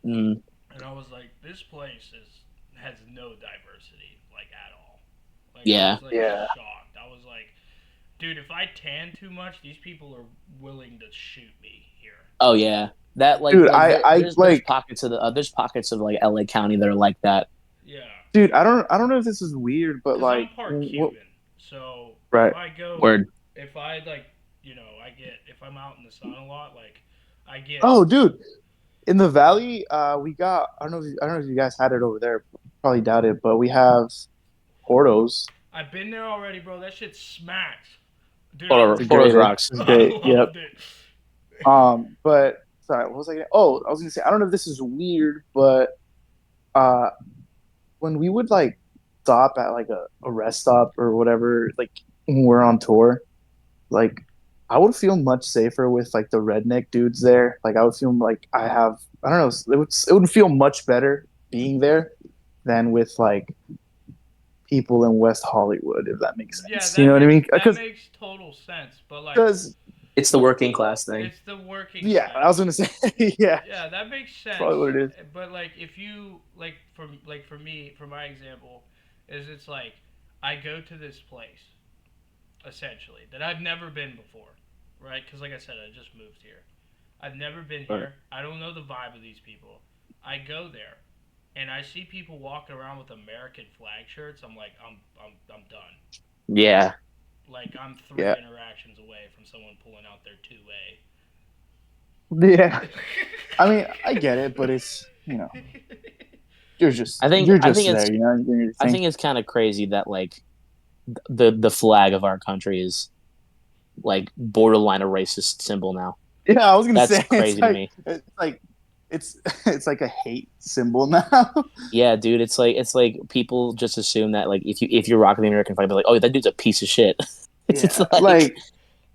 [SPEAKER 1] mm,
[SPEAKER 2] and I was like, this place has no diversity, like at all. Like I
[SPEAKER 1] yeah.
[SPEAKER 2] was like
[SPEAKER 3] Yeah.
[SPEAKER 2] shocked. I was like, dude, if I tan too much, these people are willing to shoot me here.
[SPEAKER 1] Oh yeah. That
[SPEAKER 3] Dude,
[SPEAKER 1] there's
[SPEAKER 3] like,
[SPEAKER 1] there's pockets of like LA County that are like that.
[SPEAKER 2] Yeah,
[SPEAKER 3] dude, I don't know if this is weird, but
[SPEAKER 2] because I'm
[SPEAKER 3] like,
[SPEAKER 2] part Cuban, so
[SPEAKER 3] right.
[SPEAKER 2] if I go,
[SPEAKER 1] Word.
[SPEAKER 2] if I like, if I'm out in the sun a lot, like, I get.
[SPEAKER 3] Oh, dude, in the valley, we got I don't know if you guys had it over there. Probably doubt it, but we have Portos.
[SPEAKER 2] I've been there already, bro. That shit smacks. Dude,
[SPEAKER 1] Portos
[SPEAKER 3] It's great.
[SPEAKER 1] rocks.
[SPEAKER 3] It's
[SPEAKER 2] I
[SPEAKER 3] great. Yep.
[SPEAKER 2] loved it.
[SPEAKER 3] But sorry, what was I? Oh, I was gonna say I don't know if this is weird, but uh, when we would like stop at like a rest stop or whatever, like when we're on tour, like I would feel much safer with like the redneck dudes there. Like I would feel like I don't know, it would feel much better being there than with like people in West Hollywood, if that makes
[SPEAKER 2] Yeah,
[SPEAKER 3] sense. You know what I mean?
[SPEAKER 2] that makes total sense. But like,
[SPEAKER 3] Because
[SPEAKER 1] It's the working class thing.
[SPEAKER 2] it's the working.
[SPEAKER 3] yeah,
[SPEAKER 2] class.
[SPEAKER 3] I was gonna say yeah,
[SPEAKER 2] Yeah, that makes sense.
[SPEAKER 3] probably what it is.
[SPEAKER 2] But like, if you for me, for my example, is it's like I go to this place essentially that I've never been before, right? Because like I said, I just moved here. I've never been
[SPEAKER 1] Right.
[SPEAKER 2] here. I don't know the vibe of these people. I go there, and I see people walking around with American flag shirts. I'm like, I'm done.
[SPEAKER 1] Yeah.
[SPEAKER 2] Like I'm three
[SPEAKER 3] Yeah.
[SPEAKER 2] interactions away from someone pulling out their 2A.
[SPEAKER 3] Yeah, I mean, I get it, but it's you're just
[SPEAKER 1] I think
[SPEAKER 3] you're
[SPEAKER 1] I
[SPEAKER 3] just
[SPEAKER 1] think
[SPEAKER 3] there,
[SPEAKER 1] it's
[SPEAKER 3] you know. Doing your
[SPEAKER 1] I
[SPEAKER 3] thing.
[SPEAKER 1] think it's kind of crazy that like the flag of our country is like borderline a racist symbol now.
[SPEAKER 3] Yeah, I was gonna
[SPEAKER 1] That's
[SPEAKER 3] say
[SPEAKER 1] crazy to me.
[SPEAKER 3] it's like a hate symbol now.
[SPEAKER 1] Yeah, dude, it's like people just assume that like if you're rocking the American flag, they're like, oh, that dude's a piece of shit. It's
[SPEAKER 3] Yeah,
[SPEAKER 1] like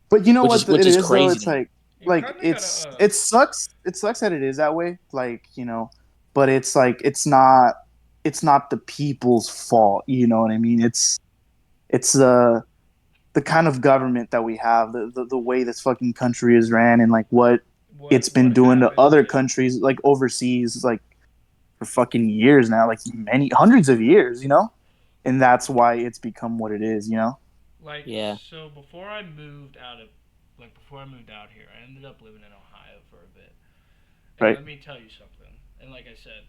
[SPEAKER 3] but you know
[SPEAKER 1] which
[SPEAKER 3] what
[SPEAKER 1] is which
[SPEAKER 3] it
[SPEAKER 1] is
[SPEAKER 3] is though.
[SPEAKER 1] crazy
[SPEAKER 3] It's
[SPEAKER 1] to me.
[SPEAKER 2] You kinda gotta.
[SPEAKER 3] it sucks. It sucks that it is that way. Like but it's like it's not the people's fault. You know what I mean? It's the kind of government that we have, the way this fucking country is ran, and like what it's been
[SPEAKER 2] what
[SPEAKER 3] doing to
[SPEAKER 2] happens
[SPEAKER 3] other
[SPEAKER 2] is-
[SPEAKER 3] countries, like overseas, like for fucking years now, like many hundreds of years, and that's why it's become what it is.
[SPEAKER 2] Like,
[SPEAKER 1] Yeah.
[SPEAKER 2] so before I moved out of, like, before I moved out here, I ended up living in Ohio for a bit. And
[SPEAKER 3] Right.
[SPEAKER 2] let me tell you something. And like I said,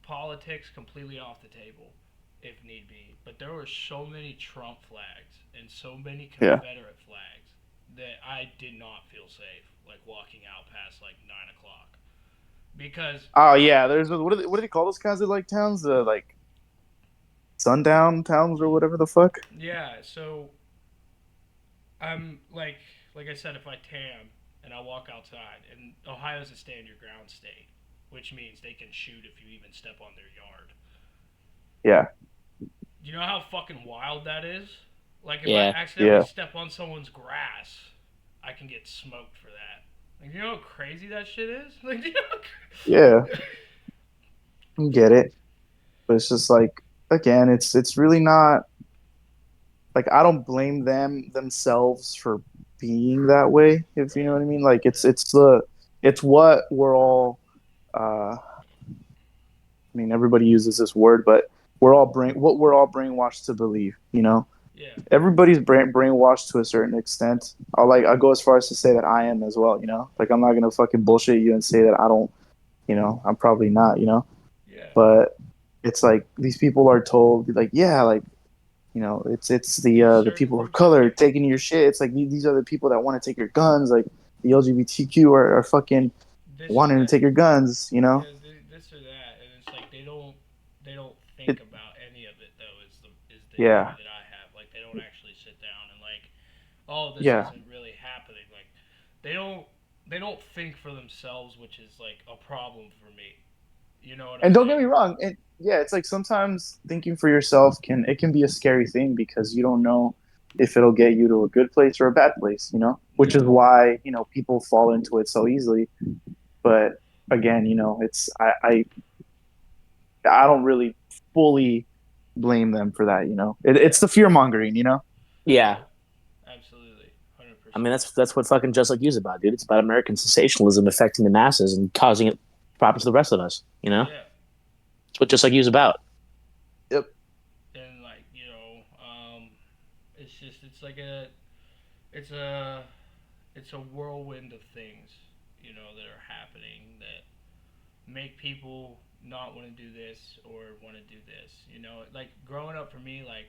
[SPEAKER 2] politics completely off the table if need be. But there were so many Trump flags and so many
[SPEAKER 3] Yeah.
[SPEAKER 2] Confederate flags that I did not feel safe, like walking out past like 9 o'clock. Because
[SPEAKER 3] Oh yeah, there's what do they call those kinds of like towns? Like sundown towns or whatever the fuck.
[SPEAKER 2] yeah, so I'm like I said, if I tan and I walk outside, and Ohio's a stand your ground state, which means they can shoot if you even step on their yard.
[SPEAKER 3] Yeah.
[SPEAKER 2] Do you know how fucking wild that is? Like if I
[SPEAKER 1] Yeah.
[SPEAKER 2] accidentally
[SPEAKER 3] Yeah.
[SPEAKER 2] step on someone's grass, I can get smoked for that. Like, you know how crazy that shit is? Like, you
[SPEAKER 3] Yeah.
[SPEAKER 2] know?
[SPEAKER 3] I get it. But it's just like again, it's really not like I don't blame them themselves for being that way, if you know
[SPEAKER 2] Right.
[SPEAKER 3] what I mean. Like
[SPEAKER 2] Yeah.
[SPEAKER 3] it's what we're all I mean everybody uses this word, but we're all brainwashed to believe, you know?
[SPEAKER 2] Yeah.
[SPEAKER 3] Everybody's brainwashed to a certain extent. I'll go as far as to say that I am as well, you know? Like I'm not gonna fucking bullshit you and say that I don't, you know, I'm probably not, you know?
[SPEAKER 2] Yeah.
[SPEAKER 3] But it's like these people are told like, yeah, like you know, it's
[SPEAKER 2] These
[SPEAKER 3] the
[SPEAKER 2] certain
[SPEAKER 3] people of
[SPEAKER 2] groups of
[SPEAKER 3] color
[SPEAKER 2] people.
[SPEAKER 3] taking your shit. It's like these are the people that want to take your guns. Like the LGBTQ are fucking
[SPEAKER 2] This or
[SPEAKER 3] wanting to
[SPEAKER 2] that.
[SPEAKER 3] take your guns. You know,
[SPEAKER 2] Yeah, this or that, and it's like they don't think
[SPEAKER 3] it,
[SPEAKER 2] about any of it though. Is the issue
[SPEAKER 3] yeah,
[SPEAKER 2] that I have. Like, they don't actually sit down and like, oh, this
[SPEAKER 3] yeah.
[SPEAKER 2] isn't really happening. Like, they don't they don't think for themselves, which is like a problem for me. You know what I'm
[SPEAKER 3] And don't get
[SPEAKER 2] saying?
[SPEAKER 3] me wrong. And yeah, it's like sometimes thinking for yourself can be a scary thing because you don't know if it'll get you to a good place or a bad place. You know, which is
[SPEAKER 2] Yeah.
[SPEAKER 3] why people fall into it so easily. But again, it's I don't really fully blame them for that. It's
[SPEAKER 2] Yeah.
[SPEAKER 3] the fear mongering.
[SPEAKER 1] Yeah.
[SPEAKER 2] Yeah. Absolutely. hundred
[SPEAKER 1] I mean,
[SPEAKER 2] percent.
[SPEAKER 1] that's what fucking Just Like You's about, dude. It's about American sensationalism affecting the masses and causing it problems to the rest of us. You know,
[SPEAKER 2] Yeah.
[SPEAKER 1] that's what Just Like You's about.
[SPEAKER 3] Yep.
[SPEAKER 2] And like, it's just it's a it's a whirlwind of things, that are happening that make people not want to do this or want to do this. Like growing up for me, like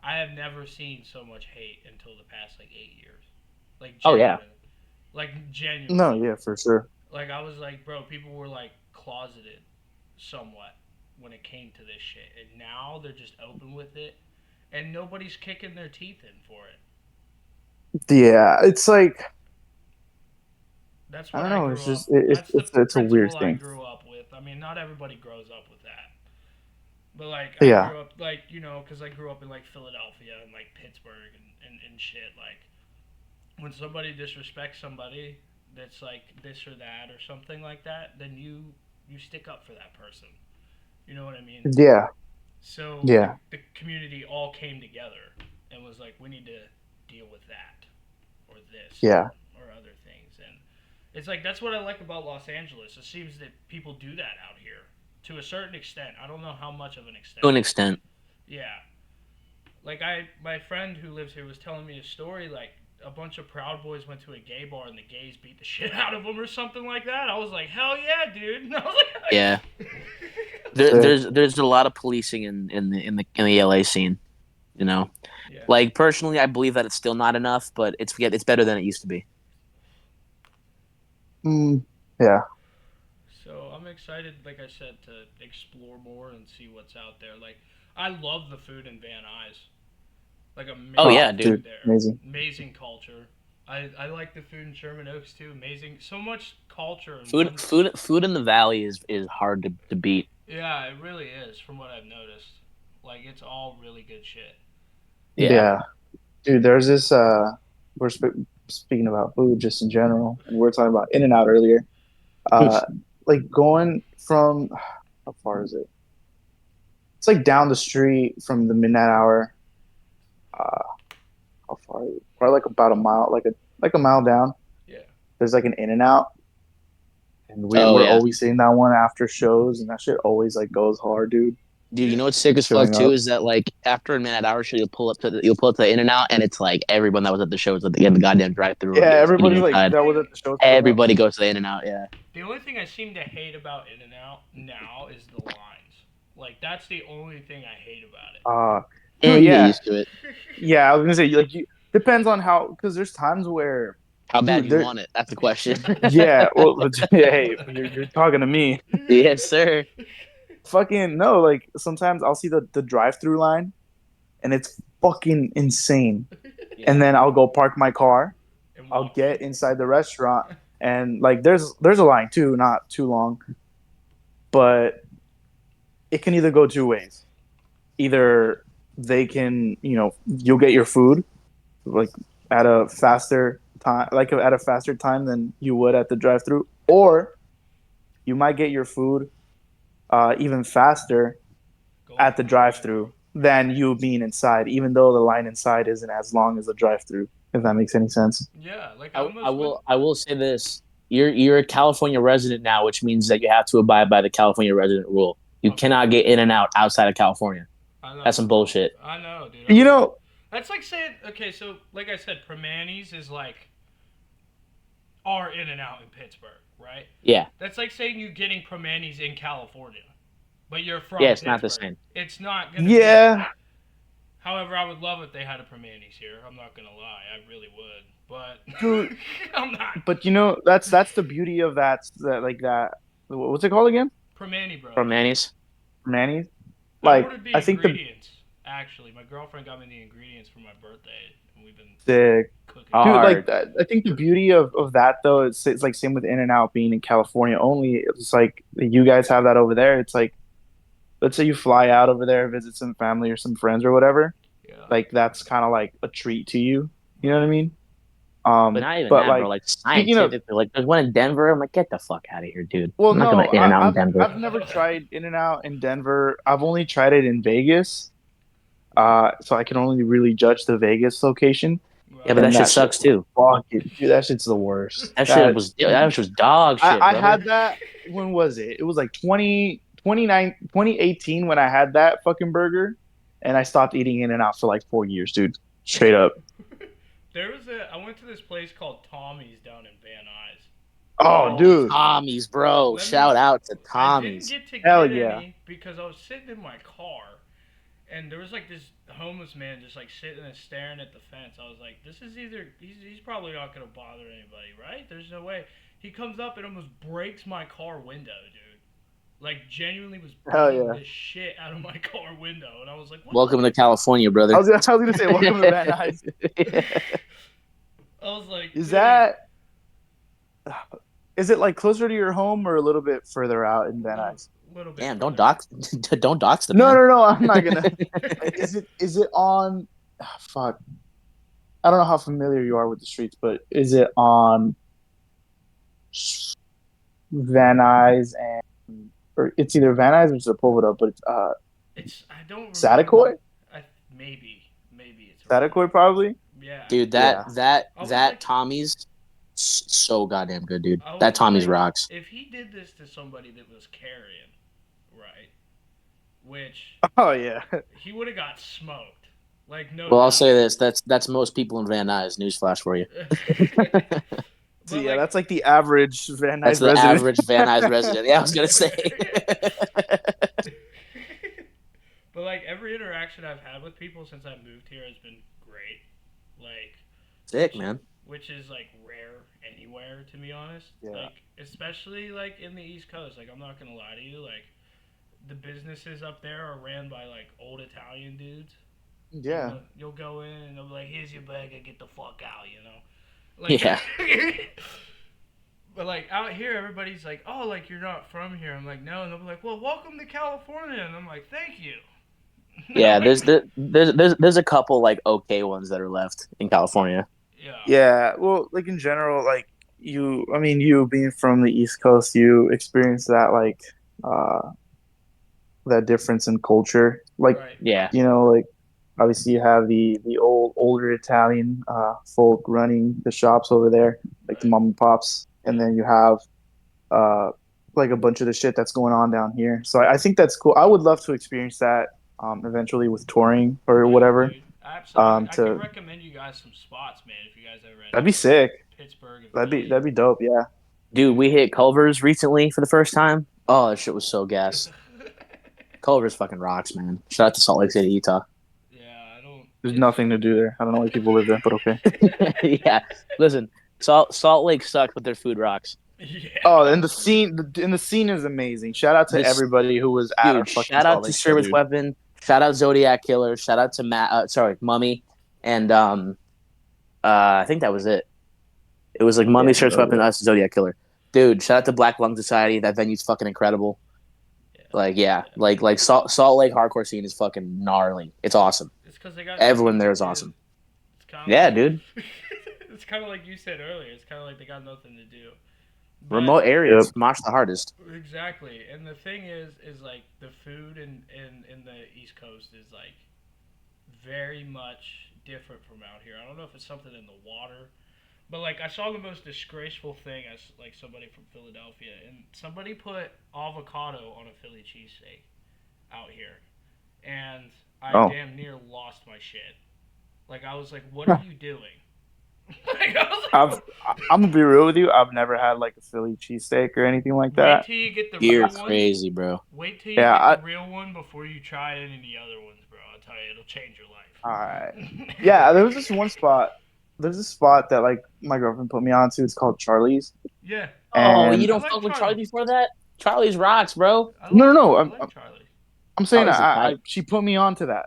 [SPEAKER 2] I have never seen so much hate until the past like 8 years. Like
[SPEAKER 1] Oh yeah,
[SPEAKER 2] genuine, like
[SPEAKER 3] No,
[SPEAKER 2] genuinely.
[SPEAKER 3] yeah, for sure.
[SPEAKER 2] Like I was like, bro, people were like closeted somewhat when it came to this shit, and now they're just open with it, and nobody's kicking their teeth in for it.
[SPEAKER 3] Yeah, it's like
[SPEAKER 2] That's
[SPEAKER 3] I
[SPEAKER 2] what
[SPEAKER 3] don't
[SPEAKER 2] I
[SPEAKER 3] know. It's
[SPEAKER 2] grew
[SPEAKER 3] just
[SPEAKER 2] up.
[SPEAKER 3] it,
[SPEAKER 2] That's the
[SPEAKER 3] it's a weird
[SPEAKER 2] principle I
[SPEAKER 3] thing.
[SPEAKER 2] grew up with. I mean, not everybody grows up with that, but like I
[SPEAKER 3] Yeah,
[SPEAKER 2] grew up like because I grew up in like Philadelphia and like Pittsburgh and shit. Like when somebody disrespects somebody that's like this or that or something like that, then you stick up for that person. You know what I mean?
[SPEAKER 3] yeah,
[SPEAKER 2] So the
[SPEAKER 3] yeah,
[SPEAKER 2] the community all came together and was like, we need to deal with that or this
[SPEAKER 3] yeah.
[SPEAKER 2] or other things. And it's like that's what I like about Los Angeles. It seems that people do that out here to a certain extent. I don't know how much of an
[SPEAKER 1] to
[SPEAKER 2] extent.
[SPEAKER 1] an extent.
[SPEAKER 2] Yeah, like my friend who lives here was telling me a story. Like a bunch of Proud Boys went to a gay bar and the gays beat the shit out of them or something like that. I was like, hell yeah, dude. And I was
[SPEAKER 1] Yeah,
[SPEAKER 2] like,
[SPEAKER 3] Sick.
[SPEAKER 1] there's a lot of policing in the LA scene. You know,
[SPEAKER 2] yeah.
[SPEAKER 1] like personally, I believe that it's still not enough, but it's better than it used to be.
[SPEAKER 3] Mm, yeah,
[SPEAKER 2] So I'm excited, like I said, to explore more and see what's out there. Like I love the food in Van Nuys. Like
[SPEAKER 1] Oh
[SPEAKER 3] oh,
[SPEAKER 1] yeah,
[SPEAKER 2] amazing
[SPEAKER 1] dude.
[SPEAKER 2] food
[SPEAKER 3] dude,
[SPEAKER 2] there,
[SPEAKER 3] amazing.
[SPEAKER 2] amazing culture. I like the food in Sherman Oaks too. Amazing, so much culture in
[SPEAKER 1] Food
[SPEAKER 2] one.
[SPEAKER 1] food food in the valley is hard to beat.
[SPEAKER 2] Yeah, it really is. From what I've noticed, like it's all really good shit.
[SPEAKER 1] Yeah.
[SPEAKER 3] Yeah, dude. There's this. Speaking about food just in general, and we are talking about In and Out earlier. Uh, like going from how far is it? It's like down the street from the midnight hour. Uh, how far? Is it? Probably like about a mile, like a mile down.
[SPEAKER 2] Yeah.
[SPEAKER 3] There's like an In and Out, and
[SPEAKER 1] Oh
[SPEAKER 3] we're
[SPEAKER 1] yeah.
[SPEAKER 3] always seeing that one after shows, and that shit always like goes hard, dude.
[SPEAKER 1] Dude, you know what's sick as fuck
[SPEAKER 3] Showing
[SPEAKER 1] too
[SPEAKER 3] up.
[SPEAKER 1] is that like after a minute hour show, you'll pull up to the In-N-Out, and it's like everyone that was at the show is at the goddamn drive-through
[SPEAKER 3] Yeah,
[SPEAKER 2] The
[SPEAKER 1] eating
[SPEAKER 3] everybody's
[SPEAKER 2] only
[SPEAKER 3] like
[SPEAKER 1] inside.
[SPEAKER 3] that was
[SPEAKER 2] thing
[SPEAKER 3] at the show is pulling up.
[SPEAKER 1] Everybody goes to the In-N-Out. Yeah.
[SPEAKER 2] the only thing I seem to hate about In and Out now is the lines. Like that's the only thing I hate about it.
[SPEAKER 3] Dude,
[SPEAKER 1] And you get
[SPEAKER 3] yeah,
[SPEAKER 1] used to it.
[SPEAKER 3] yeah. I was gonna say like you depends on how because there's times where,
[SPEAKER 1] How bad
[SPEAKER 3] dude,
[SPEAKER 1] you
[SPEAKER 3] there.
[SPEAKER 1] want it? That's the question.
[SPEAKER 3] Yeah, well, hey, you're talking to me.
[SPEAKER 1] Yes, sir.
[SPEAKER 3] Fucking no, like sometimes I'll see the drive-through line and it's fucking insane. And
[SPEAKER 1] Yeah.
[SPEAKER 3] then I'll go park my car.
[SPEAKER 2] And
[SPEAKER 3] I'll
[SPEAKER 2] walk
[SPEAKER 3] get
[SPEAKER 2] in.
[SPEAKER 3] inside the restaurant and like there's a line too, not too long, but it can either go two ways. Either they can, you'll get your food like at a faster time, like at a faster time than you would at the drive-through, or you might get your food even faster
[SPEAKER 2] Going
[SPEAKER 3] at the
[SPEAKER 2] through the drive-through.
[SPEAKER 3] drive-through than you being inside, even though the line inside isn't as long as the drive-through. If that makes any sense.
[SPEAKER 2] Yeah, like I
[SPEAKER 1] I, I
[SPEAKER 2] almost went.
[SPEAKER 1] will I will say this. You're a California resident now, which means that you have to abide by the California resident rule. You
[SPEAKER 2] Okay,
[SPEAKER 1] cannot get in and out outside of California.
[SPEAKER 2] I
[SPEAKER 1] That's
[SPEAKER 2] know.
[SPEAKER 1] some bullshit.
[SPEAKER 2] I know, dude.
[SPEAKER 3] You know,
[SPEAKER 2] That's like saying, okay, so like I said, Primanti's is like our In and Out in Pittsburgh, right?
[SPEAKER 1] Yeah.
[SPEAKER 2] That's like saying you getting Primanti's in California, but you're from
[SPEAKER 1] Yeah, it's not the
[SPEAKER 2] Pittsburgh.
[SPEAKER 1] same.
[SPEAKER 2] It's not gonna be.
[SPEAKER 3] yeah,
[SPEAKER 2] However, I would love if they had a Primanti's here. I'm not gonna lie, I really would, but
[SPEAKER 3] dude.
[SPEAKER 2] I'm not.
[SPEAKER 3] But that's the beauty of that like that. What's it called again?
[SPEAKER 2] Primanti Bros.
[SPEAKER 1] From Manny's.
[SPEAKER 3] Manny's.
[SPEAKER 2] I
[SPEAKER 3] Like
[SPEAKER 2] ordered the
[SPEAKER 3] I think the
[SPEAKER 2] ingredients. Actually, my girlfriend got me the ingredients for my birthday, and we've been
[SPEAKER 3] sick.
[SPEAKER 2] cooking.
[SPEAKER 1] Oh,
[SPEAKER 3] Dude, like
[SPEAKER 1] hard.
[SPEAKER 3] I think the beauty of that though, it's like same with In and Out being in California only. It's like you guys have that over there. It's like let's say you fly out over there, visit some family or some friends or whatever.
[SPEAKER 2] Yeah.
[SPEAKER 3] Like that's kind of like a treat to you. You know what I mean?
[SPEAKER 1] But not even
[SPEAKER 3] But
[SPEAKER 1] that, bro.
[SPEAKER 3] like
[SPEAKER 1] Like
[SPEAKER 3] speaking of,
[SPEAKER 1] scientifically, like there's one in Denver. I'm like, get the fuck out of here, dude.
[SPEAKER 3] well,
[SPEAKER 1] I'm not gonna
[SPEAKER 3] no,
[SPEAKER 1] in and out in Denver.
[SPEAKER 3] I've never tried In and Out in Denver. I've only tried it in Vegas. So I can only really judge the Vegas location,
[SPEAKER 1] Yeah, but
[SPEAKER 2] Right.
[SPEAKER 1] that
[SPEAKER 3] and
[SPEAKER 1] shit
[SPEAKER 3] that shit,
[SPEAKER 1] sucks too.
[SPEAKER 3] fuck it, dude, that shit's the worst.
[SPEAKER 1] That shit was dog shit,
[SPEAKER 3] I
[SPEAKER 1] brother.
[SPEAKER 3] had that. When was it? It was like 2018 when I had that fucking burger, and I stopped eating In and Out for like 4 years, dude. Straight up.
[SPEAKER 2] I went to this place called Tommy's down in Van Nuys.
[SPEAKER 3] Oh,
[SPEAKER 1] Oh,
[SPEAKER 3] dude,
[SPEAKER 1] Tommy's, bro.
[SPEAKER 2] Let
[SPEAKER 1] Shout
[SPEAKER 2] me.
[SPEAKER 1] out to
[SPEAKER 2] I didn't
[SPEAKER 1] Tommy's.
[SPEAKER 2] get to
[SPEAKER 3] hell
[SPEAKER 2] get
[SPEAKER 3] yeah.
[SPEAKER 2] any because I was sitting in my car, and there was like this homeless man just like sitting and staring at the fence. I was like, this is either he's probably not gonna bother anybody, right? There's no way. He comes up and almost breaks my car window, dude. Like genuinely was
[SPEAKER 3] Hell
[SPEAKER 2] beating
[SPEAKER 3] yeah.
[SPEAKER 2] the shit out of my car window, and I was like, what
[SPEAKER 1] Welcome
[SPEAKER 2] the?
[SPEAKER 1] to California, brother.
[SPEAKER 3] I was gonna say welcome to Van Nuys.
[SPEAKER 2] I was like,
[SPEAKER 3] Is
[SPEAKER 2] dude,
[SPEAKER 3] that is it like closer to your home or a little bit further out in Van
[SPEAKER 2] little,
[SPEAKER 3] Nuys?
[SPEAKER 2] little bit
[SPEAKER 1] Damn,
[SPEAKER 2] further.
[SPEAKER 1] don't dox don't dox the
[SPEAKER 3] No,
[SPEAKER 1] man.
[SPEAKER 3] no, no. I'm not gonna. Is it on? Fuck. I don't know how familiar you are with the streets, but is it on Van Nuys and or it's either Van Nuys or Sepulveda, but it's
[SPEAKER 2] It's I don't remember.
[SPEAKER 3] Satakoy?
[SPEAKER 2] Maybe it's
[SPEAKER 3] Satakoy probably.
[SPEAKER 2] Yeah.
[SPEAKER 1] Dude,
[SPEAKER 3] Yeah.
[SPEAKER 2] I was
[SPEAKER 1] that
[SPEAKER 2] like,
[SPEAKER 1] Tommy's so goddamn good, dude.
[SPEAKER 2] I
[SPEAKER 1] That
[SPEAKER 2] was
[SPEAKER 1] Tommy's
[SPEAKER 2] like,
[SPEAKER 1] rocks.
[SPEAKER 2] if he did this to somebody that was carrying, right, which
[SPEAKER 3] Oh yeah.
[SPEAKER 2] he would have got smoked. Like no
[SPEAKER 1] Well, I'll
[SPEAKER 2] doubt.
[SPEAKER 1] say this: that's most people in Van Nuys. Newsflash for you.
[SPEAKER 3] So
[SPEAKER 2] But
[SPEAKER 3] yeah,
[SPEAKER 2] like,
[SPEAKER 3] that's like the average Van
[SPEAKER 1] That's
[SPEAKER 3] Nuys
[SPEAKER 1] the
[SPEAKER 3] resident.
[SPEAKER 1] average Van Nuys resident. Yeah, I was gonna say.
[SPEAKER 2] but like every interaction I've had with people since I moved here has been great. Like,
[SPEAKER 1] Sick, man.
[SPEAKER 2] which is like rare anywhere to be honest.
[SPEAKER 3] Yeah.
[SPEAKER 2] Like especially like in the East Coast. Like I'm not gonna lie to you. Like the businesses up there are ran by like old Italian dudes.
[SPEAKER 3] Yeah.
[SPEAKER 2] You'll go in and they'll be like, "Here's your bag and get the fuck out," you know. Like,
[SPEAKER 1] Yeah.
[SPEAKER 2] But like out here, everybody's like, "Oh, like you're not from here." I'm like, "No," and they'll be like, "Well, welcome to California," and I'm like, "Thank you."
[SPEAKER 1] Yeah, there's a couple like okay ones that are left in California.
[SPEAKER 2] Yeah.
[SPEAKER 3] Yeah. Well, like in general, like I mean, you being from the East Coast, you experience that like uh that difference in culture. Like,
[SPEAKER 2] Right.
[SPEAKER 1] Yeah,
[SPEAKER 3] like obviously you have the older Italian folk running the shops over there, like the
[SPEAKER 2] Right.
[SPEAKER 3] mom and pops, and then you have uh like a bunch of the shit that's going on down here. So I think that's cool. I would love to experience that eventually with touring or
[SPEAKER 2] Yeah,
[SPEAKER 3] whatever.
[SPEAKER 2] dude. Absolutely. I can
[SPEAKER 3] To
[SPEAKER 2] recommend you guys some spots, man, if you guys ever end
[SPEAKER 3] That'd
[SPEAKER 2] up
[SPEAKER 3] be
[SPEAKER 2] in like
[SPEAKER 3] sick.
[SPEAKER 2] Pittsburgh and
[SPEAKER 3] That'd
[SPEAKER 2] Philly.
[SPEAKER 3] be dope. Yeah.
[SPEAKER 1] Dude, we hit Culver's recently for the first time. Oh, that shit was so gas. Culver's fucking rocks, man. Shout out to Salt Lake City, Utah.
[SPEAKER 2] Yeah, I don't.
[SPEAKER 3] There's
[SPEAKER 2] It's.
[SPEAKER 3] nothing to do there. I don't know why people live there, but okay.
[SPEAKER 1] Yeah, listen, Salt Lake sucks, but their food rocks.
[SPEAKER 3] Oh,
[SPEAKER 2] Yeah.
[SPEAKER 3] and the scene is amazing. Shout out to
[SPEAKER 1] This
[SPEAKER 3] everybody who was at our
[SPEAKER 1] dude,
[SPEAKER 3] fucking
[SPEAKER 1] shout
[SPEAKER 3] Salt
[SPEAKER 1] out to
[SPEAKER 3] Lake show,
[SPEAKER 1] Service
[SPEAKER 3] dude.
[SPEAKER 1] Weapon, shout out Zodiac Killer, shout out to Matt. Sorry, Mummy, and I think that was it. It was like
[SPEAKER 3] Yeah,
[SPEAKER 1] Mummy,
[SPEAKER 3] that
[SPEAKER 1] Service
[SPEAKER 3] was
[SPEAKER 1] Weapon,
[SPEAKER 3] it.
[SPEAKER 1] us, Zodiac Killer. Dude, shout out to Black Lung Society. That venue's fucking incredible.
[SPEAKER 2] Yeah.
[SPEAKER 1] Like, yeah,
[SPEAKER 2] Yeah.
[SPEAKER 1] like Salt Lake hardcore scene is fucking gnarly. It's awesome.
[SPEAKER 2] It's because they got
[SPEAKER 1] Everyone
[SPEAKER 2] nothing
[SPEAKER 1] there
[SPEAKER 2] to
[SPEAKER 1] is
[SPEAKER 2] do.
[SPEAKER 1] awesome.
[SPEAKER 2] It's kind of
[SPEAKER 1] Yeah,
[SPEAKER 2] like.
[SPEAKER 1] dude.
[SPEAKER 2] It's kind of like you said earlier. It's kind of like they got nothing to do. But
[SPEAKER 1] Remote
[SPEAKER 3] Yep.
[SPEAKER 1] areas, mosh the hardest.
[SPEAKER 2] exactly, and the thing is like the food in the East Coast is like very much different from out here. I don't know if it's something in the water, but like I saw the most disgraceful thing as like somebody from Philadelphia, and somebody put avocado on a Philly cheesesteak out here, and I
[SPEAKER 3] Oh.
[SPEAKER 2] damn near lost my shit. Like I was like, "What are you doing?" like, I was
[SPEAKER 3] I've
[SPEAKER 2] like,
[SPEAKER 3] I'm gonna be real with you. I've never had like a Philly cheesesteak or anything like
[SPEAKER 2] "Wait
[SPEAKER 3] that.
[SPEAKER 2] till you get the
[SPEAKER 1] You're
[SPEAKER 2] real one.
[SPEAKER 1] crazy, bro.
[SPEAKER 2] Wait till you
[SPEAKER 3] Yeah,
[SPEAKER 2] get
[SPEAKER 3] I
[SPEAKER 2] the real one before you try any of the other ones, bro. I'll tell you, it'll change your
[SPEAKER 3] all right.
[SPEAKER 2] life."
[SPEAKER 3] Yeah, there was this one spot. There's this spot that like my girlfriend put me onto. It's called Charlie's.
[SPEAKER 2] yeah,
[SPEAKER 1] Oh, you
[SPEAKER 3] And
[SPEAKER 2] I
[SPEAKER 1] don't
[SPEAKER 2] like
[SPEAKER 1] fuck with Charlie
[SPEAKER 2] Charlie.
[SPEAKER 1] before that? Charlie's rocks, bro.
[SPEAKER 3] no.
[SPEAKER 2] I like Charlie.
[SPEAKER 3] I'm saying
[SPEAKER 1] Charlie's a tight.
[SPEAKER 3] she put me onto that.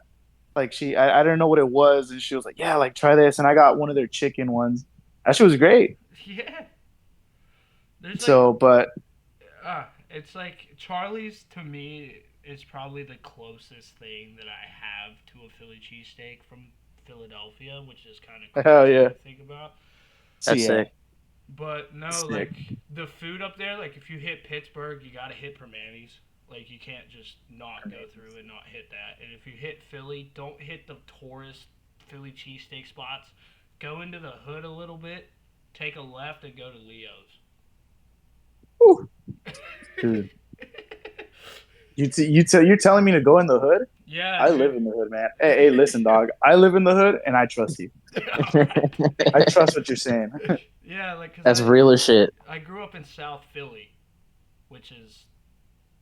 [SPEAKER 3] Like I didn't know what it was, and she was like, "Yeah, like try this." And I got one of their chicken ones. That shit was great.
[SPEAKER 2] Yeah, there's like,
[SPEAKER 3] So, but
[SPEAKER 2] it's like Charlie's to me is probably the closest thing that I have to a Philly cheesesteak from Philadelphia, which is kind of
[SPEAKER 3] hell
[SPEAKER 2] crazy
[SPEAKER 3] yeah,
[SPEAKER 2] to think about.
[SPEAKER 3] so
[SPEAKER 1] That's
[SPEAKER 3] yeah,
[SPEAKER 1] sick.
[SPEAKER 2] But no,
[SPEAKER 3] sick.
[SPEAKER 2] like the food up there, like if you hit Pittsburgh, you gotta hit Permanis. Like you can't just not go through and not hit that. And if you hit Philly, don't hit the tourist Philly cheesesteak spots. Go into the hood a little bit, take a left, and go to Leo's.
[SPEAKER 3] Whew. Dude, you're telling me to go in the hood?
[SPEAKER 2] yeah,
[SPEAKER 3] I
[SPEAKER 2] dude.
[SPEAKER 3] live in the hood, man. Hey, listen, dog. I live in the hood, and I trust you. I trust what you're saying.
[SPEAKER 2] yeah, like
[SPEAKER 1] That's
[SPEAKER 2] cause
[SPEAKER 1] real as shit.
[SPEAKER 2] I grew up in South Philly, which is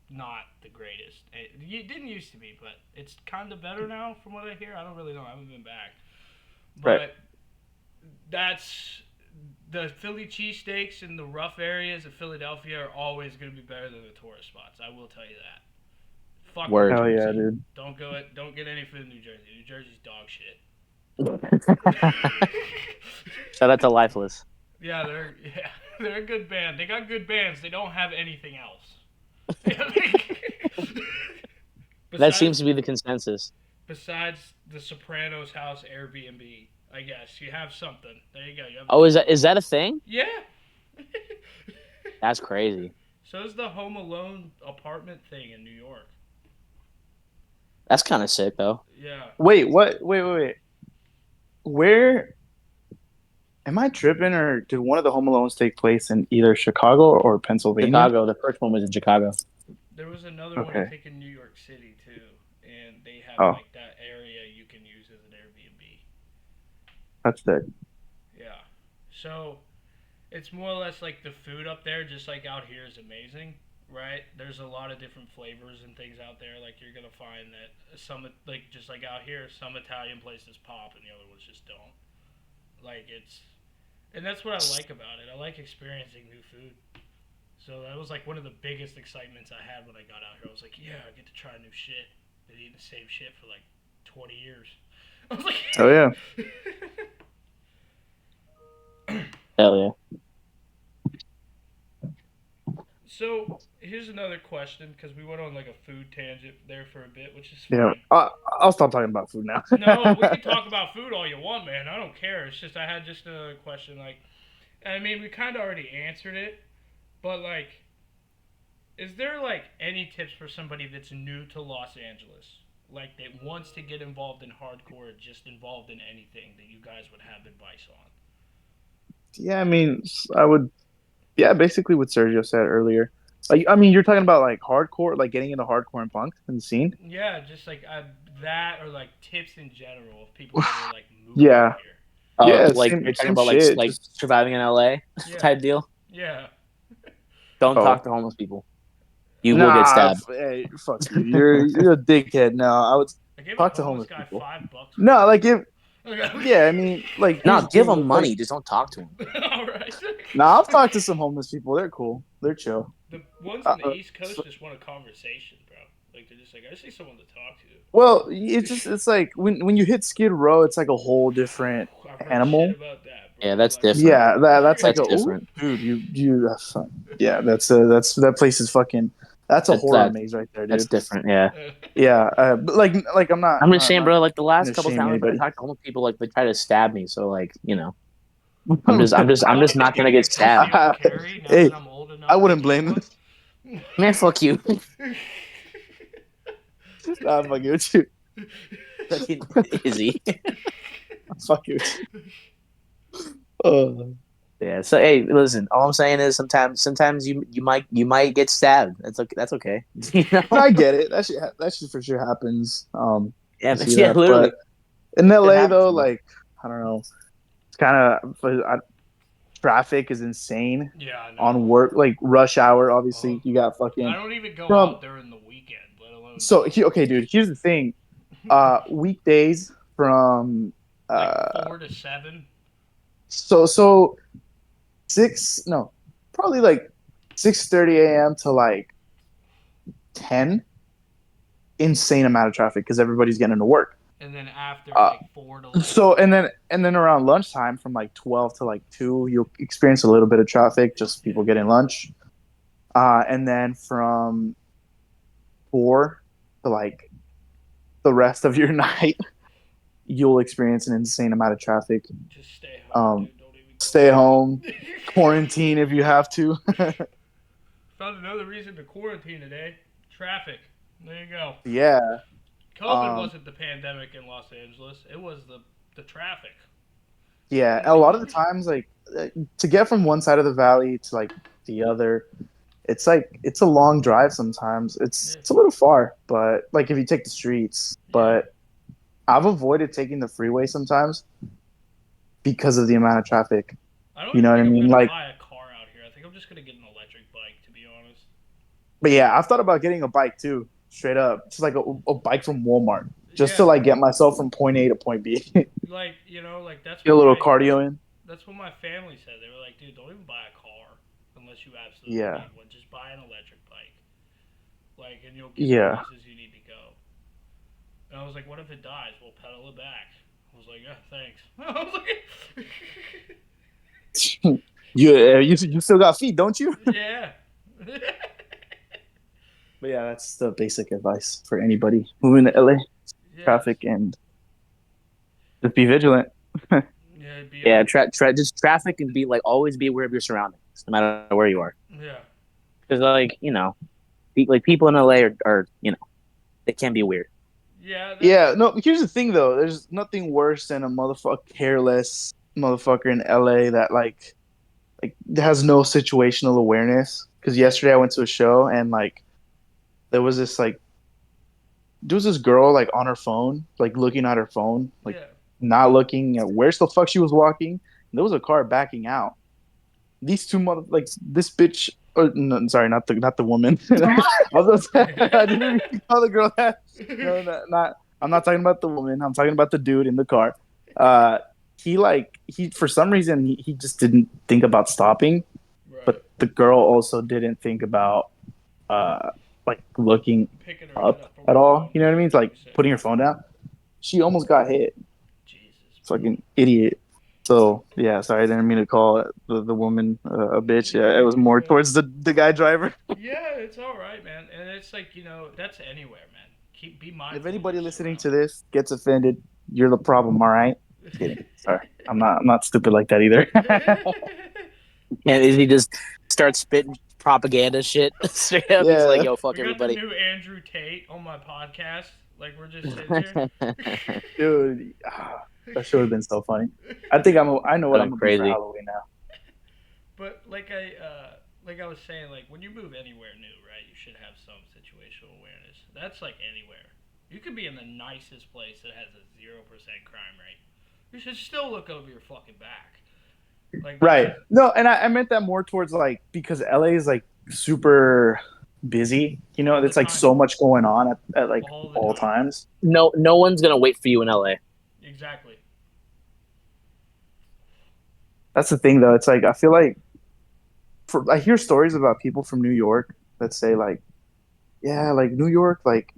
[SPEAKER 2] not the greatest. It didn't used to be, but it's kind of better now from what I hear. I don't really know. I haven't been back. But
[SPEAKER 3] Right.
[SPEAKER 2] that's the Philly cheesesteaks in the rough areas of Philadelphia are always going to be better than the tourist spots. I will tell you that. Fuck
[SPEAKER 1] Word.
[SPEAKER 2] New
[SPEAKER 3] Hell
[SPEAKER 2] Jersey.
[SPEAKER 3] yeah, dude.
[SPEAKER 2] Don't get any food in New Jersey. New Jersey's dog shit.
[SPEAKER 1] Shout out to Lifeless.
[SPEAKER 2] They're a good band. They got good bands. They don't have anything else.
[SPEAKER 1] That seems
[SPEAKER 2] besides,
[SPEAKER 1] to be the consensus.
[SPEAKER 2] besides the Sopranos house Airbnb, I guess you have something. There you go. You have
[SPEAKER 1] Oh, is that a thing?
[SPEAKER 2] yeah.
[SPEAKER 1] That's crazy.
[SPEAKER 2] So is the Home Alone apartment thing in New York.
[SPEAKER 1] That's kind of sick, though.
[SPEAKER 2] Yeah.
[SPEAKER 3] Wait, what? Wait. Where am I tripping, or did one of the Home Alones take place in either Chicago or Pennsylvania?
[SPEAKER 1] Chicago. The first one was in Chicago.
[SPEAKER 2] There was another one I
[SPEAKER 3] Okay.
[SPEAKER 2] think in New York City too, and they have
[SPEAKER 3] Oh.
[SPEAKER 2] like that area you can use as an Airbnb.
[SPEAKER 3] That's sick.
[SPEAKER 2] Yeah. So it's more or less like the food up there, just like out here, is amazing, right? There's a lot of different flavors and things out there. Like you're gonna find that some, like just like out here, some Italian places pop and the other ones just don't. Like and that's what I like about it. I like experiencing new food. So that was like one of the biggest excitements I had when I got out here. I was like, yeah, I get to try new shit. Been eating the same shit for like 20 years. I was like,
[SPEAKER 3] Oh yeah.
[SPEAKER 1] Hell yeah.
[SPEAKER 2] So here's another question because we went on like a food tangent there for a bit, which is
[SPEAKER 3] Yeah.
[SPEAKER 2] fine.
[SPEAKER 3] I'll stop talking about food now.
[SPEAKER 2] No, we can talk about food all you want, man. I don't care. It's just I had just another question. Like, I mean, we kind of already answered it, but like, is there like any tips for somebody that's new to Los Angeles, like that wants to get involved in hardcore, or just involved in anything that you guys would have advice on?
[SPEAKER 3] Yeah, I mean, I would. Yeah, basically what Sergio said earlier. Like, I mean, you're talking about like hardcore, like getting into hardcore and punk in the scene.
[SPEAKER 2] Yeah, just like that or like tips in general if people ever like move out
[SPEAKER 3] Yeah,
[SPEAKER 2] here.
[SPEAKER 1] Oh,
[SPEAKER 3] yeah,
[SPEAKER 1] like
[SPEAKER 3] same
[SPEAKER 1] you're talking
[SPEAKER 3] same
[SPEAKER 1] about like
[SPEAKER 3] shit.
[SPEAKER 1] like
[SPEAKER 3] Just
[SPEAKER 1] surviving in LA
[SPEAKER 2] Yeah,
[SPEAKER 1] type deal.
[SPEAKER 2] yeah.
[SPEAKER 1] Don't talk
[SPEAKER 3] oh
[SPEAKER 1] to homeless people. You will get
[SPEAKER 3] nah,
[SPEAKER 1] stabbed.
[SPEAKER 3] hey, fuck you. You're a dickhead. No, I would
[SPEAKER 2] I gave a
[SPEAKER 3] talk to
[SPEAKER 2] homeless
[SPEAKER 3] homeless
[SPEAKER 2] guy
[SPEAKER 3] people.
[SPEAKER 2] $5 one
[SPEAKER 3] No, like
[SPEAKER 2] time.
[SPEAKER 3] if yeah, I mean, like here's
[SPEAKER 1] No,
[SPEAKER 3] the
[SPEAKER 1] give
[SPEAKER 3] thing.
[SPEAKER 1] them
[SPEAKER 3] With, like,
[SPEAKER 1] money. Just don't talk to them.
[SPEAKER 2] All right.
[SPEAKER 3] nah, I've talked to some homeless people. They're cool. They're chill.
[SPEAKER 2] The ones
[SPEAKER 3] Uh,
[SPEAKER 2] on the East Coast
[SPEAKER 3] so-
[SPEAKER 2] just want a conversation, bro. Like they're just like, I just need someone to talk
[SPEAKER 3] well, it's like when you hit Skid Row, it's like a whole different
[SPEAKER 2] to. I've heard shit
[SPEAKER 3] animal.
[SPEAKER 2] about that, bro.
[SPEAKER 1] Yeah,
[SPEAKER 2] They're
[SPEAKER 1] that's
[SPEAKER 2] like,
[SPEAKER 1] different.
[SPEAKER 3] Yeah, that's like
[SPEAKER 1] That's
[SPEAKER 3] a ooh,
[SPEAKER 1] different.
[SPEAKER 3] dude. You that's fun. Yeah, that's that place is fucking. That's a
[SPEAKER 1] That's
[SPEAKER 3] horror
[SPEAKER 1] that.
[SPEAKER 3] maze right there,
[SPEAKER 1] That's
[SPEAKER 3] dude.
[SPEAKER 1] different. Yeah.
[SPEAKER 3] Yeah, but like I'm not
[SPEAKER 1] I'm just saying,
[SPEAKER 3] not
[SPEAKER 1] bro. Like the
[SPEAKER 3] gonna
[SPEAKER 1] last couple
[SPEAKER 3] shame
[SPEAKER 1] times I
[SPEAKER 3] anybody.
[SPEAKER 1] talked to homeless people, like they try to stab me. So like, I'm just not
[SPEAKER 2] Give
[SPEAKER 1] gonna
[SPEAKER 2] me a
[SPEAKER 1] get stabbed.
[SPEAKER 2] concealed carry now that
[SPEAKER 3] Hey,
[SPEAKER 2] I'm old
[SPEAKER 3] I
[SPEAKER 2] enough to
[SPEAKER 3] wouldn't
[SPEAKER 2] get
[SPEAKER 3] blame them.
[SPEAKER 2] one.
[SPEAKER 1] Man, fuck you.
[SPEAKER 3] Nah, I'm fucking with you.
[SPEAKER 1] Fucking Izzy.
[SPEAKER 3] I'm fucking with you.
[SPEAKER 1] Yeah. So hey, listen. All I'm saying is sometimes you might get stabbed. That's okay. That's okay. You
[SPEAKER 3] No,
[SPEAKER 1] know.
[SPEAKER 3] I get it. That shit for sure happens.
[SPEAKER 1] Yeah.
[SPEAKER 3] I see
[SPEAKER 1] Yeah.
[SPEAKER 3] that, but
[SPEAKER 1] Literally,
[SPEAKER 3] in
[SPEAKER 1] it
[SPEAKER 3] LA
[SPEAKER 1] happens,
[SPEAKER 3] though,
[SPEAKER 1] bro.
[SPEAKER 3] like I don't know, it's kind of traffic is insane
[SPEAKER 2] Yeah, I know.
[SPEAKER 3] on work like rush hour.
[SPEAKER 2] Uh-huh.
[SPEAKER 3] Obviously, you got
[SPEAKER 2] I
[SPEAKER 3] fucking
[SPEAKER 2] don't even go
[SPEAKER 3] from.
[SPEAKER 2] out during the weekend, let alone
[SPEAKER 3] So
[SPEAKER 2] during the
[SPEAKER 3] okay,
[SPEAKER 2] week.
[SPEAKER 3] dude. Here's the thing. Weekdays from
[SPEAKER 2] Like
[SPEAKER 3] uh
[SPEAKER 2] 4 to 7.
[SPEAKER 3] so 6 no probably like 6:30 a.m. to like 10. Insane amount of traffic because everybody's getting to work.
[SPEAKER 2] And then after
[SPEAKER 3] Uh,
[SPEAKER 2] like 4 to like
[SPEAKER 3] so and then around lunchtime from like 12 to like 2 you'll experience a little bit of traffic, just
[SPEAKER 2] yeah.
[SPEAKER 3] people getting lunch. And then from 4 to like the rest of your night you'll experience an insane amount of traffic.
[SPEAKER 2] Just stay home,
[SPEAKER 3] Um,
[SPEAKER 2] dude. Don't even
[SPEAKER 3] stay home,
[SPEAKER 2] go
[SPEAKER 3] quarantine if you have to.
[SPEAKER 2] Found another reason to quarantine today. Traffic. There you go.
[SPEAKER 3] Yeah.
[SPEAKER 2] COVID
[SPEAKER 3] Um,
[SPEAKER 2] wasn't the pandemic in Los Angeles. It was the traffic.
[SPEAKER 3] yeah. A lot of the times, like to get from one side of the valley to like the other, it's a long drive sometimes. It's
[SPEAKER 2] Yeah.
[SPEAKER 3] it's a little far, but like if you take the streets,
[SPEAKER 2] Yeah.
[SPEAKER 3] but I've avoided taking the freeway sometimes because of the amount of traffic.
[SPEAKER 2] I don't
[SPEAKER 3] You know
[SPEAKER 2] even
[SPEAKER 3] what I
[SPEAKER 2] think I'm
[SPEAKER 3] mean?
[SPEAKER 2] gonna
[SPEAKER 3] Like,
[SPEAKER 2] buy a car out here. I think I'm just gonna get an electric bike, to be honest.
[SPEAKER 3] but yeah, I've thought about getting a bike too, straight up. Just like a bike from Walmart, just to
[SPEAKER 2] Yeah,
[SPEAKER 3] like get myself from point A to point B. Get
[SPEAKER 2] like like that's
[SPEAKER 3] a
[SPEAKER 2] what
[SPEAKER 3] little
[SPEAKER 2] my
[SPEAKER 3] cardio in.
[SPEAKER 2] family said. They were like, dude, don't even buy a car unless you absolutely
[SPEAKER 3] Yeah,
[SPEAKER 2] need one. Just buy an electric bike, like, and you'll get the
[SPEAKER 3] yeah.
[SPEAKER 2] places you need to go. And I was like, what if it dies? We'll pedal it back. I was like, yeah, thanks. I was like,
[SPEAKER 3] You still got feet, don't you?
[SPEAKER 2] yeah.
[SPEAKER 3] But yeah, that's the basic advice for anybody moving to LA.
[SPEAKER 2] Yes.
[SPEAKER 3] Traffic and just be vigilant.
[SPEAKER 2] Yeah, be
[SPEAKER 1] Yeah.
[SPEAKER 2] on.
[SPEAKER 1] Just traffic and be like always be aware of your surroundings, no matter where you are.
[SPEAKER 2] Yeah.
[SPEAKER 1] Because like like people in LA are they can be weird.
[SPEAKER 2] Yeah, that's
[SPEAKER 3] Yeah, no, here's the thing though. There's nothing worse than a careless motherfucker in LA that like has no situational awareness. Because
[SPEAKER 2] yeah.
[SPEAKER 3] yesterday I went to a show and like there was this girl like on her phone, like looking at her phone, like
[SPEAKER 2] Yeah.
[SPEAKER 3] not looking at where's the fuck she was walking. And there was a car backing out. These two mother like this bitch. No, sorry, not the woman. I didn't even call the girl that. No, not. I'm not talking about the woman. I'm talking about the dude in the car. Uh, he for some reason he just didn't think about stopping,
[SPEAKER 2] Right.
[SPEAKER 3] but the girl also didn't think about uh like looking
[SPEAKER 2] Picking her head
[SPEAKER 3] up
[SPEAKER 2] up from
[SPEAKER 3] at
[SPEAKER 2] her
[SPEAKER 3] all.
[SPEAKER 2] phone.
[SPEAKER 3] You know what I mean? It's
[SPEAKER 2] I
[SPEAKER 3] like
[SPEAKER 2] understand.
[SPEAKER 3] putting her phone down. She almost got hit.
[SPEAKER 2] Jesus, bro.
[SPEAKER 3] Fucking idiot. So yeah, sorry, I didn't mean to call the woman a bitch. Yeah, it was
[SPEAKER 2] You're
[SPEAKER 3] more
[SPEAKER 2] good.
[SPEAKER 3] towards the guy driver.
[SPEAKER 2] Yeah, it's all right, man. And it's like that's anywhere, man. Be
[SPEAKER 3] If
[SPEAKER 2] mindful of
[SPEAKER 3] anybody
[SPEAKER 2] your
[SPEAKER 3] listening to
[SPEAKER 2] surroundings.
[SPEAKER 3] this gets offended, you're the problem. All right. Kidding. Sorry, I'm not stupid like that either.
[SPEAKER 1] And is he just starts spitting propaganda shit straight up? He's like,
[SPEAKER 3] Yeah,
[SPEAKER 1] "Yo,
[SPEAKER 2] We
[SPEAKER 1] fuck
[SPEAKER 2] got the
[SPEAKER 1] everybody."
[SPEAKER 2] new Andrew Tate on my podcast. Like we're just sitting here.
[SPEAKER 3] dude, that should have been so funny. I think I know what I'm
[SPEAKER 1] Going
[SPEAKER 3] gonna be for
[SPEAKER 1] crazy.
[SPEAKER 3] Halloween now.
[SPEAKER 2] But like I was saying, like when you move anywhere new, right, you should have some situational awareness. That's like anywhere. You could be in the nicest place that has a 0% crime rate. You should still look over your fucking back. Like that's
[SPEAKER 3] Right. No, and I meant that more towards like because LA is like super busy. You know,
[SPEAKER 2] all the
[SPEAKER 3] it's like
[SPEAKER 2] time.
[SPEAKER 3] so much going on at like
[SPEAKER 2] All the
[SPEAKER 3] all
[SPEAKER 2] time.
[SPEAKER 3] times.
[SPEAKER 1] No one's gonna wait for you in LA.
[SPEAKER 2] Exactly.
[SPEAKER 3] That's the thing though. It's like I feel like I hear stories about people from New York that say like, yeah, like New York, like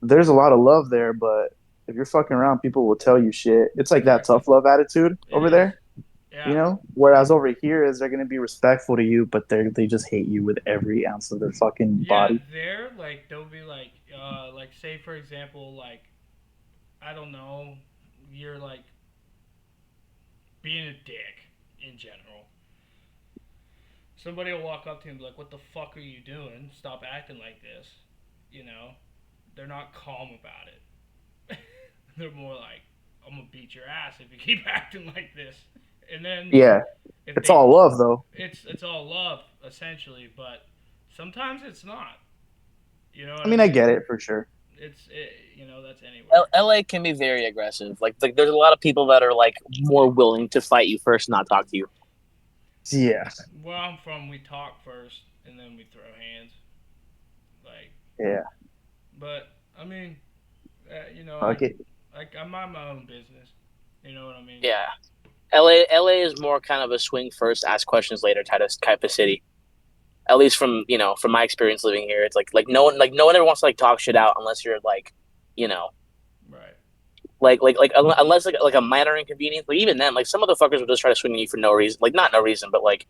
[SPEAKER 3] there's a lot of love there, but if you're fucking around, people will tell you shit. It's like that
[SPEAKER 2] Exactly.
[SPEAKER 3] tough love attitude
[SPEAKER 2] It
[SPEAKER 3] over
[SPEAKER 2] is.
[SPEAKER 3] there, you
[SPEAKER 2] Yeah.
[SPEAKER 3] know? Whereas over here is they're gonna be respectful to you, but they just hate you with every ounce of their fucking
[SPEAKER 2] Yeah,
[SPEAKER 3] body.
[SPEAKER 2] there, like, they'll be like, say, for example, like, I don't know, you're, like, being a dick in general. Somebody will walk up to you and be like, what the fuck are you doing? Stop acting like this. You know? They're not calm about it. They're more like, I'm gonna beat your ass if you keep acting like this. And then,
[SPEAKER 3] Yeah.
[SPEAKER 2] if
[SPEAKER 3] It's
[SPEAKER 2] they,
[SPEAKER 3] all love though.
[SPEAKER 2] it's all love, essentially, but sometimes it's not. You know what
[SPEAKER 3] I
[SPEAKER 2] I
[SPEAKER 3] mean, I
[SPEAKER 2] mean?
[SPEAKER 3] get it for sure.
[SPEAKER 2] That's anywhere.
[SPEAKER 1] LA can be very aggressive. Like there's a lot of people that are like more willing to fight you first, not talk to you.
[SPEAKER 3] Yeah.
[SPEAKER 2] Where I'm from, we talk first and then we throw hands. Like,
[SPEAKER 3] Yeah.
[SPEAKER 2] but I mean, you know,
[SPEAKER 3] Fuck it.
[SPEAKER 2] I mind my own business. You know what I mean?
[SPEAKER 1] Yeah. LA is more kind of a swing first, ask questions later type of city. At least from my experience living here, it's like no one ever wants to like talk shit out unless you're like, you know,
[SPEAKER 2] Right.
[SPEAKER 1] unless like a minor inconvenience. Like even then, like some motherfuckers will just try to swing at you for no reason. Like not no reason, but like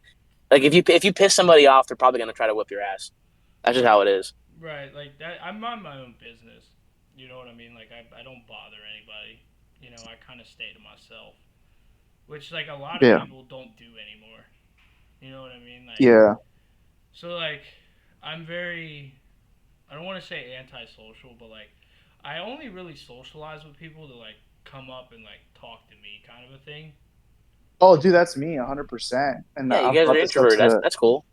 [SPEAKER 1] if you piss somebody off, they're probably gonna try to whip your ass. That's just how
[SPEAKER 2] Right.
[SPEAKER 1] it is.
[SPEAKER 2] Right. Like that. I mind my own business. You know what I mean? Like I don't bother anybody. You know, I kind of stay to myself, which like a lot of
[SPEAKER 3] Yeah.
[SPEAKER 2] people don't do anymore. You know what I mean? Like
[SPEAKER 3] Yeah.
[SPEAKER 2] so like I'm very I don't want to say antisocial, but like I only really socialize with people that like come up and like talk to me, kind of a thing.
[SPEAKER 3] Oh, dude, that's me, 100%. And
[SPEAKER 1] Yeah, you
[SPEAKER 3] I've
[SPEAKER 1] guys are
[SPEAKER 3] brought this up
[SPEAKER 1] introverted.
[SPEAKER 3] to
[SPEAKER 1] That's cool.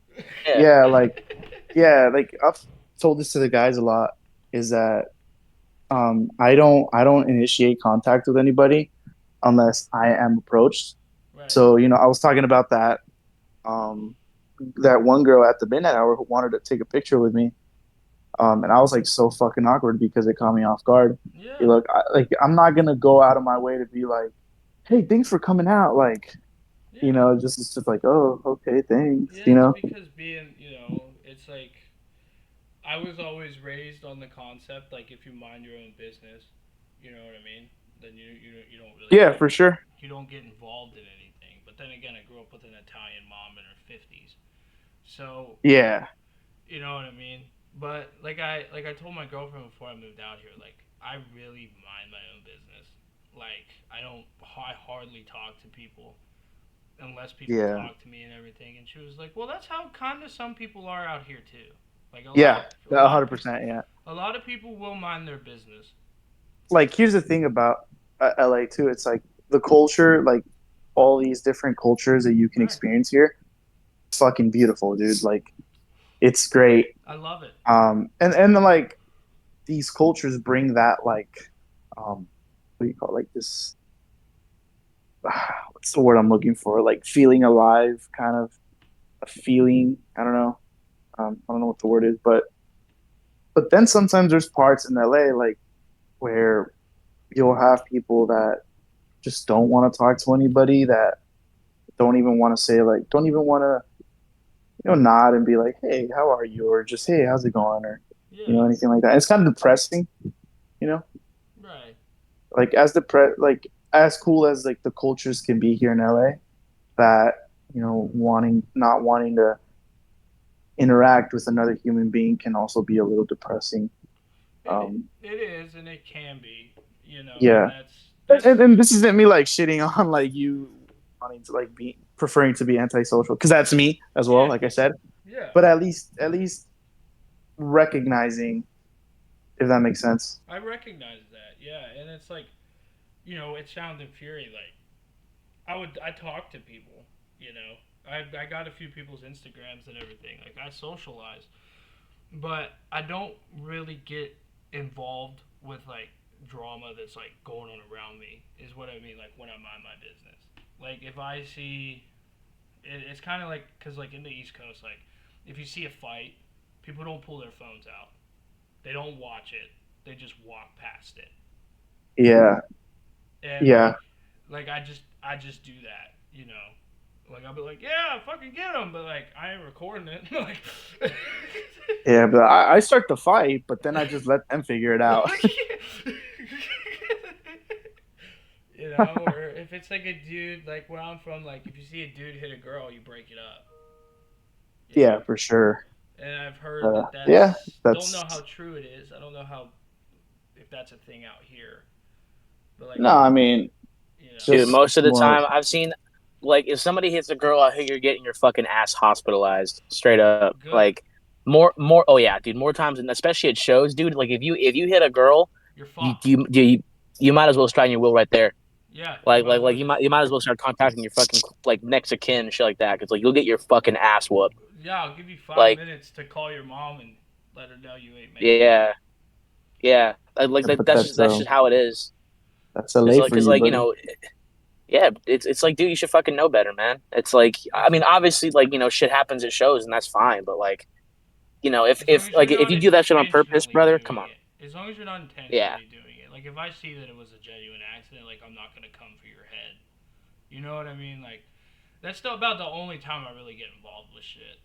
[SPEAKER 1] Yeah.
[SPEAKER 3] yeah, like like I've told this to the guys a lot. Is that I don't initiate contact with anybody unless I am approached.
[SPEAKER 2] Right.
[SPEAKER 3] So I was talking about um that one girl at the midnight hour who wanted to take a picture with me. And I was like so fucking awkward because it caught me off guard.
[SPEAKER 2] Yeah.
[SPEAKER 3] You look, I'm not gonna go out of my way to be like, "Hey, thanks for coming out." Like,
[SPEAKER 2] Yeah.
[SPEAKER 3] just it's just like, "Oh, okay, thanks."
[SPEAKER 2] Yeah. It's because being, it's like I was always raised on the concept like if you mind your own business, you know what I mean? Then you don't really
[SPEAKER 3] Yeah,
[SPEAKER 2] get
[SPEAKER 3] for sure.
[SPEAKER 2] you don't get involved in anything. But then again, I grew up with an Italian mom in her 50s, so
[SPEAKER 3] Yeah,
[SPEAKER 2] you know what I mean. But like I told my girlfriend before I moved out here, like I really mind my own business. Like I hardly talk to people unless people
[SPEAKER 3] yeah,
[SPEAKER 2] talk to me and everything. And she was like, "Well, that's how kind of some people are out here too. Like
[SPEAKER 3] yeah,
[SPEAKER 2] a lot of
[SPEAKER 3] 100%. Yeah.
[SPEAKER 2] a lot of people will mind their business."
[SPEAKER 3] Like, here's the thing about LA too. It's like the culture, like all these different cultures that you can
[SPEAKER 2] Right.
[SPEAKER 3] experience here. Fucking beautiful, dude. Like, it's great.
[SPEAKER 2] I love it.
[SPEAKER 3] And then, like these cultures bring that like, what do you call it? Like this what's the word I'm looking for? Like feeling alive, kind of a feeling. I don't know. I don't know what the word is, but then sometimes there's parts in LA like where you'll have people that just don't want to talk to anybody, that don't even want to say like, don't even want to nod and be like, hey, how are you, or just hey, how's it going, or
[SPEAKER 2] Yeah.
[SPEAKER 3] anything like that. It's kind of depressing, you know,
[SPEAKER 2] Right.
[SPEAKER 3] like like as cool as like the cultures can be here in LA, that wanting not wanting to interact with another human being can also be a little depressing. Um,
[SPEAKER 2] It is and it can be, and
[SPEAKER 3] yeah,
[SPEAKER 2] that's
[SPEAKER 3] and this isn't me like shitting on like you wanting to like be preferring to be antisocial, because that's me as well,
[SPEAKER 2] yeah.
[SPEAKER 3] like I said.
[SPEAKER 2] Yeah.
[SPEAKER 3] But at least recognizing, if that makes sense.
[SPEAKER 2] I recognize that. Yeah, and it's like, it sounds infuriating like I talk to people, you know. I got a few people's Instagrams and everything. Like I socialize, but I don't really get involved with like drama that's like going on around me. Is what I mean. Like when I mind my business. Like if I see, it's kind of like because like in the East Coast, like if you see a fight, people don't pull their phones out. They don't watch it. They just walk past it.
[SPEAKER 3] Yeah,
[SPEAKER 2] And
[SPEAKER 3] yeah,
[SPEAKER 2] like I just do that. You know, like I'll be like, yeah, fucking get him, but like I ain't recording it. Like,
[SPEAKER 3] yeah. But I start the fight, but then I just let them figure it out.
[SPEAKER 2] you know, or if it's like a dude, like where I'm from, like if you see a dude hit a girl, you break it up. You know,
[SPEAKER 3] Yeah, for sure.
[SPEAKER 2] and I've heard that
[SPEAKER 3] Yeah,
[SPEAKER 2] don't know
[SPEAKER 3] that's
[SPEAKER 2] how true it is. I don't know how if that's a thing out here, but like
[SPEAKER 3] no. I mean,
[SPEAKER 2] you know,
[SPEAKER 1] Dude,
[SPEAKER 3] just
[SPEAKER 1] most of the
[SPEAKER 3] more.
[SPEAKER 1] time I've seen like if somebody hits a girl, I think you're getting your fucking ass hospitalized straight up.
[SPEAKER 2] good,
[SPEAKER 1] Like more oh yeah, dude, more times and especially at shows, dude. Like if you hit a girl,
[SPEAKER 2] you're
[SPEAKER 1] you
[SPEAKER 2] fucked.
[SPEAKER 1] you you might as well strike your will right there.
[SPEAKER 2] Yeah, you
[SPEAKER 1] Like
[SPEAKER 2] might
[SPEAKER 1] like
[SPEAKER 2] as well
[SPEAKER 1] like
[SPEAKER 2] just
[SPEAKER 1] you might as well start contacting your fucking like next of kin and shit like that because like you'll get your fucking ass whooped.
[SPEAKER 2] yeah. I'll give you five
[SPEAKER 1] Like
[SPEAKER 2] minutes to call your mom and let her know you ain't making it.
[SPEAKER 1] yeah yeah like
[SPEAKER 3] But
[SPEAKER 1] that's just how it is.
[SPEAKER 3] that's a
[SPEAKER 1] Cause
[SPEAKER 3] late
[SPEAKER 1] like
[SPEAKER 3] for
[SPEAKER 1] cause
[SPEAKER 3] you,
[SPEAKER 1] like you
[SPEAKER 3] buddy.
[SPEAKER 1] know yeah it's like dude you should fucking know better man. It's like I
[SPEAKER 2] It's
[SPEAKER 1] mean obviously like shit happens at shows and that's fine but like
[SPEAKER 2] as long
[SPEAKER 1] if
[SPEAKER 2] as you're
[SPEAKER 1] like if
[SPEAKER 2] not
[SPEAKER 1] you do that shit on purpose,
[SPEAKER 2] intentionally
[SPEAKER 1] brother, come
[SPEAKER 2] doing
[SPEAKER 1] on.
[SPEAKER 2] it. As long as you're not
[SPEAKER 1] Yeah.
[SPEAKER 2] intentionally doing it. Like if I see that it was a genuine accident, like I'm not gonna come for your head. You know what I mean? Like that's still about the only time I really get involved with shit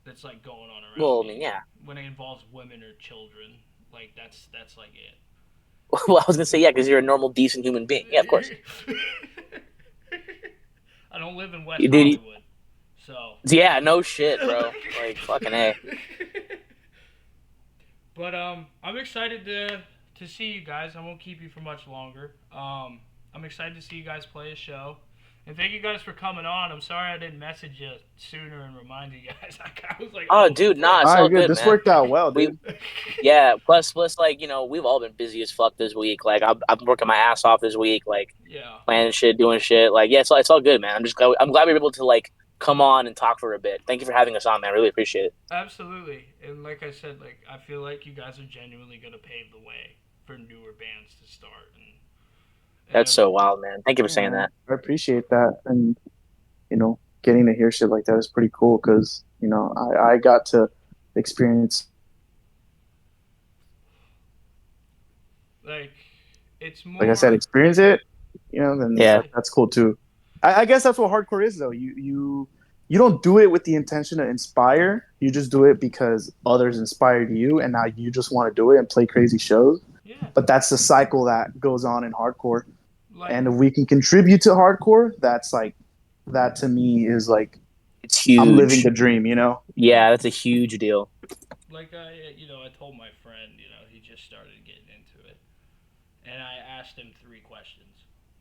[SPEAKER 2] that's like going on around
[SPEAKER 1] Well, I
[SPEAKER 2] me.
[SPEAKER 1] mean, yeah.
[SPEAKER 2] When it involves women or children, like that's like it.
[SPEAKER 1] Well, I was gonna say yeah, because you're a normal, decent human being. Yeah, of course,
[SPEAKER 2] I don't live in West
[SPEAKER 1] you dude.
[SPEAKER 2] Hollywood, so.
[SPEAKER 1] Yeah, no shit, bro. Like fucking a.
[SPEAKER 2] But I'm excited to see you guys. I won't keep you for much longer. I'm excited to see you guys play a show. And thank you guys for coming on. I'm sorry I didn't message you sooner and remind you guys. I was like,
[SPEAKER 1] Oh,
[SPEAKER 2] oh
[SPEAKER 1] dude, nah,
[SPEAKER 2] fuck.
[SPEAKER 1] it's
[SPEAKER 3] All right,
[SPEAKER 1] all
[SPEAKER 3] good.
[SPEAKER 1] good,
[SPEAKER 3] This
[SPEAKER 1] man.
[SPEAKER 3] worked out well,
[SPEAKER 1] We
[SPEAKER 3] dude.
[SPEAKER 1] yeah. Plus, like we've all been busy as fuck this week. Like I'm working my ass off this week. Like
[SPEAKER 2] Yeah,
[SPEAKER 1] planning shit, doing shit. Like yeah, it's all good, man. I'm glad we were able to like come on and talk for a bit. Thank you for having us on, man. Really appreciate it.
[SPEAKER 2] absolutely. And like I said, like I feel like you guys are genuinely gonna pave the way for newer bands to start and
[SPEAKER 1] That's so
[SPEAKER 2] everything.
[SPEAKER 1] wild, man. Thank you for
[SPEAKER 3] Yeah,
[SPEAKER 1] saying
[SPEAKER 3] man.
[SPEAKER 1] that.
[SPEAKER 3] I appreciate that, and getting to hear shit like that is pretty cool because I got to experience.
[SPEAKER 2] Like it's
[SPEAKER 3] Like I said,
[SPEAKER 2] more.
[SPEAKER 3] experience it, then
[SPEAKER 1] Yeah.
[SPEAKER 3] that's cool too. I guess that's what hardcore is, though. You don't do it with the intention to inspire. You just do it because others inspired you, and now you just want to do it and play crazy shows.
[SPEAKER 2] Yeah,
[SPEAKER 3] But that's the cycle that goes on in hardcore.
[SPEAKER 2] like
[SPEAKER 3] And if we can contribute to hardcore, that's like that to me is like
[SPEAKER 1] It's
[SPEAKER 3] I'm living
[SPEAKER 1] huge.
[SPEAKER 3] the dream.
[SPEAKER 1] Yeah, that's a huge deal.
[SPEAKER 2] like I told my friend, he just started getting into it, and I asked him three questions.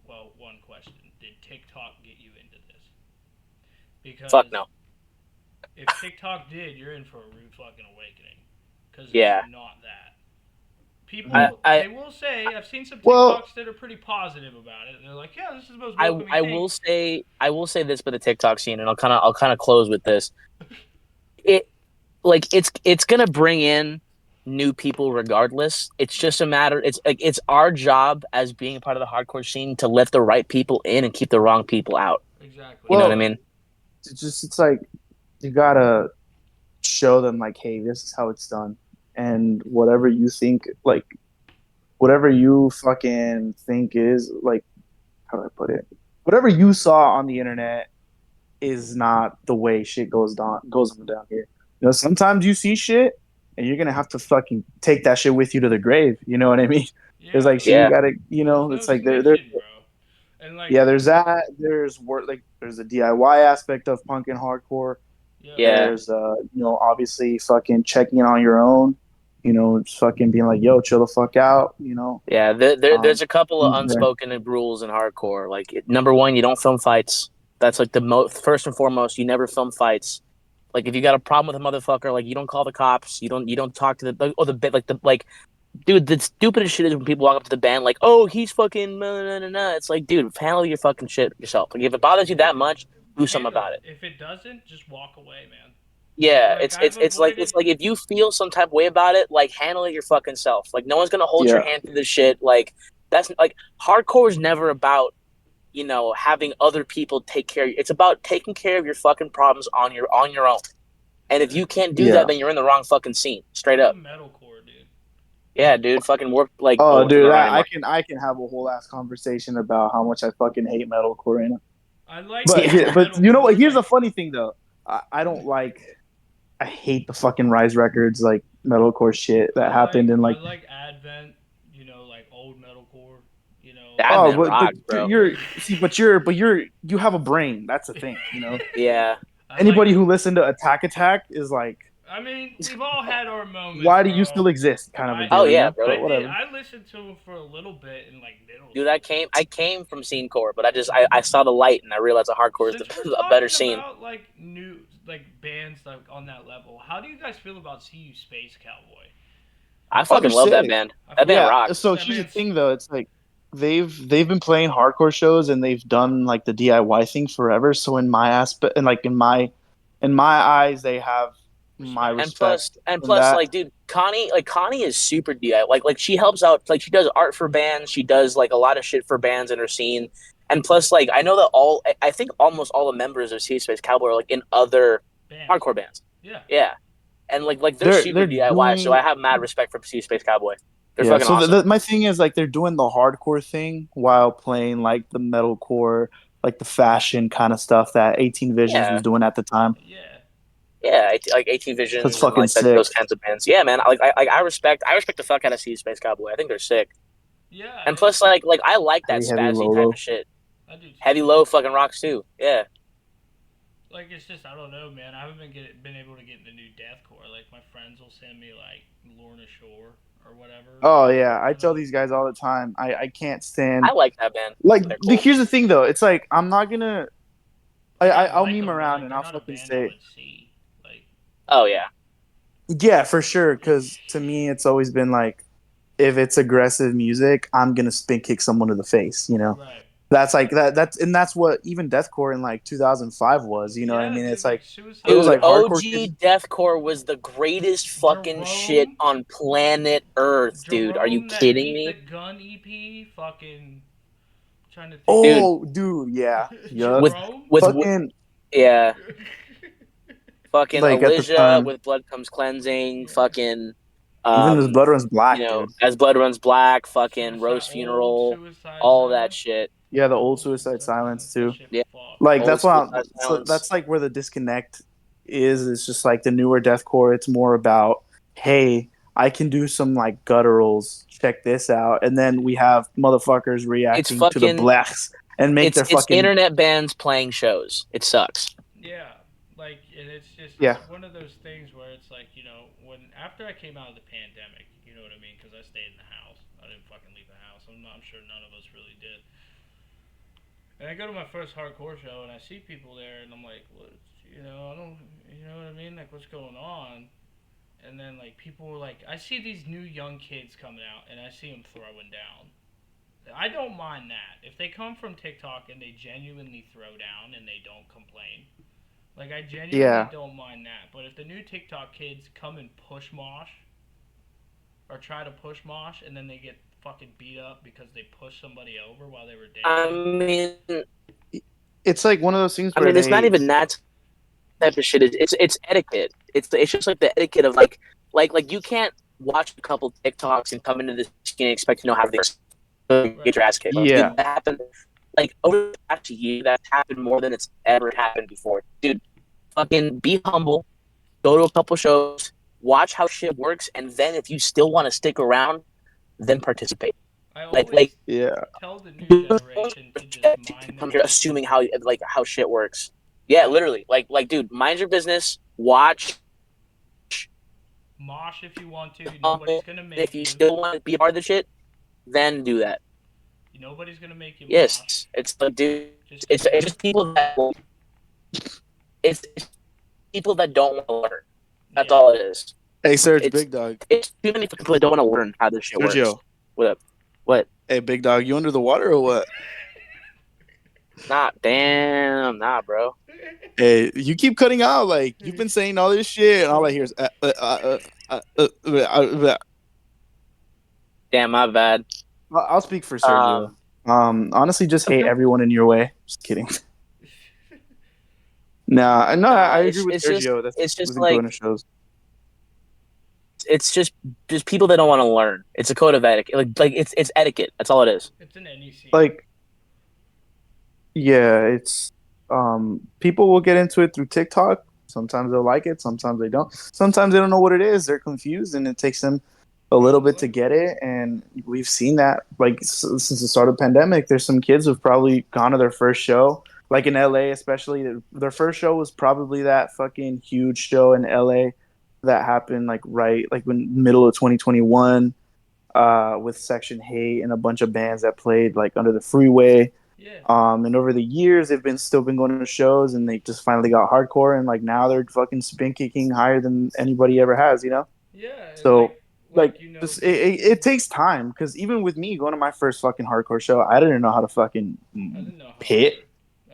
[SPEAKER 2] Well, one question: did TikTok get you into this?
[SPEAKER 1] Fuck
[SPEAKER 2] Because
[SPEAKER 1] no.
[SPEAKER 2] if TikTok did, you're in for a rude fucking awakening. Because it's
[SPEAKER 1] Yeah.
[SPEAKER 2] not that.
[SPEAKER 1] I,
[SPEAKER 2] People,
[SPEAKER 1] I
[SPEAKER 2] they will say, I've seen some
[SPEAKER 3] Well,
[SPEAKER 2] TikToks that are pretty positive about it. They're like, yeah, this is the most
[SPEAKER 1] I
[SPEAKER 2] welcoming
[SPEAKER 1] I
[SPEAKER 2] thing.
[SPEAKER 1] will say this for the TikTok scene, and I'll kind of close with this. It like it's gonna bring in new people regardless. It's just a matter. It's like it's our job as being part of the hardcore scene to let the right people in and keep the wrong people out.
[SPEAKER 2] Exactly.
[SPEAKER 1] You know what I
[SPEAKER 3] well,
[SPEAKER 1] mean?
[SPEAKER 3] it's like you gotta show them like, hey, this is how it's done, and whatever you fucking think is like, how do I put it? Whatever you saw on the internet is not the way shit goes on down here. Sometimes you see shit and you're gonna have to fucking take that shit with you to the grave. You know what I mean? There's
[SPEAKER 2] Yeah,
[SPEAKER 3] like shit you
[SPEAKER 1] Yeah.
[SPEAKER 3] gotta,
[SPEAKER 2] there's no
[SPEAKER 3] it's like there
[SPEAKER 2] snitching, bro. And like,
[SPEAKER 3] yeah, there's that. There's work like there's a DIY aspect of punk and hardcore.
[SPEAKER 2] yeah,
[SPEAKER 1] Yeah.
[SPEAKER 3] There's obviously fucking checking in on your own. Just fucking being like, yo, chill the fuck out.
[SPEAKER 1] Yeah.
[SPEAKER 3] Um,
[SPEAKER 1] There's a couple of
[SPEAKER 3] there.
[SPEAKER 1] unspoken rules in hardcore. Like number one, you don't film fights. That's like the first and foremost. You never film fights. Like if you got a problem with a motherfucker, like you don't call the cops. You don't talk to the or the bit like the like dude, the stupidest shit is when people walk up to the band like, "Oh, he's fucking." Nah, nah, nah, nah. It's like, dude, handle your fucking shit yourself. Like, if it bothers you that much, do something about it.
[SPEAKER 2] If it doesn't, just walk away, man.
[SPEAKER 1] Yeah,
[SPEAKER 2] Like I've
[SPEAKER 1] it's
[SPEAKER 2] avoided.
[SPEAKER 1] like if you feel some type of way about it, like handle it your fucking self. Like no one's gonna hold your
[SPEAKER 3] Yeah.
[SPEAKER 1] hand through this shit. Like that's like hardcore is never about having other people take care of you. It's about taking care of your fucking problems on your own. And if you can't do
[SPEAKER 3] Yeah.
[SPEAKER 1] that, then you're in the wrong fucking scene. Straight
[SPEAKER 2] What
[SPEAKER 1] up.
[SPEAKER 2] about metalcore, dude?
[SPEAKER 1] Yeah, dude. Fucking work like
[SPEAKER 3] Oh,
[SPEAKER 1] it's
[SPEAKER 3] dude,
[SPEAKER 1] not
[SPEAKER 3] I
[SPEAKER 1] anymore.
[SPEAKER 3] can have a whole ass conversation about how much I fucking hate metalcore right now.
[SPEAKER 2] I like.
[SPEAKER 3] But you know what? Here's the
[SPEAKER 2] like,
[SPEAKER 3] funny thing though. I don't like. I hate the fucking Rise Records like metalcore shit that happened in
[SPEAKER 2] I
[SPEAKER 3] like.
[SPEAKER 2] like Advent. Like old metalcore.
[SPEAKER 3] Oh,
[SPEAKER 1] Advent
[SPEAKER 3] but
[SPEAKER 1] rocks, bro.
[SPEAKER 3] you have a brain. That's the thing, you know.
[SPEAKER 1] Yeah.
[SPEAKER 3] Anybody who listened to Attack Attack is like,
[SPEAKER 2] I mean, we've all had our moments.
[SPEAKER 3] why do
[SPEAKER 2] bro.
[SPEAKER 3] you still exist? Kind of a
[SPEAKER 1] Oh
[SPEAKER 3] deal, you
[SPEAKER 1] yeah,
[SPEAKER 3] know.
[SPEAKER 1] brother.
[SPEAKER 3] But whatever.
[SPEAKER 2] I listened to him for a little bit in like middle
[SPEAKER 1] Dude,
[SPEAKER 2] school.
[SPEAKER 1] I came from scene core, but I saw the light and I realized that hardcore is
[SPEAKER 2] Since we're
[SPEAKER 1] a better
[SPEAKER 2] talking
[SPEAKER 1] scene.
[SPEAKER 2] about like new bands like on that level, how do you guys feel about See You Space Cowboy?
[SPEAKER 1] I
[SPEAKER 3] Oh,
[SPEAKER 1] fucking
[SPEAKER 3] they're
[SPEAKER 1] love that
[SPEAKER 3] sick.
[SPEAKER 1] band. That band
[SPEAKER 3] Yeah.
[SPEAKER 1] rocks.
[SPEAKER 3] So here's the thing, though. It's like they've been playing hardcore shows and they've done like the DIY thing forever. So in my aspect, and like in my eyes, they have my
[SPEAKER 2] Respect.
[SPEAKER 3] respect
[SPEAKER 1] And
[SPEAKER 3] in
[SPEAKER 1] plus,
[SPEAKER 3] that.
[SPEAKER 1] like, dude, Connie is super DIY. Like she helps out. Like she does art for bands. She does like a lot of shit for bands in her scene. And plus, like, I know that I think almost all the members of Sea Space Cowboy are like in other hardcore bands.
[SPEAKER 2] Yeah.
[SPEAKER 1] Yeah. And like they're super DIY. So I have mad respect for Sea Space Cowboy. They're
[SPEAKER 3] Yeah.
[SPEAKER 1] fucking
[SPEAKER 3] So
[SPEAKER 1] awesome.
[SPEAKER 3] my thing is like they're doing the hardcore thing while playing like the metalcore, like the fashion kind of stuff that 18 Visions
[SPEAKER 1] Yeah.
[SPEAKER 3] was doing at the time.
[SPEAKER 2] Yeah.
[SPEAKER 1] Yeah, like 18
[SPEAKER 3] That's
[SPEAKER 1] Visions and
[SPEAKER 3] fucking
[SPEAKER 1] like
[SPEAKER 3] sick.
[SPEAKER 1] those kinds of bands. Yeah, man. I respect the fuck out of Sea Space Cowboy. I think they're sick.
[SPEAKER 2] Yeah.
[SPEAKER 1] And plus, like I like that
[SPEAKER 3] Heavy
[SPEAKER 1] spazzy type
[SPEAKER 3] Lolo.
[SPEAKER 1] of shit.
[SPEAKER 2] I do too.
[SPEAKER 1] Heavy Low fucking rocks too. Yeah.
[SPEAKER 2] Like it's just I don't know, man. I haven't been able to get into new deathcore. Like my friends will send me like Lorna Shore or whatever.
[SPEAKER 3] Oh yeah, I tell these guys all the time. I can't stand
[SPEAKER 1] I like that band.
[SPEAKER 3] like
[SPEAKER 1] They're cool.
[SPEAKER 3] here's the thing though. It's like I'm not gonna. I'll
[SPEAKER 2] like
[SPEAKER 3] meme
[SPEAKER 2] them,
[SPEAKER 3] around
[SPEAKER 2] like,
[SPEAKER 3] and
[SPEAKER 2] they're
[SPEAKER 3] I'll
[SPEAKER 2] not a
[SPEAKER 3] fucking
[SPEAKER 2] band I
[SPEAKER 3] say,
[SPEAKER 2] would see. Like
[SPEAKER 1] Oh yeah.
[SPEAKER 3] yeah, for sure. Because to me, it's always been like, if it's aggressive music, I'm gonna spin kick someone in the face. You know,
[SPEAKER 2] right.
[SPEAKER 3] that's like that. That's what even deathcore in like 2005 was. You know what I mean?
[SPEAKER 2] Dude,
[SPEAKER 3] It's like
[SPEAKER 2] Suicide.
[SPEAKER 3] it was
[SPEAKER 1] Dude,
[SPEAKER 3] like hardcore kids.
[SPEAKER 1] OG Deathcore was the greatest fucking shit
[SPEAKER 2] Jerome,
[SPEAKER 1] on planet Earth, dude. Are you
[SPEAKER 2] Jerome, that
[SPEAKER 1] kidding
[SPEAKER 2] Eat the
[SPEAKER 1] me?
[SPEAKER 2] Gun EP, fucking trying to think.
[SPEAKER 1] Dude,
[SPEAKER 3] Oh, dude, yeah, yeah.
[SPEAKER 1] with
[SPEAKER 2] Jerome.
[SPEAKER 1] with
[SPEAKER 3] Fucking
[SPEAKER 1] yeah, fucking
[SPEAKER 3] like at the
[SPEAKER 1] Elijah
[SPEAKER 3] time,
[SPEAKER 1] with Blood Comes Cleansing,
[SPEAKER 2] Yeah.
[SPEAKER 1] fucking
[SPEAKER 3] even as Blood Runs Black, dude.
[SPEAKER 1] As Blood Runs Black, fucking Rose
[SPEAKER 2] Old
[SPEAKER 1] Funeral,
[SPEAKER 2] Suicide
[SPEAKER 1] all that
[SPEAKER 2] Silence.
[SPEAKER 1] shit.
[SPEAKER 3] Yeah, the old
[SPEAKER 2] Old
[SPEAKER 3] Suicide Silence
[SPEAKER 2] That
[SPEAKER 3] too.
[SPEAKER 2] shit
[SPEAKER 1] Yeah.
[SPEAKER 2] fucked.
[SPEAKER 3] Like
[SPEAKER 1] Old
[SPEAKER 3] that's why
[SPEAKER 1] Suicide
[SPEAKER 3] so
[SPEAKER 1] Silence.
[SPEAKER 3] that's like where the disconnect is. It's just like the newer deathcore. It's more about, hey, I can do some like gutturals. Check this out, and then we have motherfuckers
[SPEAKER 1] It's
[SPEAKER 3] reacting to the
[SPEAKER 1] fucking
[SPEAKER 3] blacks and make their
[SPEAKER 1] it's
[SPEAKER 3] fucking
[SPEAKER 1] internet bands playing shows. It sucks.
[SPEAKER 2] Yeah, like and it's just
[SPEAKER 3] Yeah.
[SPEAKER 2] it's one of those things where it's like when after I came out of the pandemic, you know what I mean? Because I stayed in the house. I didn't fucking leave the house. I'm sure none of us really did. And I go to my first hardcore show and I see people there and I'm like, what? I don't, you know what I mean? Like, what's going on? And then like people were like, I see these new young kids coming out and I see them throwing down. I don't mind that if they come from TikTok and they genuinely throw down and they don't complain. Like I genuinely don't mind that. But if the new TikTok kids come and push mosh or try to push mosh and then they get fucking beat up because they pushed somebody over while they were
[SPEAKER 1] I
[SPEAKER 2] dancing.
[SPEAKER 1] mean,
[SPEAKER 3] it's like one of those things where
[SPEAKER 1] it's not even that type of shit. It's etiquette. It's just like the etiquette of like you can't watch a couple TikToks and come into this and expect to know how to get your ass kicked. Like,
[SPEAKER 3] Yeah.
[SPEAKER 1] dude, that happened like over the past year. That's happened more than it's ever happened before, dude. Fucking be humble. Go to a couple shows. Watch how shit works, and then if you still want to stick around, then participate.
[SPEAKER 2] I always tell the new generation to just mind
[SPEAKER 1] come
[SPEAKER 2] their
[SPEAKER 1] here assuming how shit works. Yeah, literally. Like dude, mind your business. Watch.
[SPEAKER 2] Mosh if you want to. Nobody's gonna make
[SPEAKER 1] if you still want to be a part of the shit, then do that.
[SPEAKER 2] Nobody's gonna make you
[SPEAKER 1] Yes,
[SPEAKER 2] mosh.
[SPEAKER 1] it's like, dude, it's just people that it's people that don't want to learn. That's all it is.
[SPEAKER 3] Hey, Serge, Big Dog.
[SPEAKER 1] It's too many people that don't want to learn how this shit works.
[SPEAKER 3] Sergio.
[SPEAKER 1] What up? What?
[SPEAKER 3] Hey, Big Dog, you under the water or what?
[SPEAKER 1] Nah, bro.
[SPEAKER 3] Hey, you keep cutting out. Like you've been saying all this shit, and all I hear is
[SPEAKER 1] Damn, my bad.
[SPEAKER 3] I'll speak for Sergio.
[SPEAKER 1] Um,
[SPEAKER 3] Honestly, just hate everyone in your way. Just kidding. Nah, no, I
[SPEAKER 1] nah,
[SPEAKER 3] agree with Sergio. That's
[SPEAKER 1] it's just
[SPEAKER 3] with going to
[SPEAKER 1] like
[SPEAKER 3] shows.
[SPEAKER 1] it's just people that don't want to learn. It's a code of etiquette. Like it's etiquette. That's all it is.
[SPEAKER 2] It's an NEC.
[SPEAKER 3] Like, yeah, it's people will get into it through TikTok. Sometimes they'll like it, sometimes they don't. Sometimes they don't know what it is. They're confused, and it takes them a little bit to get it. And we've seen that, like since the start of the pandemic. There's some kids who've probably gone to their first show, like in LA, especially. Their first show was probably that fucking huge show in LA that happened like right like when middle of 2021 with Section Hate and a bunch of bands that played like under the freeway.
[SPEAKER 2] Yeah.
[SPEAKER 3] And over the years, they've been still been going to shows, and they just finally got hardcore, and like now they're fucking spin kicking higher than anybody ever has, you know.
[SPEAKER 2] Yeah, and
[SPEAKER 3] So like
[SPEAKER 2] you know,
[SPEAKER 3] this, it takes time because even with me going to my first fucking hardcore show, I didn't know how to fucking
[SPEAKER 2] I didn't know how
[SPEAKER 3] hit.
[SPEAKER 2] either.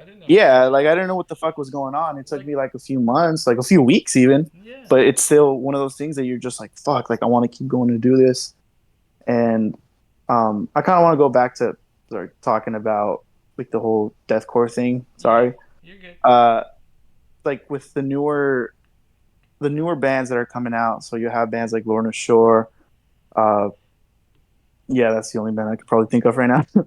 [SPEAKER 2] I didn't know how
[SPEAKER 3] Yeah,
[SPEAKER 2] either.
[SPEAKER 3] like I didn't know what the fuck was going on. It took
[SPEAKER 2] Like,
[SPEAKER 3] me like a few months, like a few weeks even,
[SPEAKER 2] yeah,
[SPEAKER 3] but it's still one of those things that you're just like, fuck, like I want to keep going to do this. And I kind of want to go back to talking about like the whole deathcore thing.
[SPEAKER 2] yeah,
[SPEAKER 3] Sorry.
[SPEAKER 2] you're good.
[SPEAKER 3] Like with the newer bands that are coming out. So you have bands like Lorna Shore. Uh, yeah, that's the only band I could probably think of right now.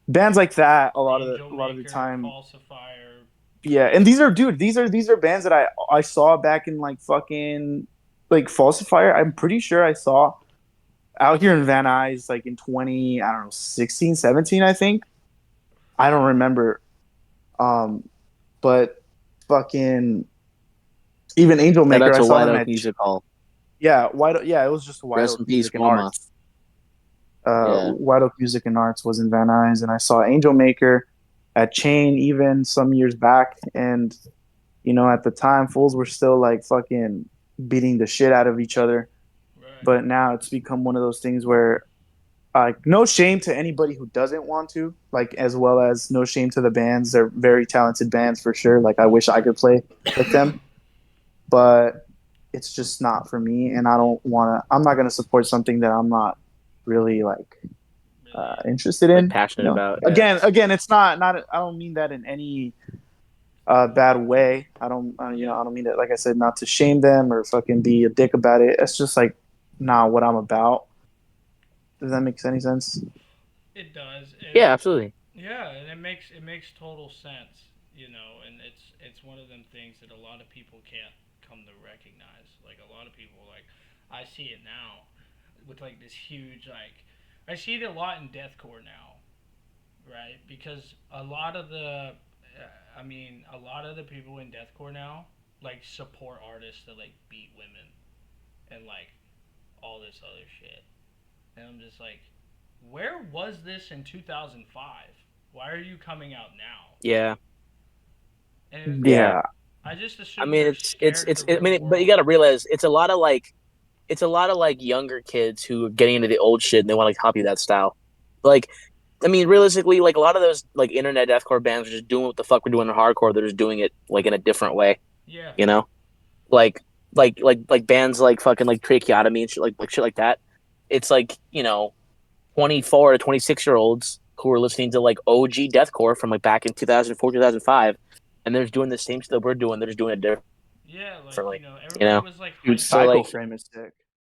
[SPEAKER 3] Bands like that.
[SPEAKER 2] Angel
[SPEAKER 3] A lot of the
[SPEAKER 2] Maker,
[SPEAKER 3] time.
[SPEAKER 2] Falsifier.
[SPEAKER 3] Yeah, and these are dude. These are bands that I saw back in like fucking like Falsifier. I'm pretty sure I saw out here in Van Nuys like in 20 I don't know 16 17 I think. I don't remember. Um, but fucking even Angel
[SPEAKER 1] Shout
[SPEAKER 3] Maker,
[SPEAKER 1] out
[SPEAKER 3] I
[SPEAKER 1] to
[SPEAKER 3] saw
[SPEAKER 1] White
[SPEAKER 3] them
[SPEAKER 1] Oak
[SPEAKER 3] at
[SPEAKER 1] Music Hall.
[SPEAKER 3] yeah, it was just White
[SPEAKER 1] Rest
[SPEAKER 3] Oak
[SPEAKER 1] in peace,
[SPEAKER 3] Music and
[SPEAKER 1] Wilma.
[SPEAKER 3] Arts.
[SPEAKER 1] Yeah.
[SPEAKER 3] White Oak Music and Arts was in Van Nuys, and I saw Angel Maker at Chain even some years back, and you know at the time fools were still like fucking beating the shit out of each other,
[SPEAKER 2] Right.
[SPEAKER 3] but now it's become one of those things where no shame to anybody who doesn't want to, like as well as no shame to the bands. They're very talented bands for sure. Like I wish I could play with them, but it's just not for me. And I don't want to. I'm not going to support something that I'm not really like
[SPEAKER 2] Really.
[SPEAKER 3] interested
[SPEAKER 1] Like
[SPEAKER 3] in. You
[SPEAKER 1] passionate
[SPEAKER 3] know,
[SPEAKER 1] about. Yeah.
[SPEAKER 3] again, it's not. I don't mean that in any bad way. You know,
[SPEAKER 2] Yeah.
[SPEAKER 3] I don't mean that. Like I said, not to shame them or fucking be a dick about it. It's just like not what I'm about. Does that make any sense?
[SPEAKER 2] It does, and
[SPEAKER 1] Yeah, absolutely.
[SPEAKER 2] yeah, and it makes total sense, and it's one of them things that a lot of people can't come to recognize. Like a lot of people, like I see it now with like this huge like I see it a lot in deathcore now, right? Because a lot of the people in deathcore now like support artists that like beat women and like all this other shit, and I'm just like, where was this in 2005? Why are you coming out now?
[SPEAKER 1] Yeah.
[SPEAKER 2] And
[SPEAKER 1] Yeah.
[SPEAKER 3] Yeah,
[SPEAKER 2] I just
[SPEAKER 1] I
[SPEAKER 2] assume
[SPEAKER 1] mean,
[SPEAKER 2] they're scared of the
[SPEAKER 1] I
[SPEAKER 2] real
[SPEAKER 1] mean, but you
[SPEAKER 2] world.
[SPEAKER 1] got to realize it's a lot of like younger kids who are getting into the old shit and they want to like, copy that style. Like, I mean, realistically, like a lot of those like internet deathcore bands are just doing what the fuck we're doing in hardcore. They're just doing it like in a different way,
[SPEAKER 2] Yeah,
[SPEAKER 1] you know? Like, like bands like fucking like tracheotomy and shit like shit like that. It's like 24 to 26-year-olds who are listening to like OG deathcore from like back in 2004 2005, and they're just doing the same shit that we're doing. They're just doing it
[SPEAKER 2] yeah, like
[SPEAKER 1] differently, you
[SPEAKER 2] everybody
[SPEAKER 1] know?
[SPEAKER 2] was like
[SPEAKER 3] dude,
[SPEAKER 2] hyped
[SPEAKER 1] So
[SPEAKER 2] up.
[SPEAKER 3] Psycho
[SPEAKER 1] like
[SPEAKER 3] Frame is sick.